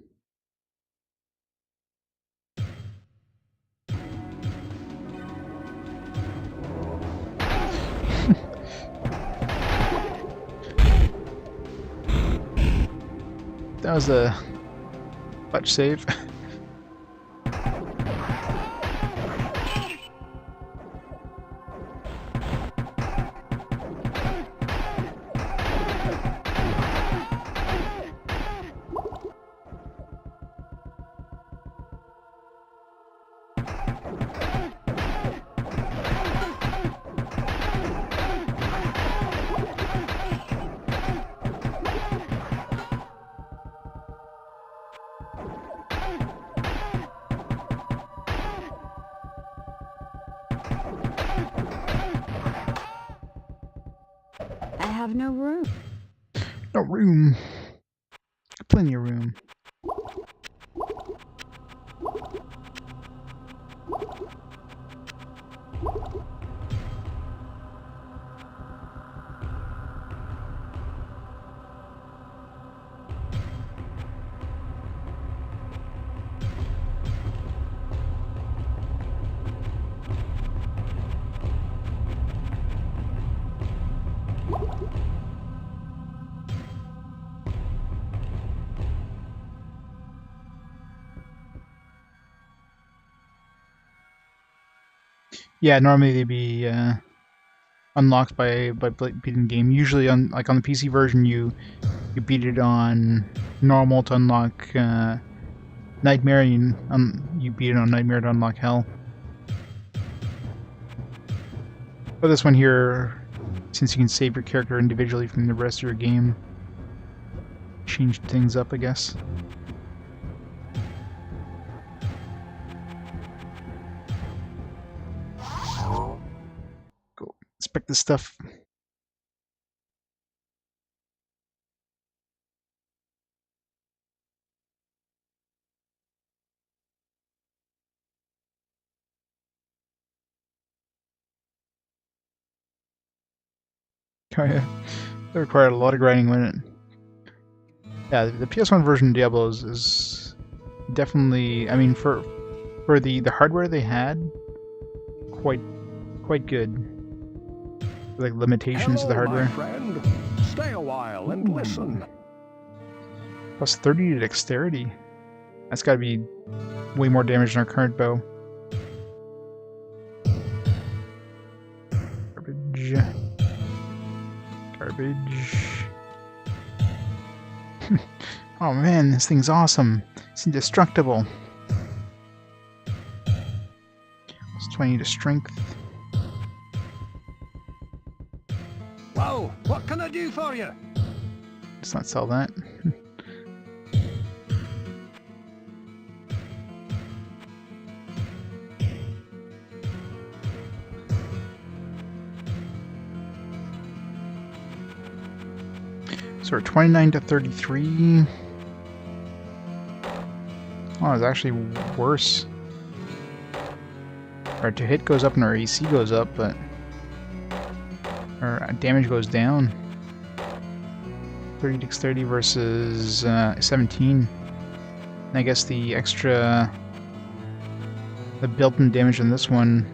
That was a clutch save. I have no room. No room. Plenty of room. Yeah, normally they'd be unlocked by beating the game. Usually on the PC version, you beat it on normal to unlock Nightmare, and you beat it on Nightmare to unlock Hell. But this one here, since you can save your character individually from the rest of your game, changed things up, I guess. Go inspect this stuff. Oh yeah, that required a lot of grinding, wouldn't it? Yeah, the PS1 version of Diablo is definitely, I mean, for the hardware they had, quite good. Like limitations of the hardware. My friend. Stay a while and listen. Plus 30 to dexterity. That's got to be way more damage than our current bow. Garbage. Garbage. Oh man, this thing's awesome. It's indestructible. It's 20 to strength. Whoa, what can I do for you? Let's not sell that. So we're 29 to 33. Oh, it's actually worse. Our to hit goes up and our AC goes up, but our damage goes down. 30 dexterity versus 17. And I guess the built-in damage on this one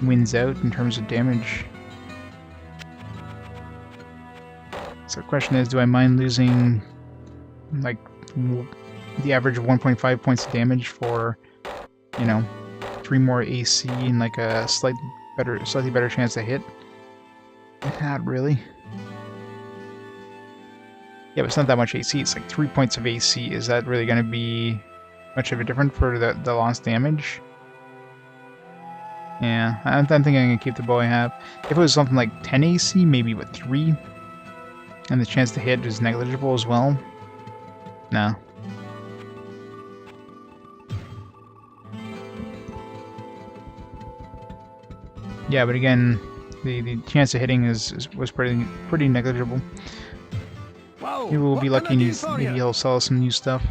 wins out in terms of damage. So the question is, do I mind losing like the average of 1.5 points of damage for, you know, 3 more AC and like a slightly better chance to hit? Not really. Yeah, but it's not that much AC. It's like 3 points of AC. Is that really going to be much of a difference for the lost damage? Yeah, I'm thinking I'm going to keep the bow I have. If it was something like 10 AC, maybe with 3, and the chance to hit is negligible as well, no. Yeah, but again, the chance of hitting was pretty negligible. Whoa, Maybe we'll be lucky and maybe he'll sell us some new stuff.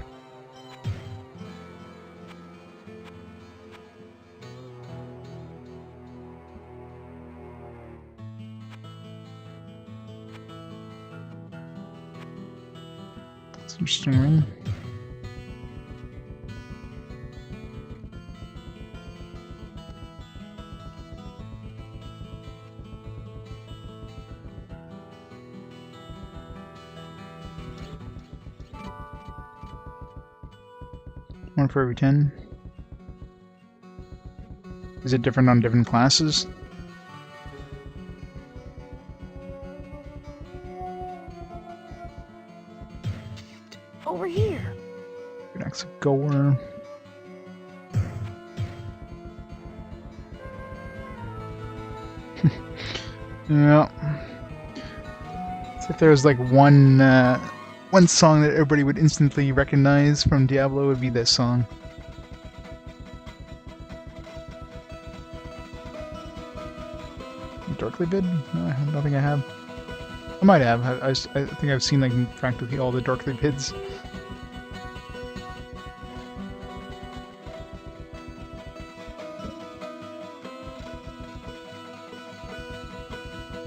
That's interesting ring. One for every 10. Is it different on different classes? Over here. Next goer. Yeah. So if there was like one song that everybody would instantly recognize from Diablo, would be this song. Darkly Bid? No, I don't think I have. I might have. I think I've seen like practically all the Darkly Bids.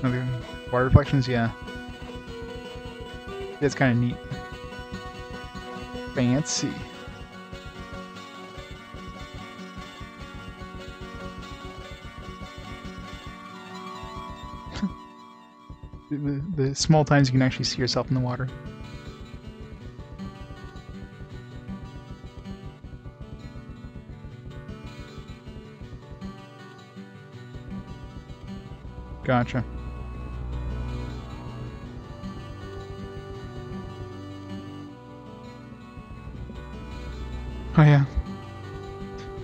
Okay. Water reflections, yeah. That's kind of neat. Fancy. the small times you can actually see yourself in the water. Gotcha. Oh yeah.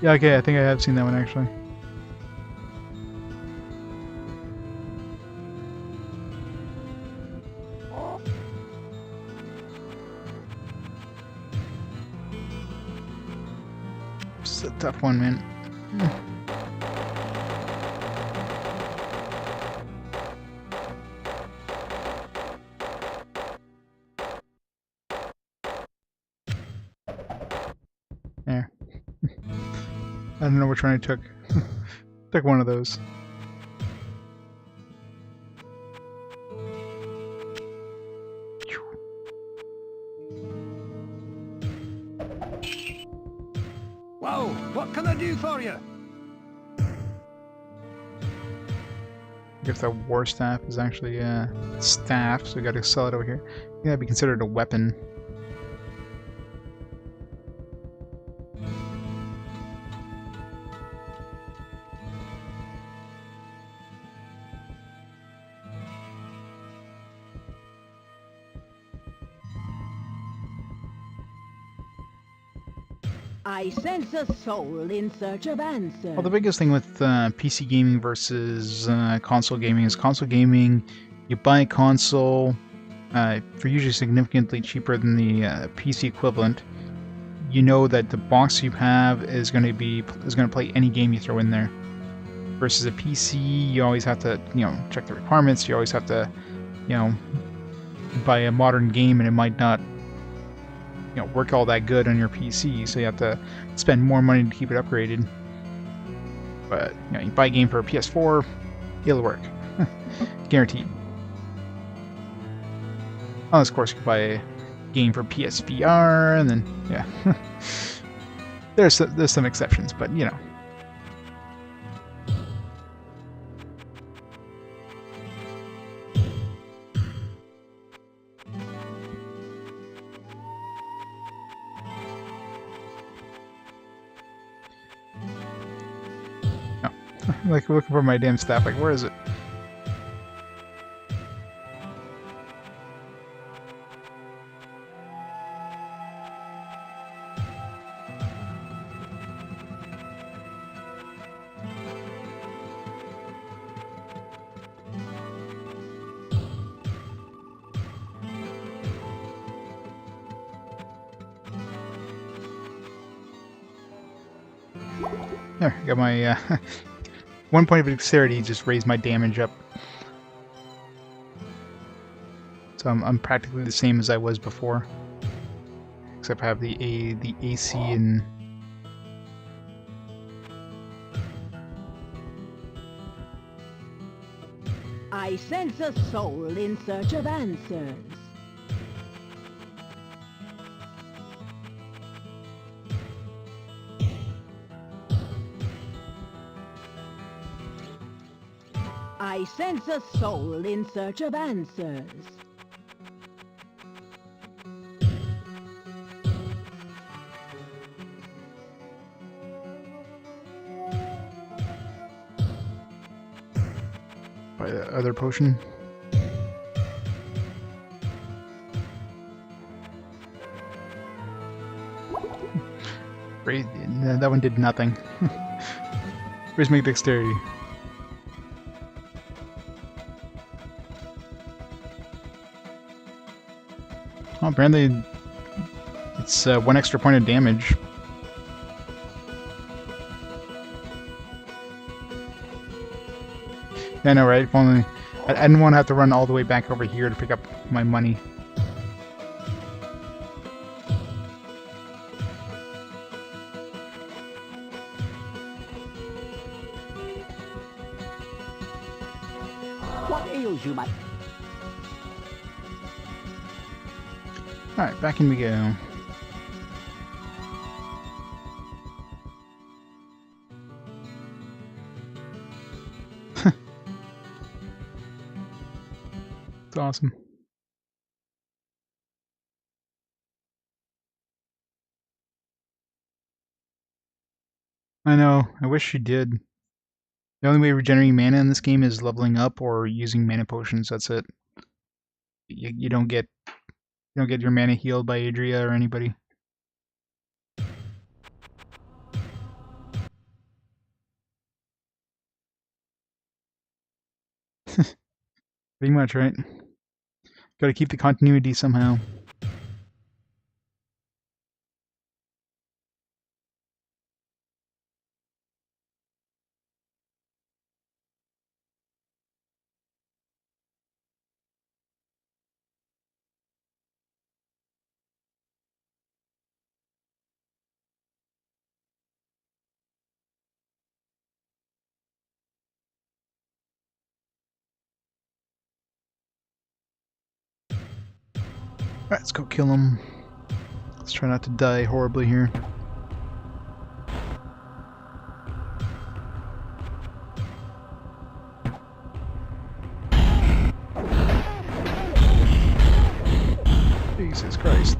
Yeah, okay, I think I have seen that one actually. It's a tough one, man. There. I don't know which one I took. Took one of those. Whoa, what can I do for you? If the war staff is actually a staff, so we gotta sell it over here. Yeah, that'd be considered a weapon. I sense a soul in search of answers. Well, the biggest thing with PC gaming versus console gaming is console gaming, you buy a console for usually significantly cheaper than the PC equivalent. You know that the box you have is going to play any game you throw in there. Versus a PC, you always have to, check the requirements. You always have to, buy a modern game and it might not, work all that good on your PC, so you have to spend more money to keep it upgraded. But you buy a game for a PS4, it'll work, guaranteed. Unless, of course, you can buy a game for PSVR, and then yeah, there's some exceptions, but you know. Like looking for my damn staff, like where is it? There, got my 1 point of dexterity just raised my damage up. So I'm practically the same as I was before. Except I have the AC and... I sense a soul in search of answers. I sense a soul in search of answers. By the other potion. Great, that one did nothing. Where's my dexterity? Oh, apparently it's 1 extra point of damage. Yeah, I know, right? If only I didn't want to have to run all the way back over here to pick up my money. What ails you, my... Alright, back in we go. It's awesome. I know, I wish she did. The only way of regenerating mana in this game is leveling up or using mana potions, that's it. You don't get your mana healed by Adria or anybody. Pretty much, right? Gotta keep the continuity somehow. Alright, let's go kill him. Let's try not to die horribly here. Jesus Christ.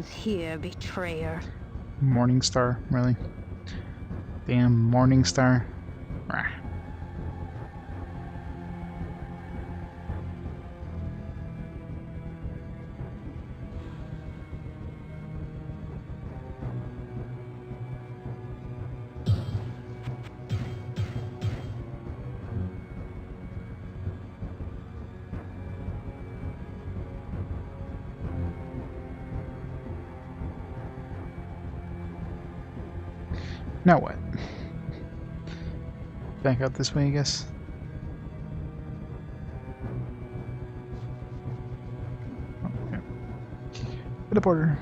Here, betrayer. Morningstar, really? Damn Morningstar. Rah. Now what? Back out this way, I guess. Oh, yeah. Teleporter.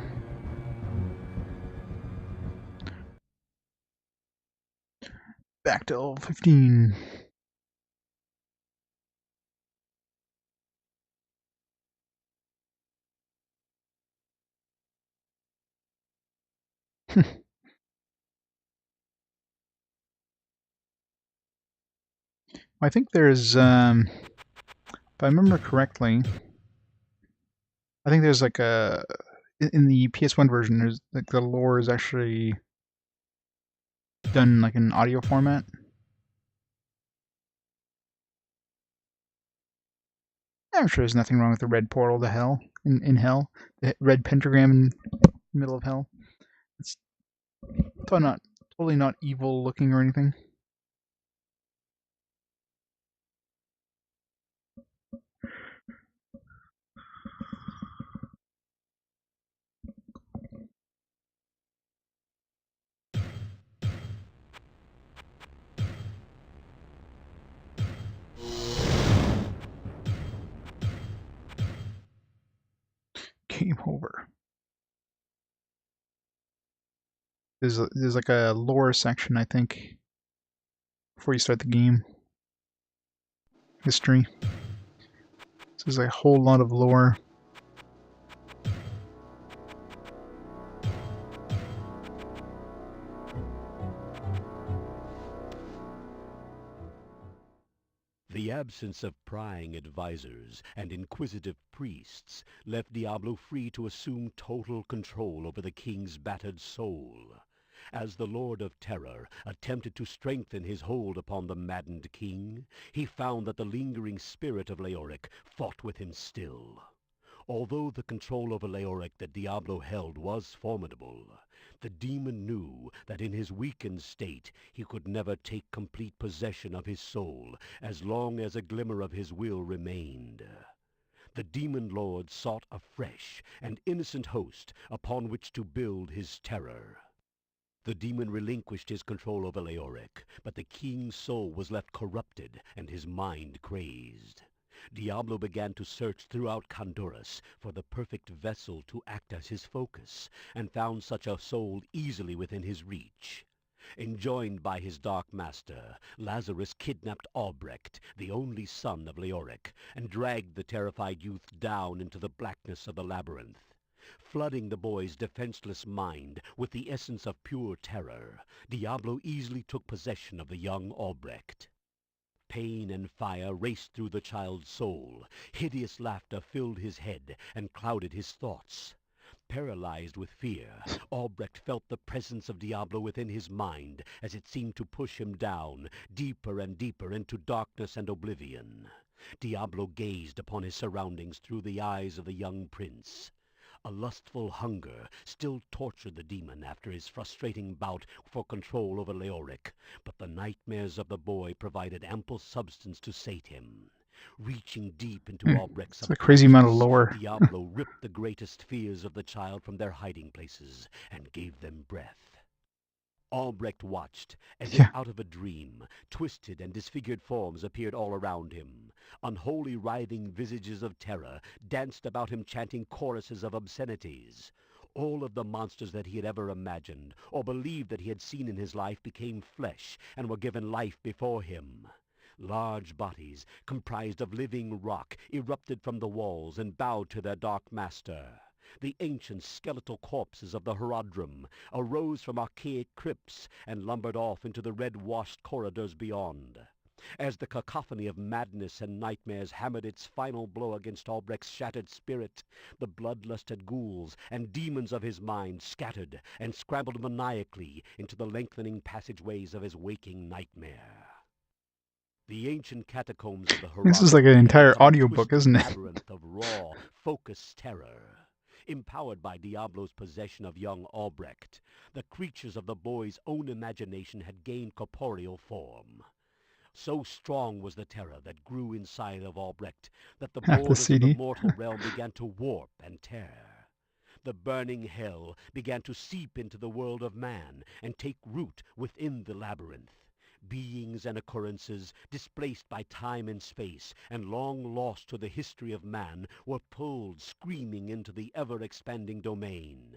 Back to level 15. I think there's, if I remember correctly, I think there's like a, in the PS1 version, there's like the lore is actually done like in audio format. I'm sure there's nothing wrong with the red portal to hell, in hell. The red pentagram in the middle of hell. It's totally not evil looking or anything. Game over. There's like a lore section, I think, before you start the game. History. So there's a whole lot of lore. The absence of prying advisors and inquisitive priests left Diablo free to assume total control over the king's battered soul. As the Lord of Terror attempted to strengthen his hold upon the maddened king, he found that the lingering spirit of Leoric fought with him still. Although the control over Leoric that Diablo held was formidable, the demon knew that in his weakened state he could never take complete possession of his soul as long as a glimmer of his will remained. The demon lord sought a fresh and innocent host upon which to build his terror. The demon relinquished his control over Leoric, but the king's soul was left corrupted and his mind crazed. Diablo began to search throughout Kandorus for the perfect vessel to act as his focus, and found such a soul easily within his reach. Enjoined by his dark master, Lazarus kidnapped Albrecht, the only son of Leoric, and dragged the terrified youth down into the blackness of the labyrinth. Flooding the boy's defenseless mind with the essence of pure terror, Diablo easily took possession of the young Albrecht. Pain and fire raced through the child's soul. Hideous laughter filled his head and clouded his thoughts. Paralyzed with fear, Albrecht felt the presence of Diablo within his mind as it seemed to push him down, deeper and deeper into darkness and oblivion. Diablo gazed upon his surroundings through the eyes of the young prince. A lustful hunger still tortured the demon after his frustrating bout for control over Leoric, but the nightmares of the boy provided ample substance to sate him. Reaching deep into Albrecht's It's a crazy amount of subconscious, lore. Diablo ripped the greatest fears of the child from their hiding places and gave them breath. Albrecht watched, as if out of a dream. Twisted and disfigured forms appeared all around him. Unholy writhing visages of terror danced about him, chanting choruses of obscenities. All of the monsters that he had ever imagined, or believed that he had seen in his life, became flesh and were given life before him. Large bodies, comprised of living rock, erupted from the walls and bowed to their dark master. The ancient skeletal corpses of the Herodrum arose from archaic crypts and lumbered off into the red-washed corridors beyond. As the cacophony of madness and nightmares hammered its final blow against Albrecht's shattered spirit, the bloodlusted ghouls and demons of his mind scattered and scrambled maniacally into the lengthening passageways of his waking nightmare. The ancient catacombs of the Herodrum This is like an entire became a audiobook, twisted isn't it? labyrinth of raw, focused terror. Empowered by Diablo's possession of young Albrecht, the creatures of the boy's own imagination had gained corporeal form. So strong was the terror that grew inside of Albrecht that the Half the borders of the CD. mortal realm began to warp and tear. the burning hell began to seep into the world of man and take root within the labyrinth. Beings and occurrences displaced by time and space and long lost to the history of man were pulled screaming into the ever-expanding domain.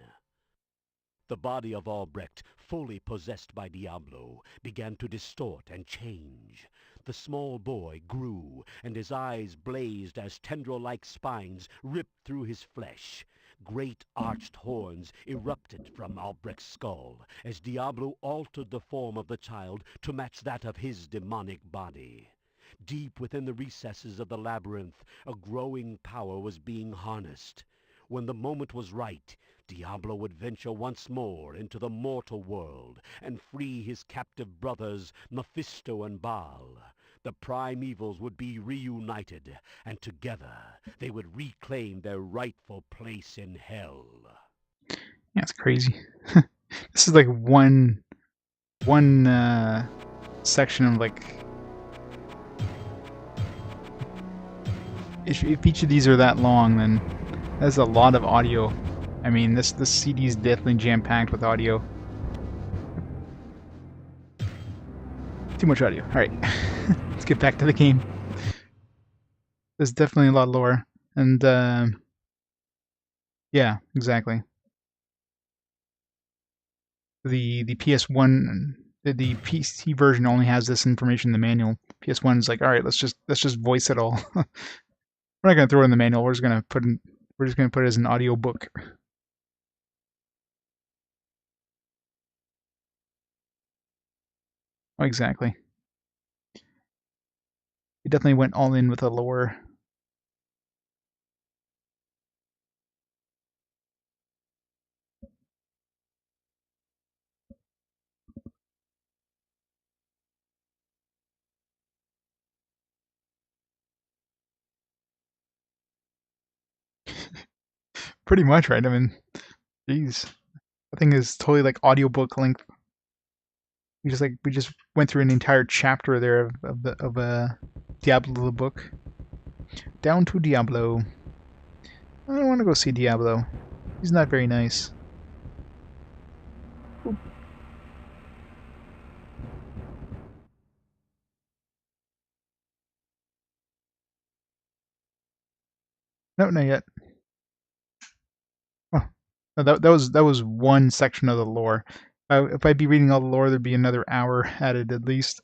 The body of Albrecht, fully possessed by Diablo, began to distort and change. The small boy grew, and his eyes blazed as tendril-like spines ripped through his flesh. Great arched horns erupted from Albrecht's skull as Diablo altered the form of the child to match that of his demonic body. Deep within the recesses of the labyrinth, a growing power was being harnessed. When the moment was right, Diablo would venture once more into the mortal world and free his captive brothers Mephisto and Baal. The primevals would be reunited, and together they would reclaim their rightful place in hell. That's crazy. This is like one section of like, if each of these are that long, then that's a lot of audio. I mean, this CD is definitely jam-packed with audio. Too much audio. All right, let's get back to the game. There's definitely a lot of lore, and yeah, exactly. The PS1, the PC version only has this information in the manual. PS1 is like, all right, let's just voice it all. We're not gonna throw it in the manual. We're just gonna put it as an audio book. Oh, exactly. He definitely went all in with the lore. Pretty much, right? I mean, jeez, that thing is totally like audiobook length. We just went through an entire chapter there of Diablo the book. Down to Diablo. I don't want to go see Diablo. He's not very nice. Oop. No, not yet. Oh, no, that was one section of the lore. If I'd be reading all the lore, there'd be another hour added at least.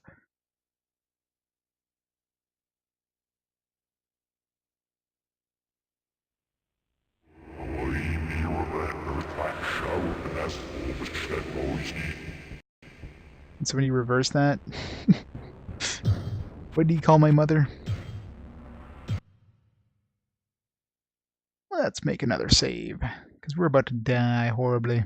Can somebody reverse that? What did he call my mother? Let's make another save, because we're about to die horribly.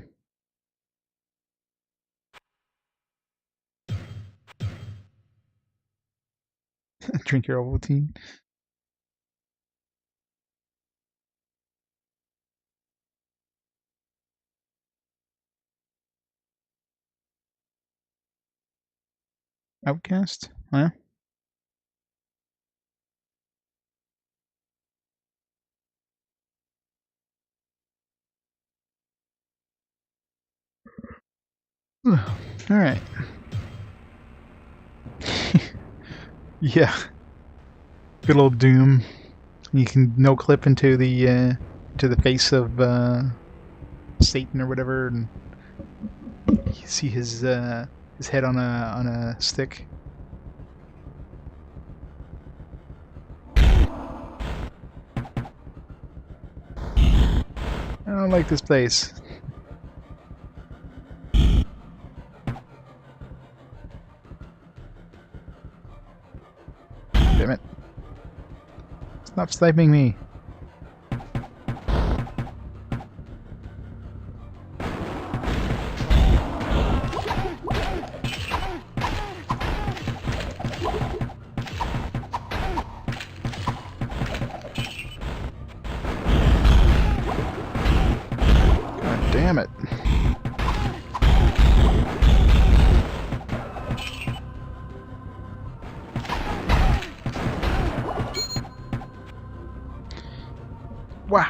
Drink your Ovaltine. Outcast? Huh? Alright. Yeah. Good old Doom. You can no clip into the face of Satan or whatever, and you see his head on a stick. I don't like this place. Damn it. Stop sniping me. God damn it. Wow.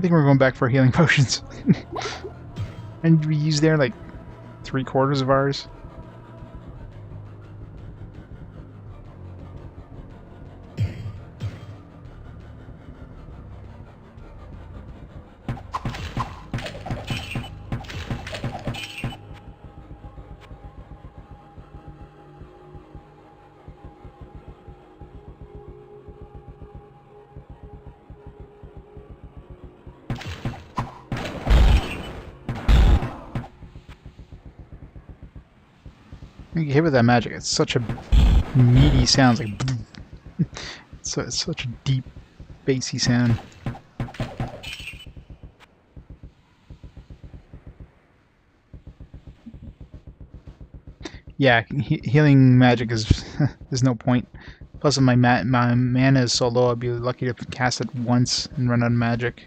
I think we're going back for healing potions. And we used there like 3/4 of ours. You get hit with that magic, it's such a meaty sound. It's like it's such a deep, bassy sound. Yeah, healing magic is there's no point. Plus, if my mana is so low, I'd be lucky to cast it once and run out of magic.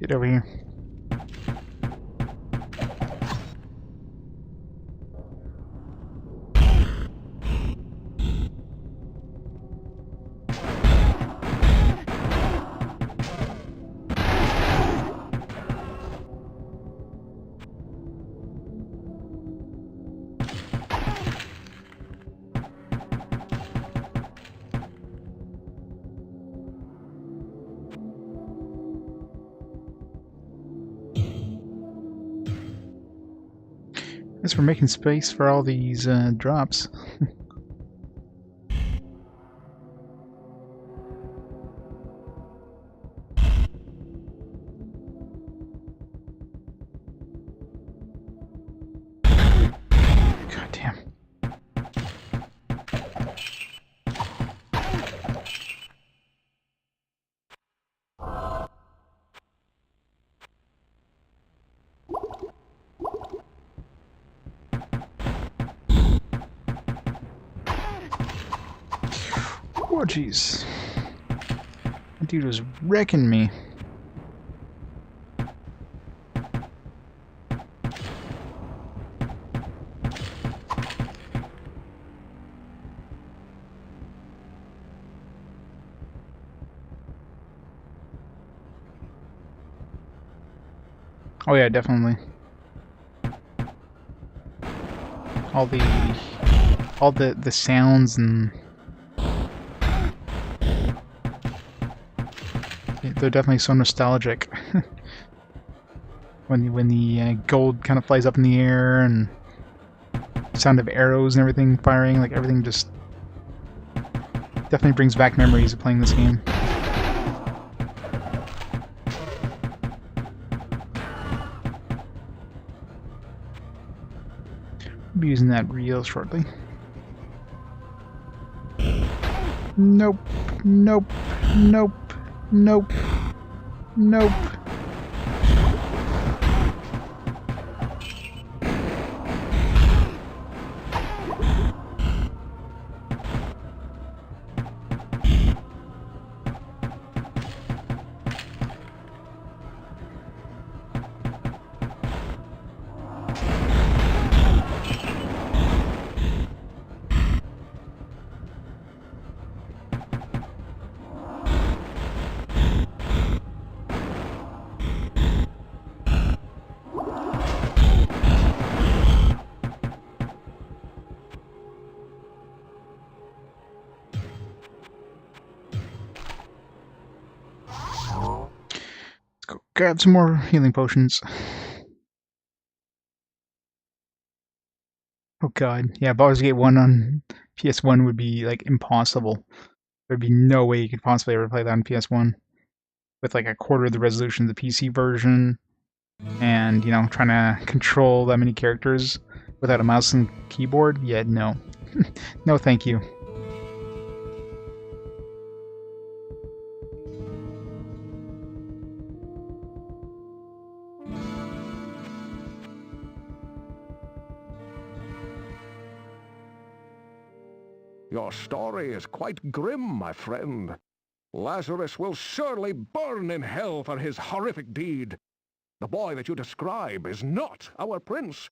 Get over here. Guess we're making space for all these drops. God damn. Oh jeez. That dude was wrecking me. Oh yeah, definitely. All the sounds and they're definitely so nostalgic. when the gold kind of flies up in the air and sound of arrows and everything firing, like everything just definitely brings back memories of playing this game. I'll be using that reel shortly. Nope, nope, nope, nope, nope. Grab some more healing potions. Oh god, yeah, Baldur's Gate 1 on PS1 would be, like, impossible. There'd be no way you could possibly ever play that on PS1. With, like, a quarter of the resolution of the PC version, and, you know, trying to control that many characters without a mouse and keyboard? Yeah, no. No thank you. Your story is quite grim, my friend. Lazarus will surely burn in hell for his horrific deed. The boy that you describe is not our prince.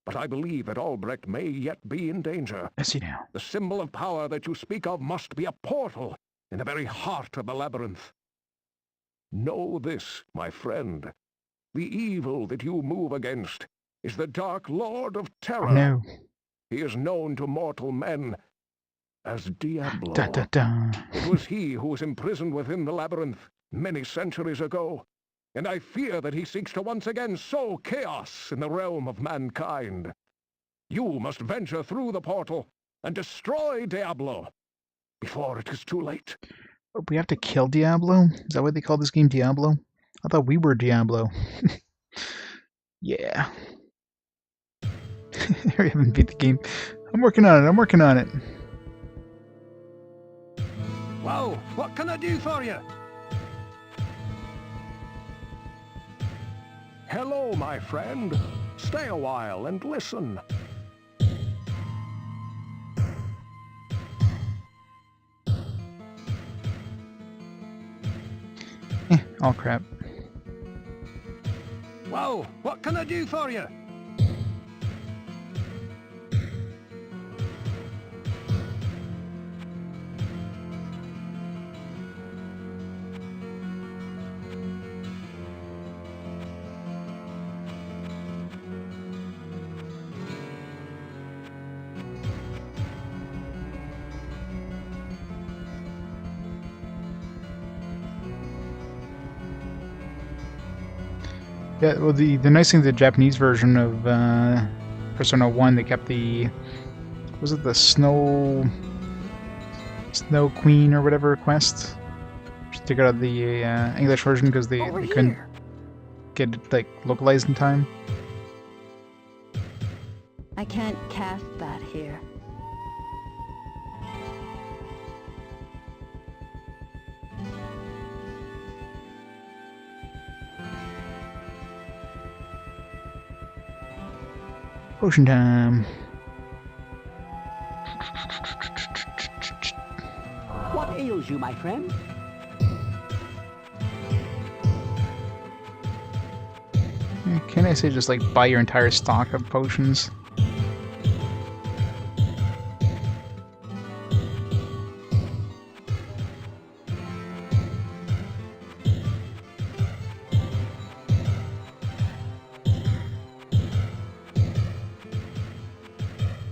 But I believe that Albrecht may yet be in danger. I see now. The symbol of power that you speak of must be a portal in the very heart of the labyrinth. Know this, my friend. The evil that you move against is the Dark Lord of Terror. Oh, no. He is known to mortal men as Diablo. Da, da, da. It was he who was imprisoned within the labyrinth many centuries ago, and I fear that he seeks to once again sow chaos in the realm of mankind. You must venture through the portal and destroy Diablo before it is too late. Oh, we have to kill Diablo? Is that why they call this game Diablo? I thought we were Diablo. Yeah. I haven't beat the game. I'm working on it. Well, what can I do for you? Hello, my friend. Stay a while and listen. Oh crap. Well, what can I do for you? Yeah, well, the nice thing, the Japanese version of Persona 1, they kept the, was it the Snow Queen or whatever quest? Just took it out of the English version because they couldn't get it, like, localized in time. I can't cast that here. Potion time. What ails you, my friend? Can I say just like buy your entire stock of potions?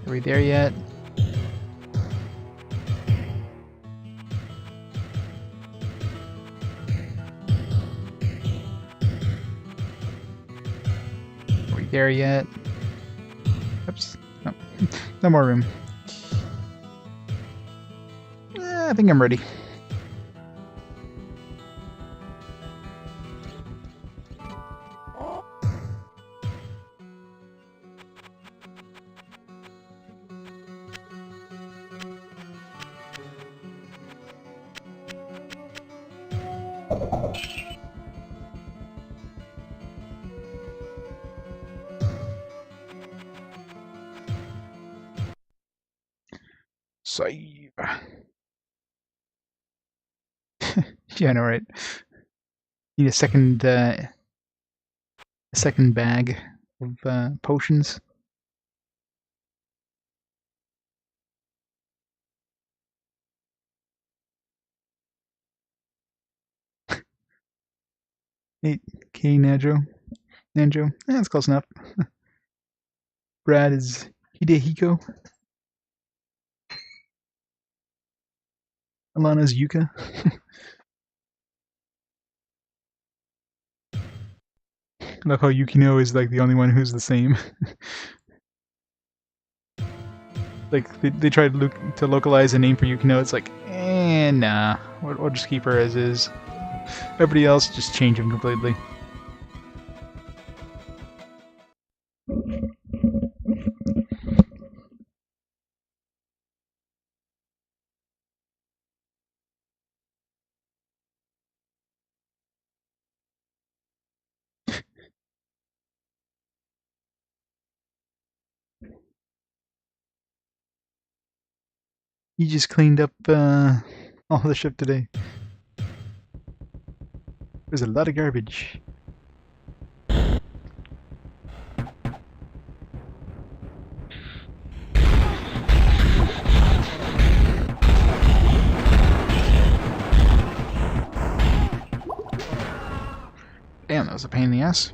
Are we there yet? Are we there yet? Oops. No. No more room. I think I'm ready. Save. Yeah, I know, right? Need a second bag of potions. Hey, Nanjo. That's close enough. Brad is Hidehiko. Alana's Yuka. I love how Yukino is like the only one who's the same. Like they tried to localize a name for Yukino. It's like, nah, we'll just keep her as is. Everybody else just change him completely. He just cleaned up all the ship today. There's a lot of garbage. Damn, that was a pain in the ass.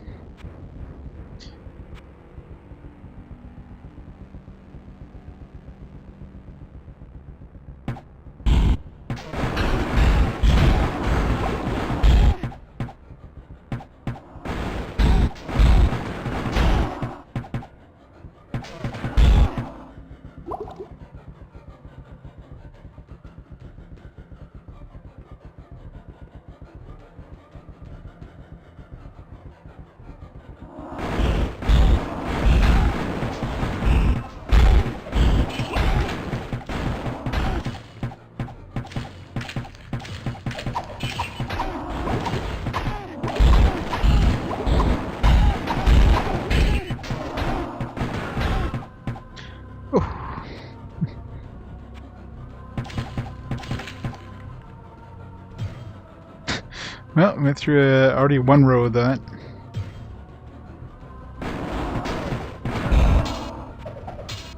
Well, we went through already one row of that.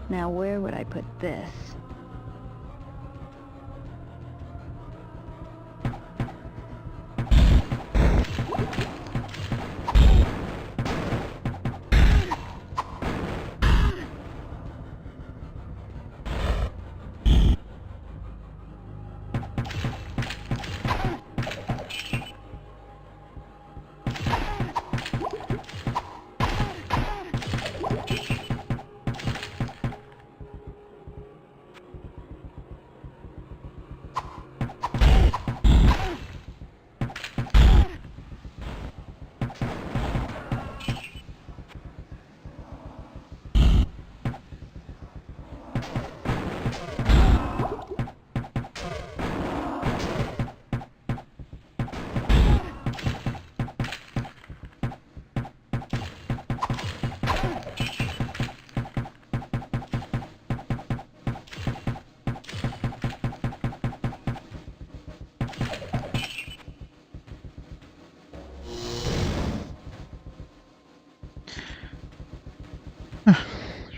Now where would I put this?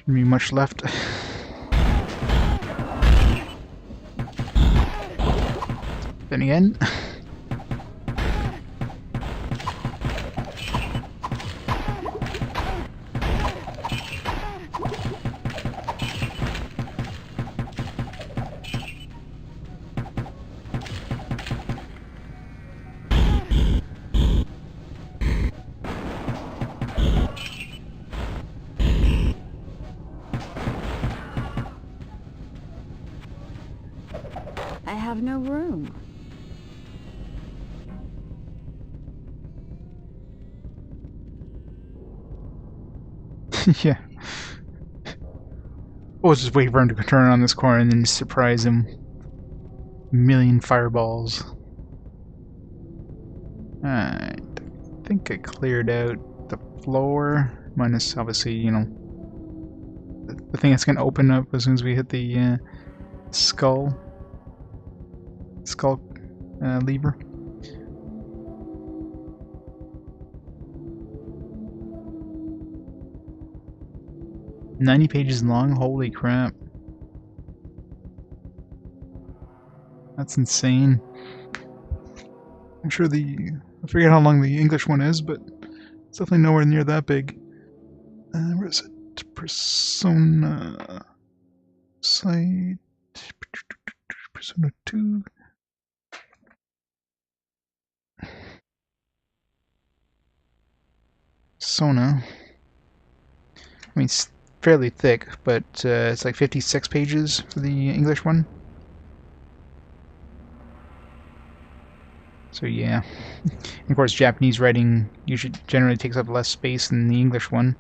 Shouldn't be much left. Then again. I have no room. Yeah. We'll just wait for him to turn on this corner and then surprise him. A million fireballs. Alright. I think I cleared out the floor. Minus, obviously, you know, the thing that's going to open up as soon as we hit the skull lever. $90 pages long? Holy crap. That's insane. I'm sure I forget how long the English one is, but it's definitely nowhere near that big. Where is it? Persona site. Persona 2. Persona. I mean, fairly thick, but it's like 56 pages for the English one. So yeah. And of course, Japanese writing usually generally takes up less space than the English one.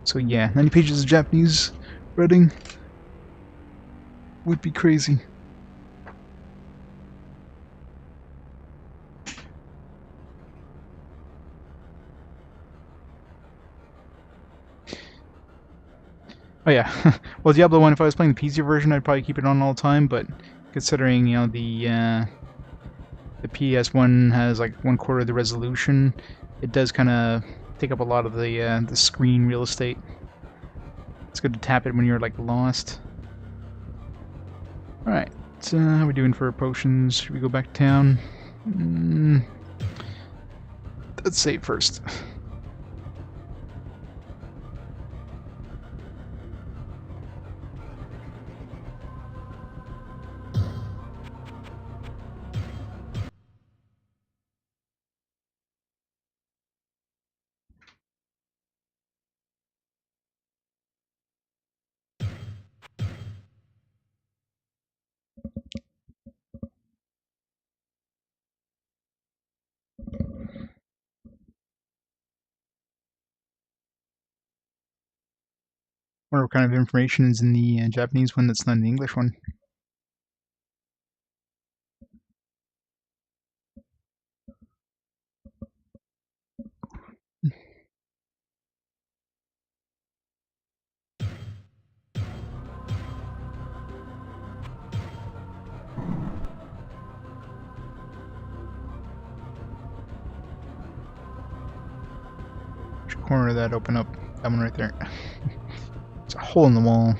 So yeah, 90 pages of Japanese writing would be crazy. Oh yeah, well Diablo 1, if I was playing the PC version, I'd probably keep it on all the time, but considering, you know, the PS1 has like 1/4 of the resolution, it does kind of take up a lot of the screen real estate. It's good to tap it when you're like lost. Alright, so how are we doing for potions? Should we go back to town? Let's save first. What kind of information is in the Japanese one that's not in the English one? Which corner did that open up? That one right there. It's a hole in the wall.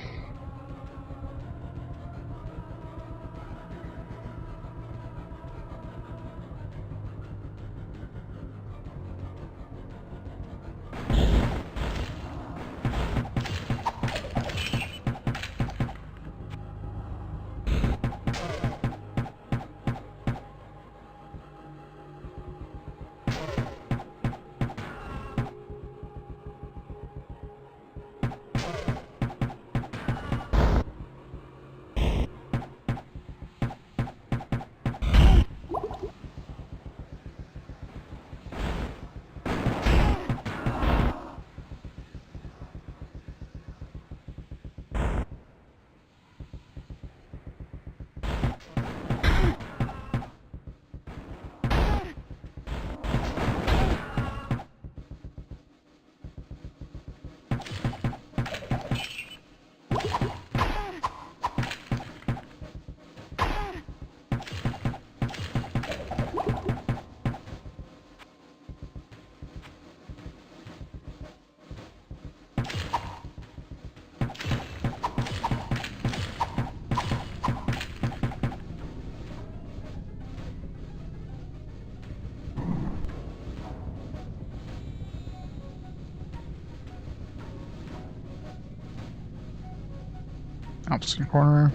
Opposite corner.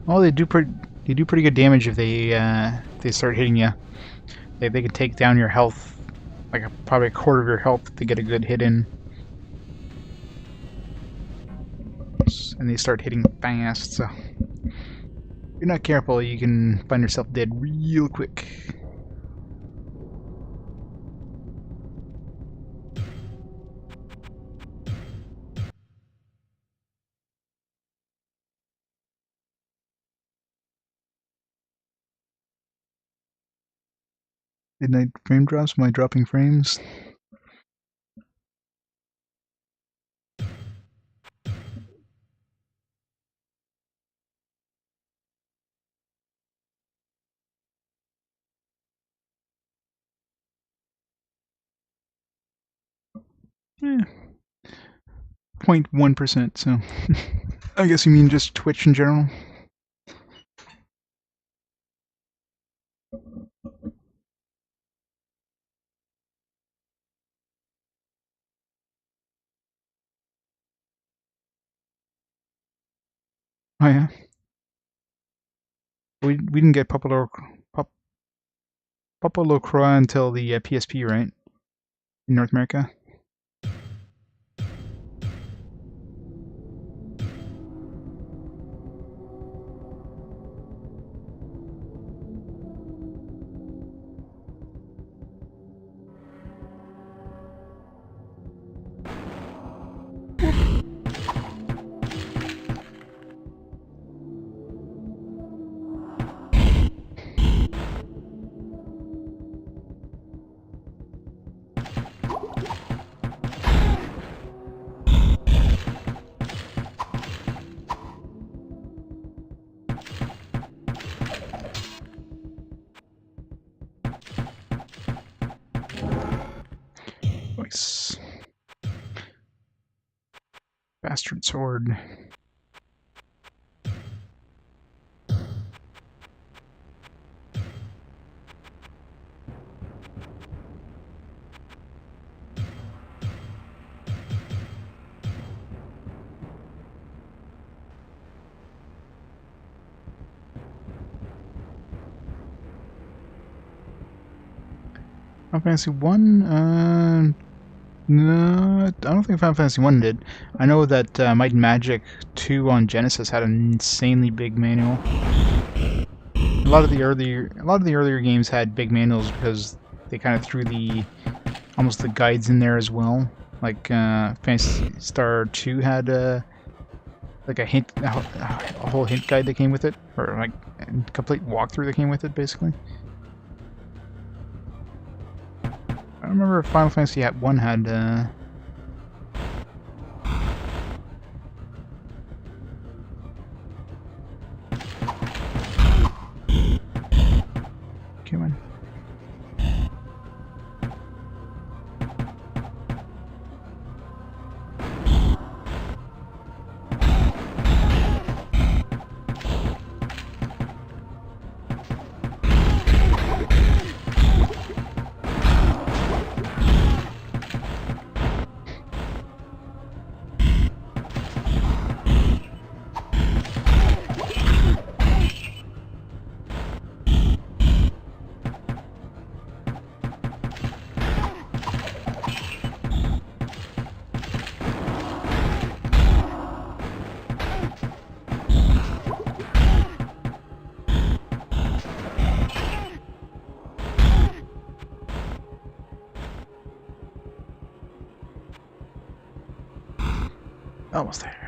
Oh, they do pretty good damage if they start hitting you. They can take down your health, like probably a quarter of your health to get a good hit in. And they start hitting fast, so if you're not careful, you can find yourself dead real quick. Midnight frame drops? Am I dropping frames? Eh, 0.1%, so I guess you mean just Twitch in general? Oh yeah. We didn't get popular Papa La Croix until the PSP, right? In North America. Nice. Bastard sword. Final Fantasy 1? No, I don't think Final Fantasy 1 did. I know that Might and Magic 2 on Genesis had an insanely big manual. A lot of the earlier games had big manuals because they kind of threw almost the guides in there as well. Like Phantasy Star 2 had like a whole hint guide that came with it, or like a complete walkthrough that came with it, basically. I remember if Final Fantasy 1 had come on. Almost there.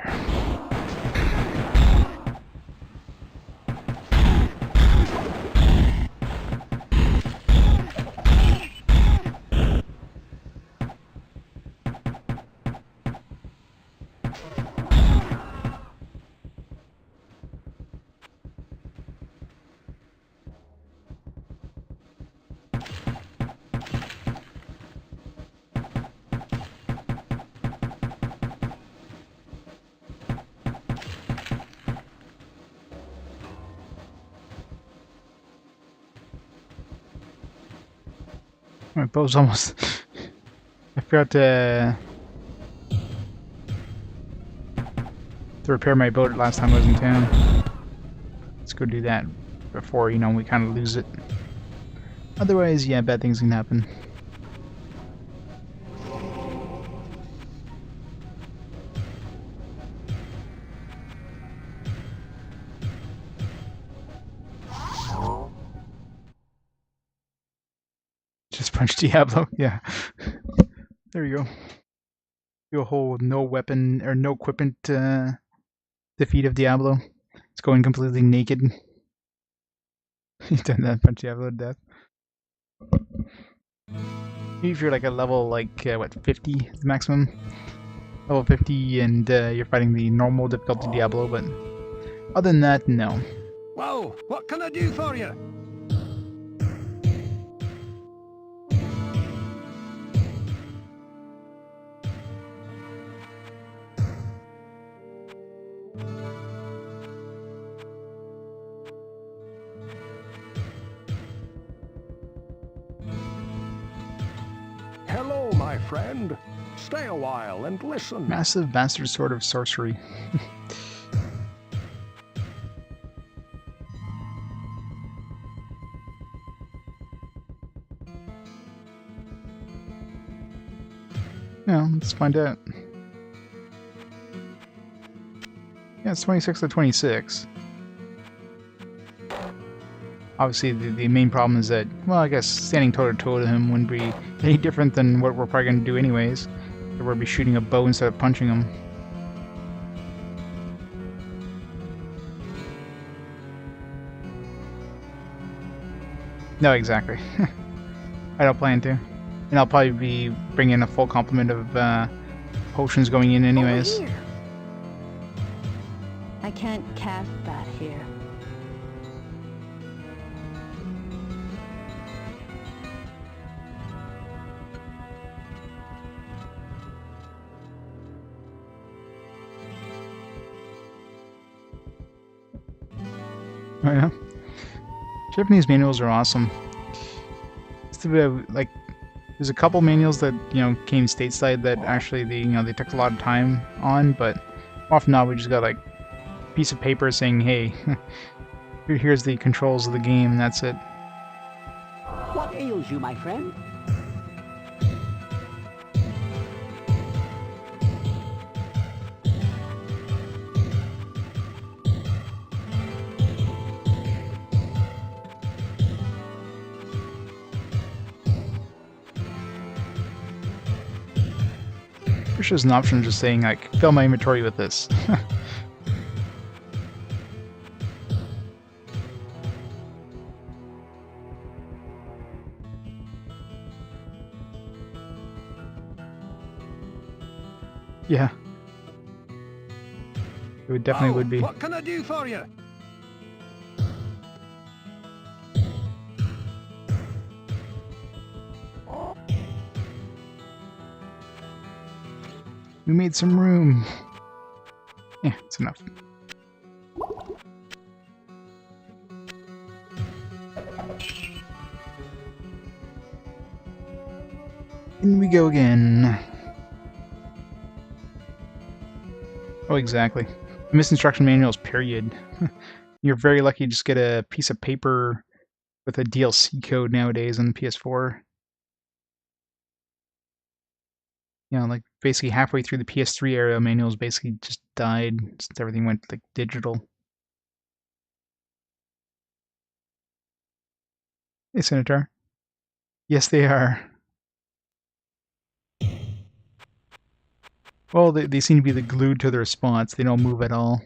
My bow's almost... I forgot to repair my boat last time I was in town. Let's go do that before, you know, we kind of lose it. Otherwise, yeah, bad things can happen. Just punch Diablo, yeah. There you go. Do a whole no weapon or no equipment defeat of Diablo. It's going completely naked. He's done that, punch Diablo to death. If you're like a level like what, 50 is the maximum? Level 50 and you're fighting the normal difficulty Diablo, but other than that, no. Whoa, what can I do for you? Hello, my friend. Stay a while and listen. Massive bastard sword of sorcery. Yeah, let's find out. Yeah, it's 26 to 26. Obviously, the main problem is that, well, I guess standing toe-to-toe to him wouldn't be any different than what we're probably going to do anyways. We'll be shooting a bow instead of punching him. No, exactly. I don't plan to. And I'll probably be bringing a full complement of potions going in anyways. Over here. I can't cast that here. Oh yeah. Japanese manuals are awesome. It's a bit of, like, there's a couple manuals that, you know, came stateside that actually they took a lot of time on, but often not we just got like a piece of paper saying, hey, here's the controls of the game, and that's it. What ails you, my friend? Wish there's an option of just saying, like, fill my inventory with this. Yeah. It would definitely would be. What can I do for you? We made some room. Yeah, it's enough. In we go again. Oh, exactly. The misinstruction manuals, period. You're very lucky to just get a piece of paper with a DLC code nowadays on the PS4. You know, like basically halfway through the PS3 era, manuals basically just died since everything went like digital. Hey, Senator. Yes, they are. Well, they seem to be the glued to the response. They don't move at all.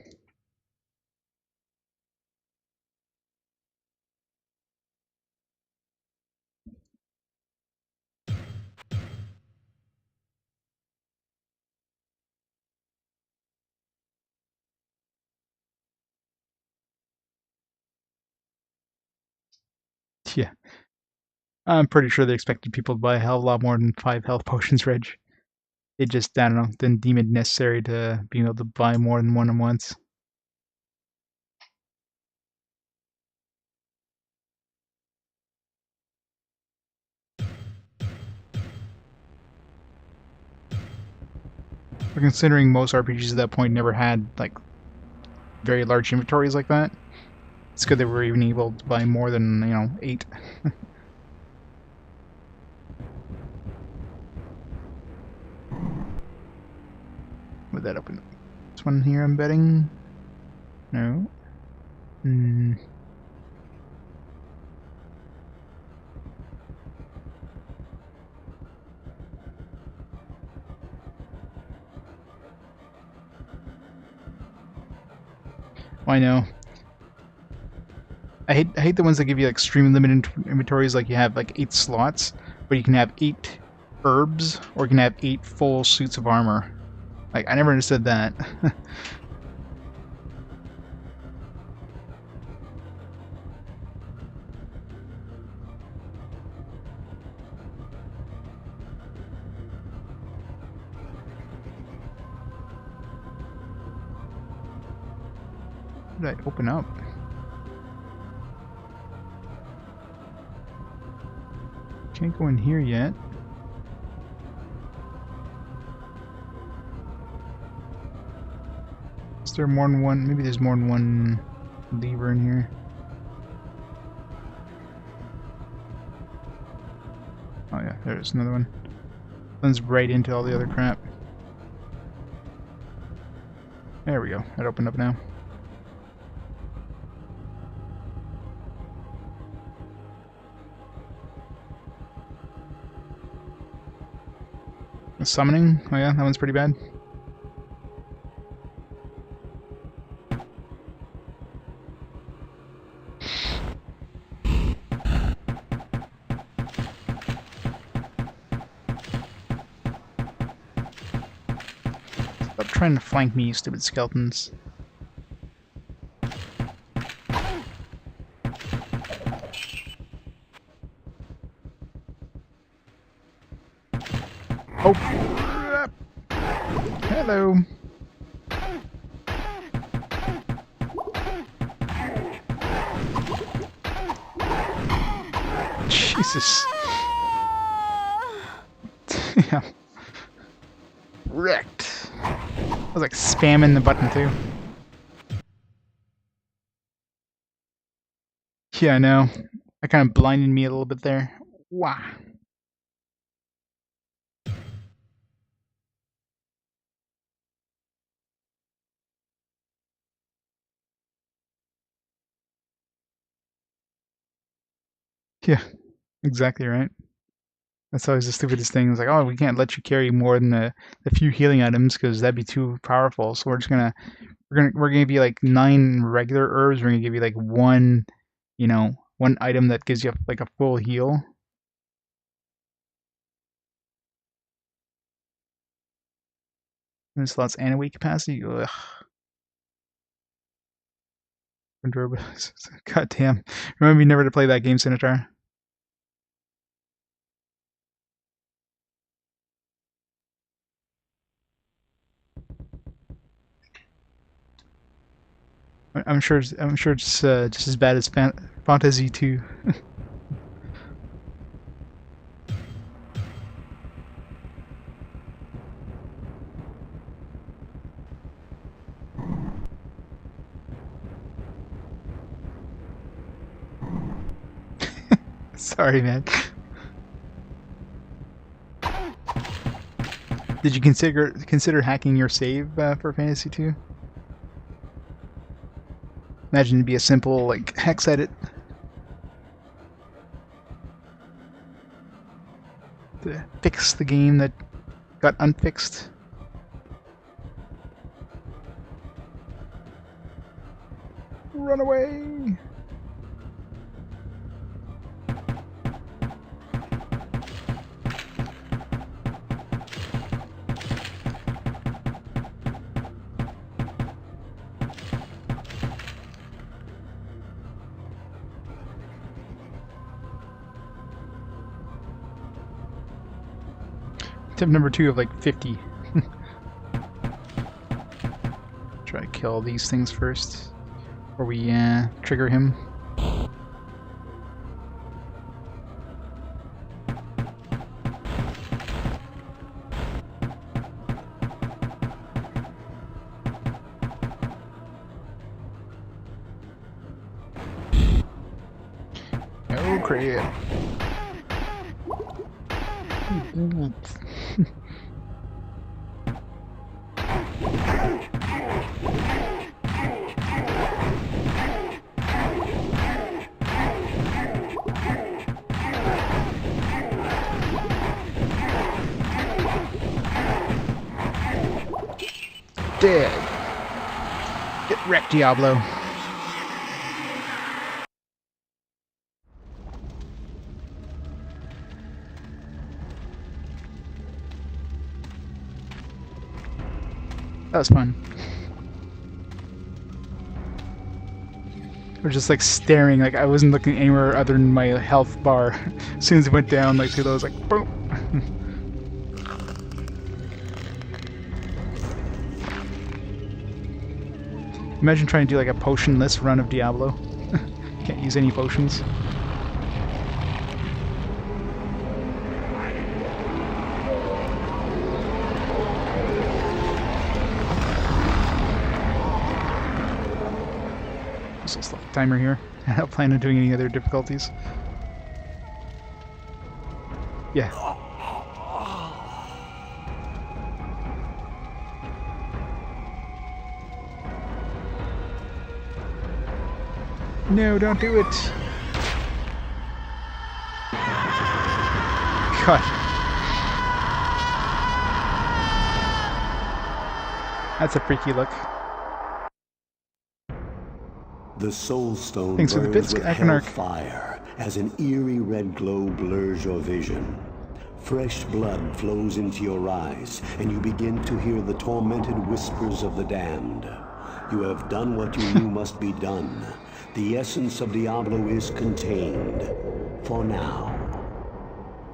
Yeah. I'm pretty sure they expected people to buy a hell of a lot more than 5 health potions, Reg. It just, I don't know, didn't deem it necessary to be able to buy more than one at once. But considering most RPGs at that point never had, like, very large inventories like that, it's good that we're even able to buy more than, 8. Would that open? This one here, I'm betting? No. I know. I hate the ones that give you like extremely limited inventories, like you have like 8 slots, but you can have 8 herbs, or you can have 8 full suits of armor. Like, I never understood that. How did I open up? Can't go in here yet. Is there more than one? Maybe there's more than one lever in here. Oh yeah, there's another one. Runs right into all the other crap. There we go. It opened up now. The summoning? Oh yeah, that one's pretty bad. Stop trying to flank me, you stupid skeletons. Oh! Hello! Jesus! Yeah. Wrecked! I was like spamming the button too. Yeah, I know. That kind of blinded me a little bit there. Wow. Yeah, exactly right. That's always the stupidest thing. It's like, oh, we can't let you carry more than a few healing items because that'd be too powerful. So we're gonna give you like 9 regular herbs. We're gonna give you like one, one item that gives you like a full heal. And slots and awake capacity. Ugh. God damn. Remember me never to play that game, Sinitar. I'm sure it's just as bad as Fantasy 2. Sorry, man. Did you consider hacking your save for Fantasy 2? Imagine it'd be a simple like hex edit to fix the game that got unfixed. Run away! Tip number 2 of like 50. Try to kill these things first before we trigger him. Oh crap. Dead. Get wrecked, Diablo. That was fun. I was just like staring, like I wasn't looking anywhere other than my health bar. As soon as it went down, like to those, like boom. Imagine trying to do like a potionless run of Diablo. Can't use any potions. So stop the timer here. I don't plan on doing any other difficulties. Yeah. No, don't do it. God. That's a freaky look. The Soul Stone Thanks for the burns bits, with Aconarch. hellfire as an eerie red glow blurs your vision. Fresh blood flows into your eyes, and you begin to hear the tormented whispers of the damned. You have done what you knew must be done. The essence of Diablo is contained. For now.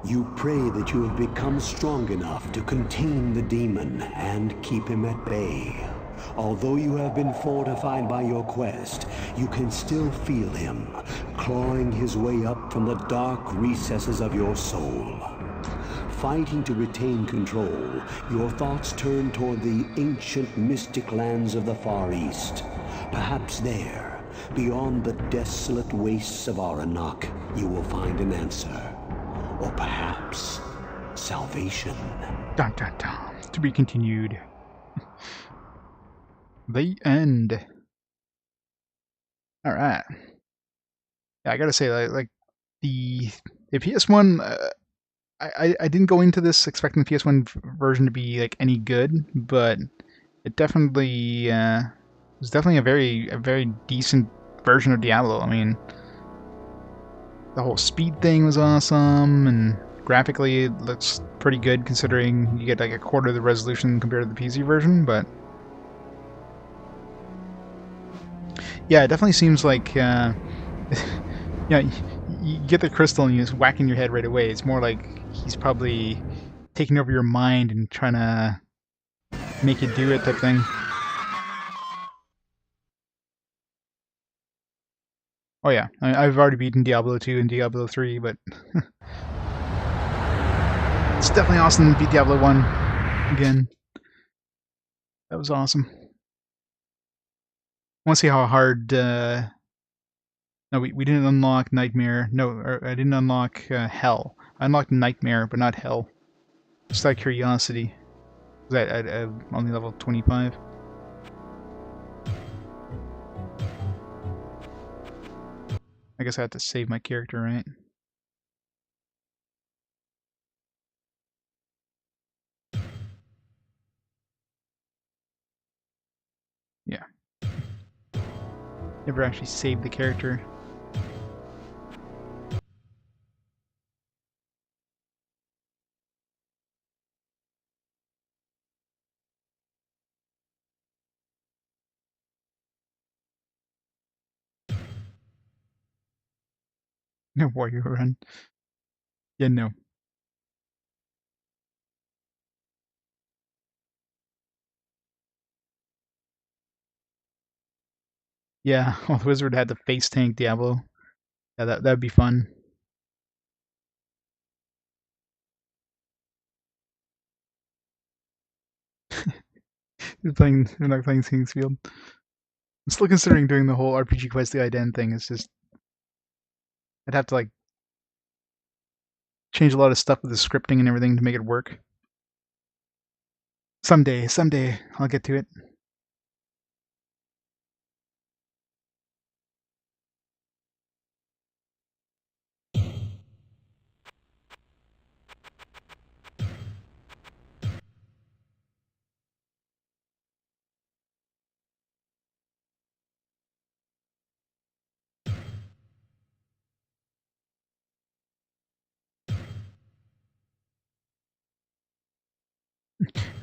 You pray that you have become strong enough to contain the demon and keep him at bay. Although you have been fortified by your quest, you can still feel him, clawing his way up from the dark recesses of your soul. Fighting to retain control, your thoughts turn toward the ancient mystic lands of the Far East. Perhaps there, beyond the desolate wastes of Aranok, you will find an answer. Or perhaps salvation. Dun dun dun. To be continued. The end. All right. Yeah, I gotta say, like the PS1. I didn't go into this expecting the PS1 version to be like any good, but it definitely was definitely a very decent version of Diablo. I mean, the whole speed thing was awesome, and graphically it looks pretty good considering you get like a quarter of the resolution compared to the PC version. But yeah, it definitely seems like yeah, you get the crystal and you just whack in your head right away. It's more like he's probably taking over your mind and trying to make you do it type thing. Oh yeah, I've already beaten Diablo 2 and Diablo 3, but it's definitely awesome to beat Diablo 1 again. That was awesome. I want to see how hard... no, we didn't unlock Nightmare. No, I didn't unlock Hell. I unlocked Nightmare, but not Hell. Just out of curiosity. I'm only level 25. I guess I have to save my character, right? Yeah. Never actually saved the character. No warrior run. Yeah, no. Yeah, well, the wizard had the face tank Diablo. Yeah, that'd be fun. They're not playing Kingsfield. I'm still considering doing the whole RPG Quest the Ident thing. It's just I'd have to like change a lot of stuff with the scripting and everything to make it work. Someday I'll get to it.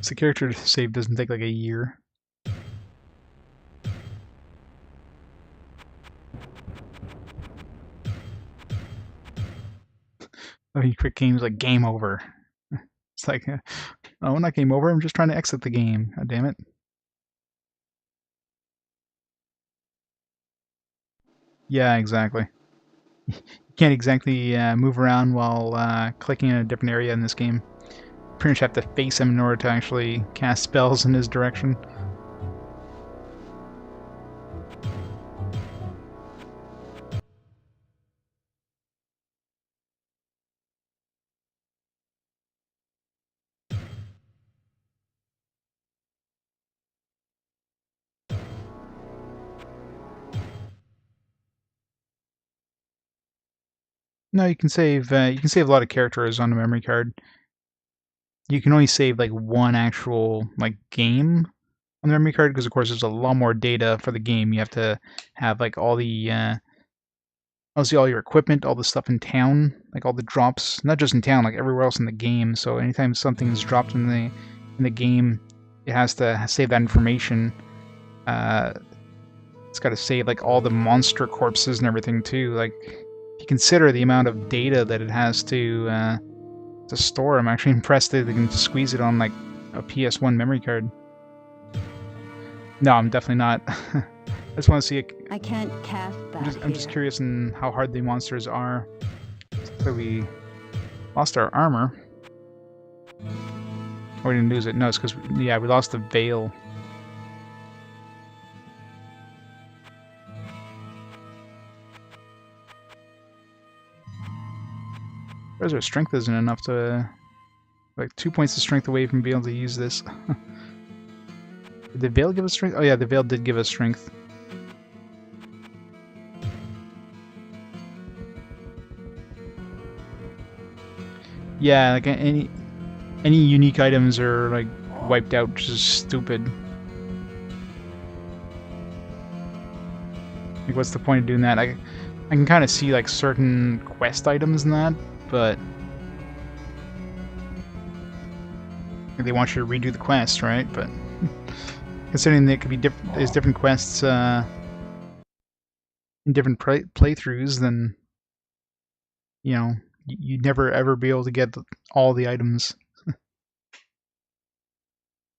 So character save doesn't take like a year. I mean, quick games like game over. It's like, oh, not game over. I'm just trying to exit the game. God damn it. Yeah, exactly. You can't exactly move around while clicking in a different area in this game. You pretty much have to face him in order to actually cast spells in his direction. No, you can save. You can save a lot of characters on a memory card. You can only save like one actual like game on the memory card because, of course, there's a lot more data for the game. You have to have like all the obviously all your equipment, all the stuff in town, like all the drops, not just in town, like everywhere else in the game. So anytime something's dropped in the game, it has to save that information. It's got to save like all the monster corpses and everything too. Like, if you consider the amount of data that it has to store, I'm actually impressed that they can squeeze it on like a PS1 memory card. No, I'm definitely not. I just want to see it. I can't cast that I'm just curious in how hard the monsters are. So we lost our armor. Or we didn't lose it. No, it's because, yeah, we lost the veil. Whereas our strength isn't enough to... Like, 2 points of strength away from being able to use this. Did the veil give us strength? Oh yeah, the veil did give us strength. Yeah, like any unique items are like wiped out, which is stupid. Like, what's the point of doing that? I can kind of see like certain quest items in that, but they want you to redo the quest, right? But considering that it could be different, there's different quests in different playthroughs, then you know you'd never ever be able to get all the items.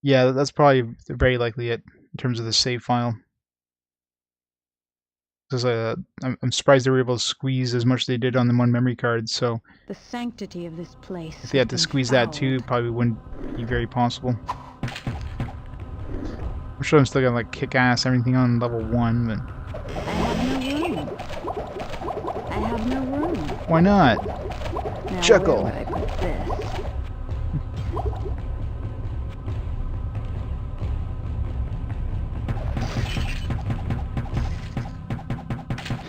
Yeah, that's probably very likely it in terms of the save file. Because I'm surprised they were able to squeeze as much as they did on the one memory card. So The sanctity of this place. if they had to squeeze that too, it probably wouldn't be very possible. I'm sure I'm still gonna like kick ass everything on level 1, but I have no room. Why not? Now, Chuckle. where would I put this?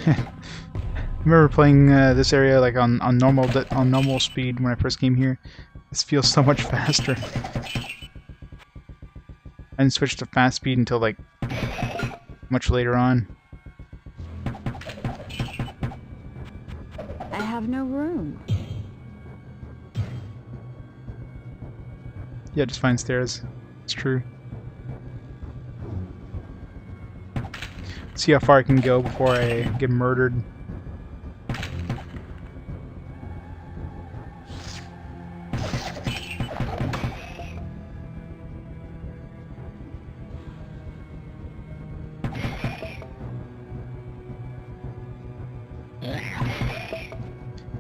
I remember playing this area like on normal speed when I first came here. This feels so much faster. I didn't switch to fast speed until like much later on. I have no room. Yeah, just find stairs. It's true. See how far I can go before I get murdered.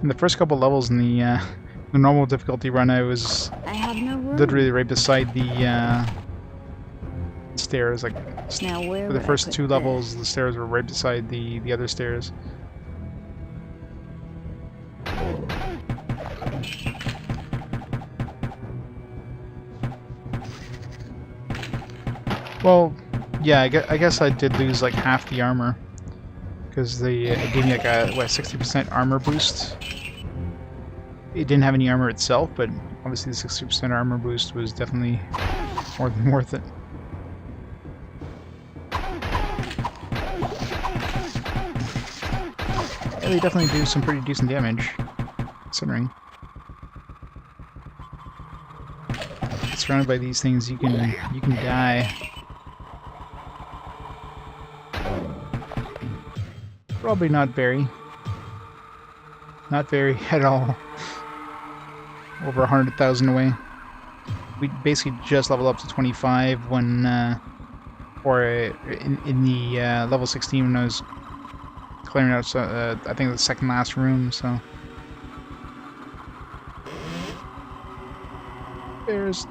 In the first couple levels in the normal difficulty run, I was literally right beside the stairs. Like, now, where for the would I first put 2 this? levels, the stairs were right beside the other stairs. Well, yeah, I guess I did lose like half the armor. Because it gave me like a 60% armor boost. It didn't have any armor itself, but obviously the 60% armor boost was definitely more than worth it. Yeah, they definitely do some pretty decent damage, considering. Surrounded by these things, you can die. Probably not very. Not very at all. Over 100,000 away. We basically just leveled up to 25 when, or in the level 16 when I was clearing out, I think the second last room, so. There's...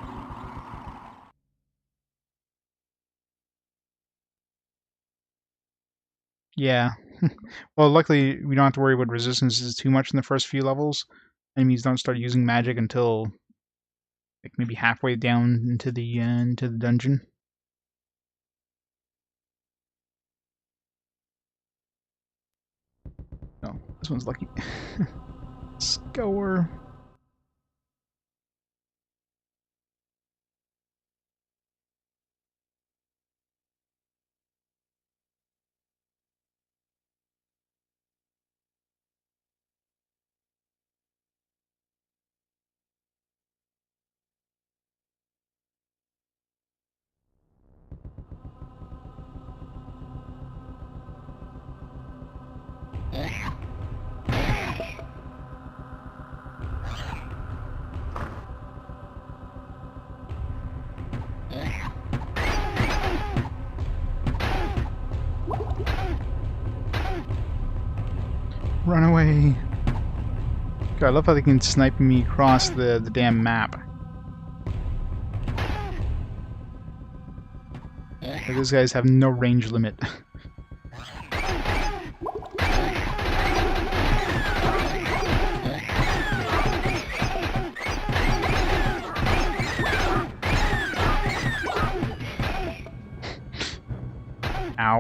Yeah. Well, luckily we don't have to worry about resistances too much in the first few levels. Enemies don't start using magic until like maybe halfway down into the dungeon. Oh, this one's lucky. goer. Run away. God, I love how they can snipe me across the damn map. Like, those guys have no range limit. Ow.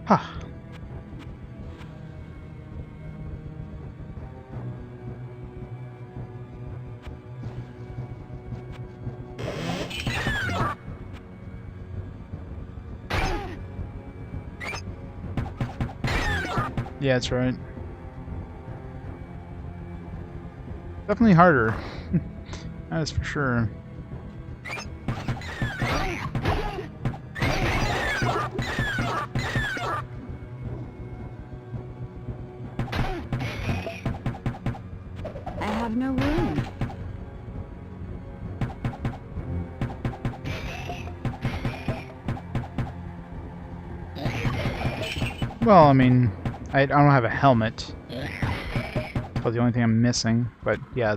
Ha. Yeah, that's right. Definitely harder. That is for sure. I have no room. Well, I mean, I don't have a helmet. That's probably the only thing I'm missing. But yeah,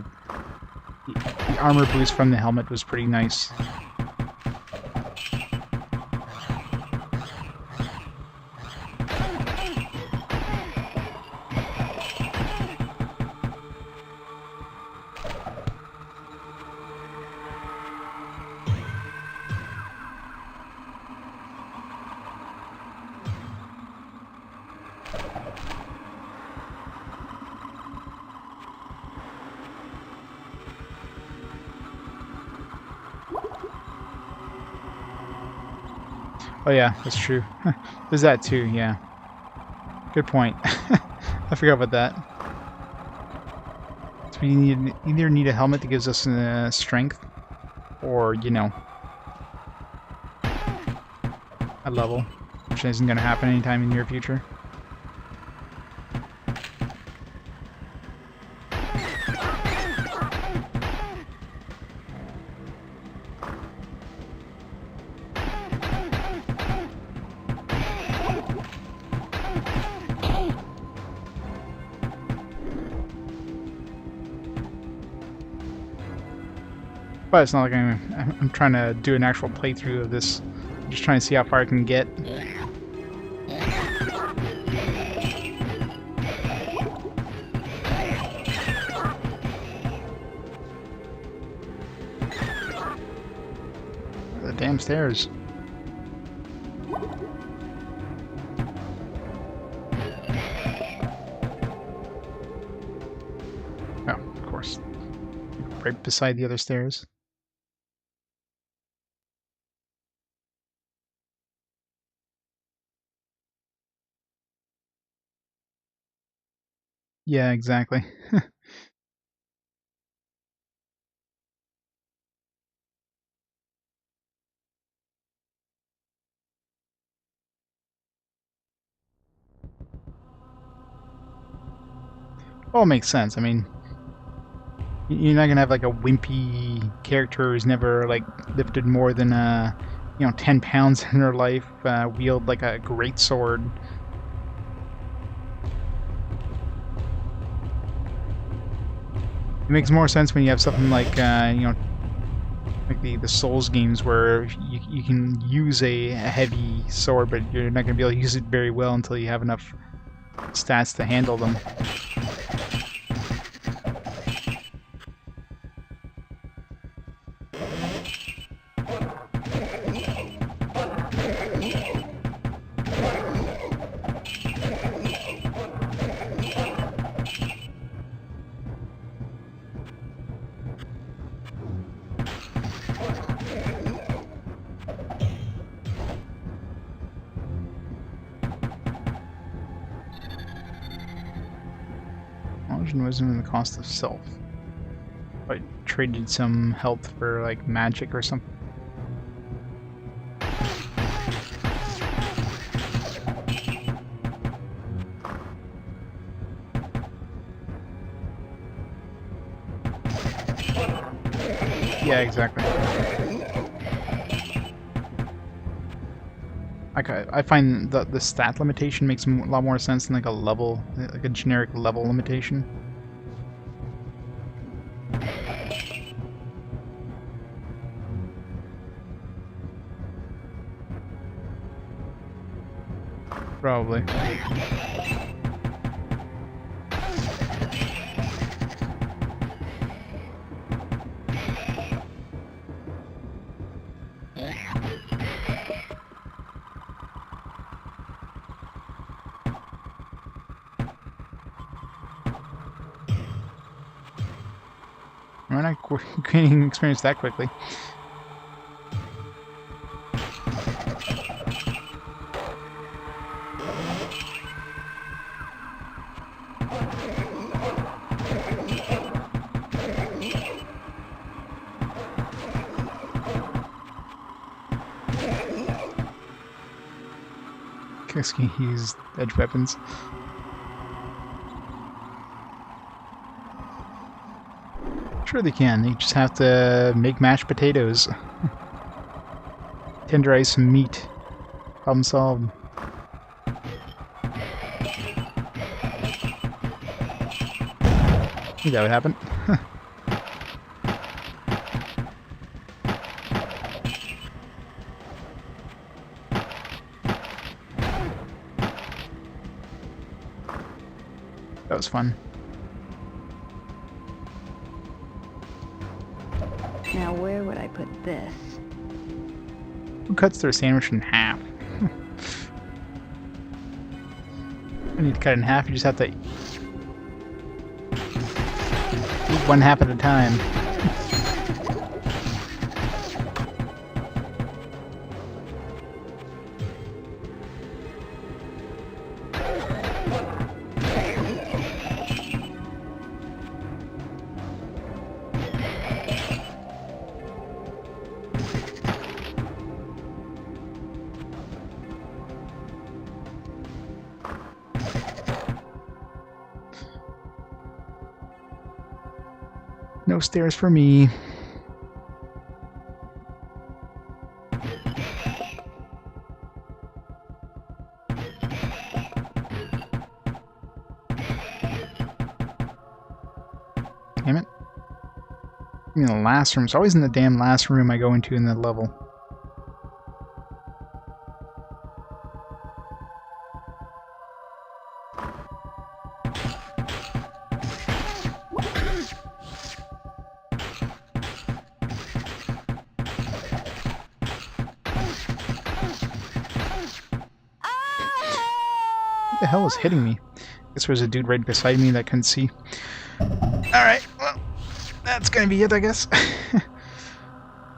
the armor boost from the helmet was pretty nice. Oh yeah, that's true. There's that too, yeah. Good point. I forgot about that. So we either need a helmet that gives us strength, or, you know, a level, which isn't going to happen anytime in the near future. But it's not like I'm trying to do an actual playthrough of this. I'm just trying to see how far I can get. The damn stairs. Oh, of course. Right beside the other stairs. Yeah, exactly. All makes sense. I mean, you're not gonna have like a wimpy character who's never like lifted more than 10 pounds in her life, wield like a great sword. It makes more sense when you have something like like the Souls games where you can use a heavy sword, but you're not gonna be able to use it very well until you have enough stats to handle them. knowledge and wisdom and the cost of self. I traded some health for like magic or something. Yeah, exactly. I find that the stat limitation makes a lot more sense than like a level, like a generic level limitation. Probably. We're not gaining experience that quickly. Guess you can use edge weapons. Sure they can. They just have to make mashed potatoes. Tenderize some meat. Problem solved. I think that would happen. That was fun. Now where would I put this? Who cuts their sandwich in half? I need to cut it in half, you just have to eat one half at a time. No stairs for me. Damn it. In the last room. It's always in the damn last room I go into in the level. What the hell is hitting me? I guess there was a dude right beside me that couldn't see. Alright, well, that's gonna be it, I guess.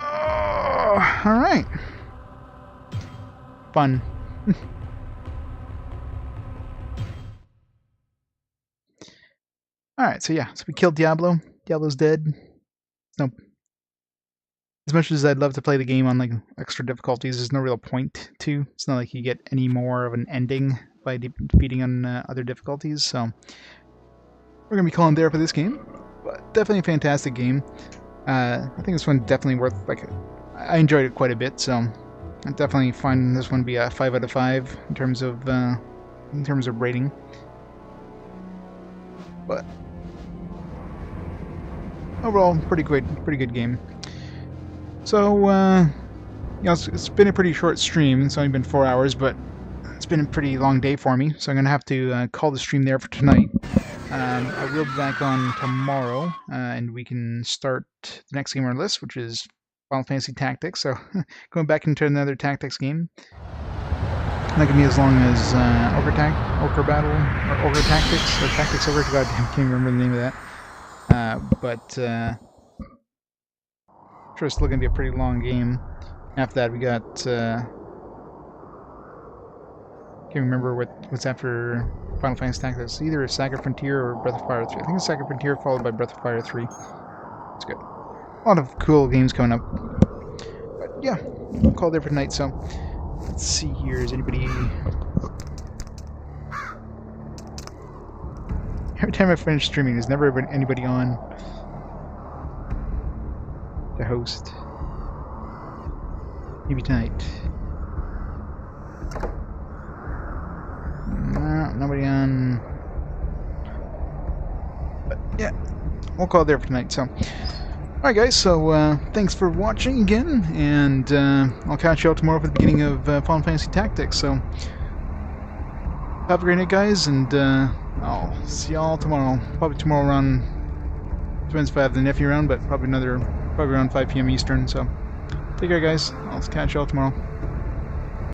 Oh, alright. Fun. Alright, so yeah, so we killed Diablo. Diablo's dead. Nope. As much as I'd love to play the game on like extra difficulties, there's no real point to. It's not like you get any more of an ending by defeating on other difficulties, so we're gonna be calling there for this game. But definitely a fantastic game. I think this one definitely worth, like, I enjoyed it quite a bit, so I definitely find this one to be a 5 out of 5 in terms of rating. But overall, pretty good game. So you know, it's been a pretty short stream. It's only been 4 hours, but it's been a pretty long day for me, so I'm gonna have to call the stream there for tonight. I will be back on tomorrow, and we can start the next game on our list, which is Final Fantasy Tactics. So going back into another Tactics game. Not gonna be as long as Ogre Battle, or Ogre Tactics, or Tactics Ogre. God, I can't remember the name of that. But I'm sure it's still gonna be a pretty long game. After that, we got Can't remember what's after Final Fantasy Tactics. Either Saga Frontier or Breath of Fire 3. I think it's Saga Frontier followed by Breath of Fire 3. It's good. A lot of cool games coming up. But yeah, I'll call it there for tonight. So let's see here. Is anybody? Every time I finish streaming, there's never been anybody on to host. Maybe tonight. No, nobody on. But yeah, we'll call it there for tonight. So, alright guys, so thanks for watching again, and I'll catch you all tomorrow for the beginning of Final Fantasy Tactics. So, have a great night guys, and I'll see y'all tomorrow. Probably tomorrow around, depends if I have the nephew around, but probably around 5 p.m. Eastern. So, take care guys, I'll catch y'all tomorrow.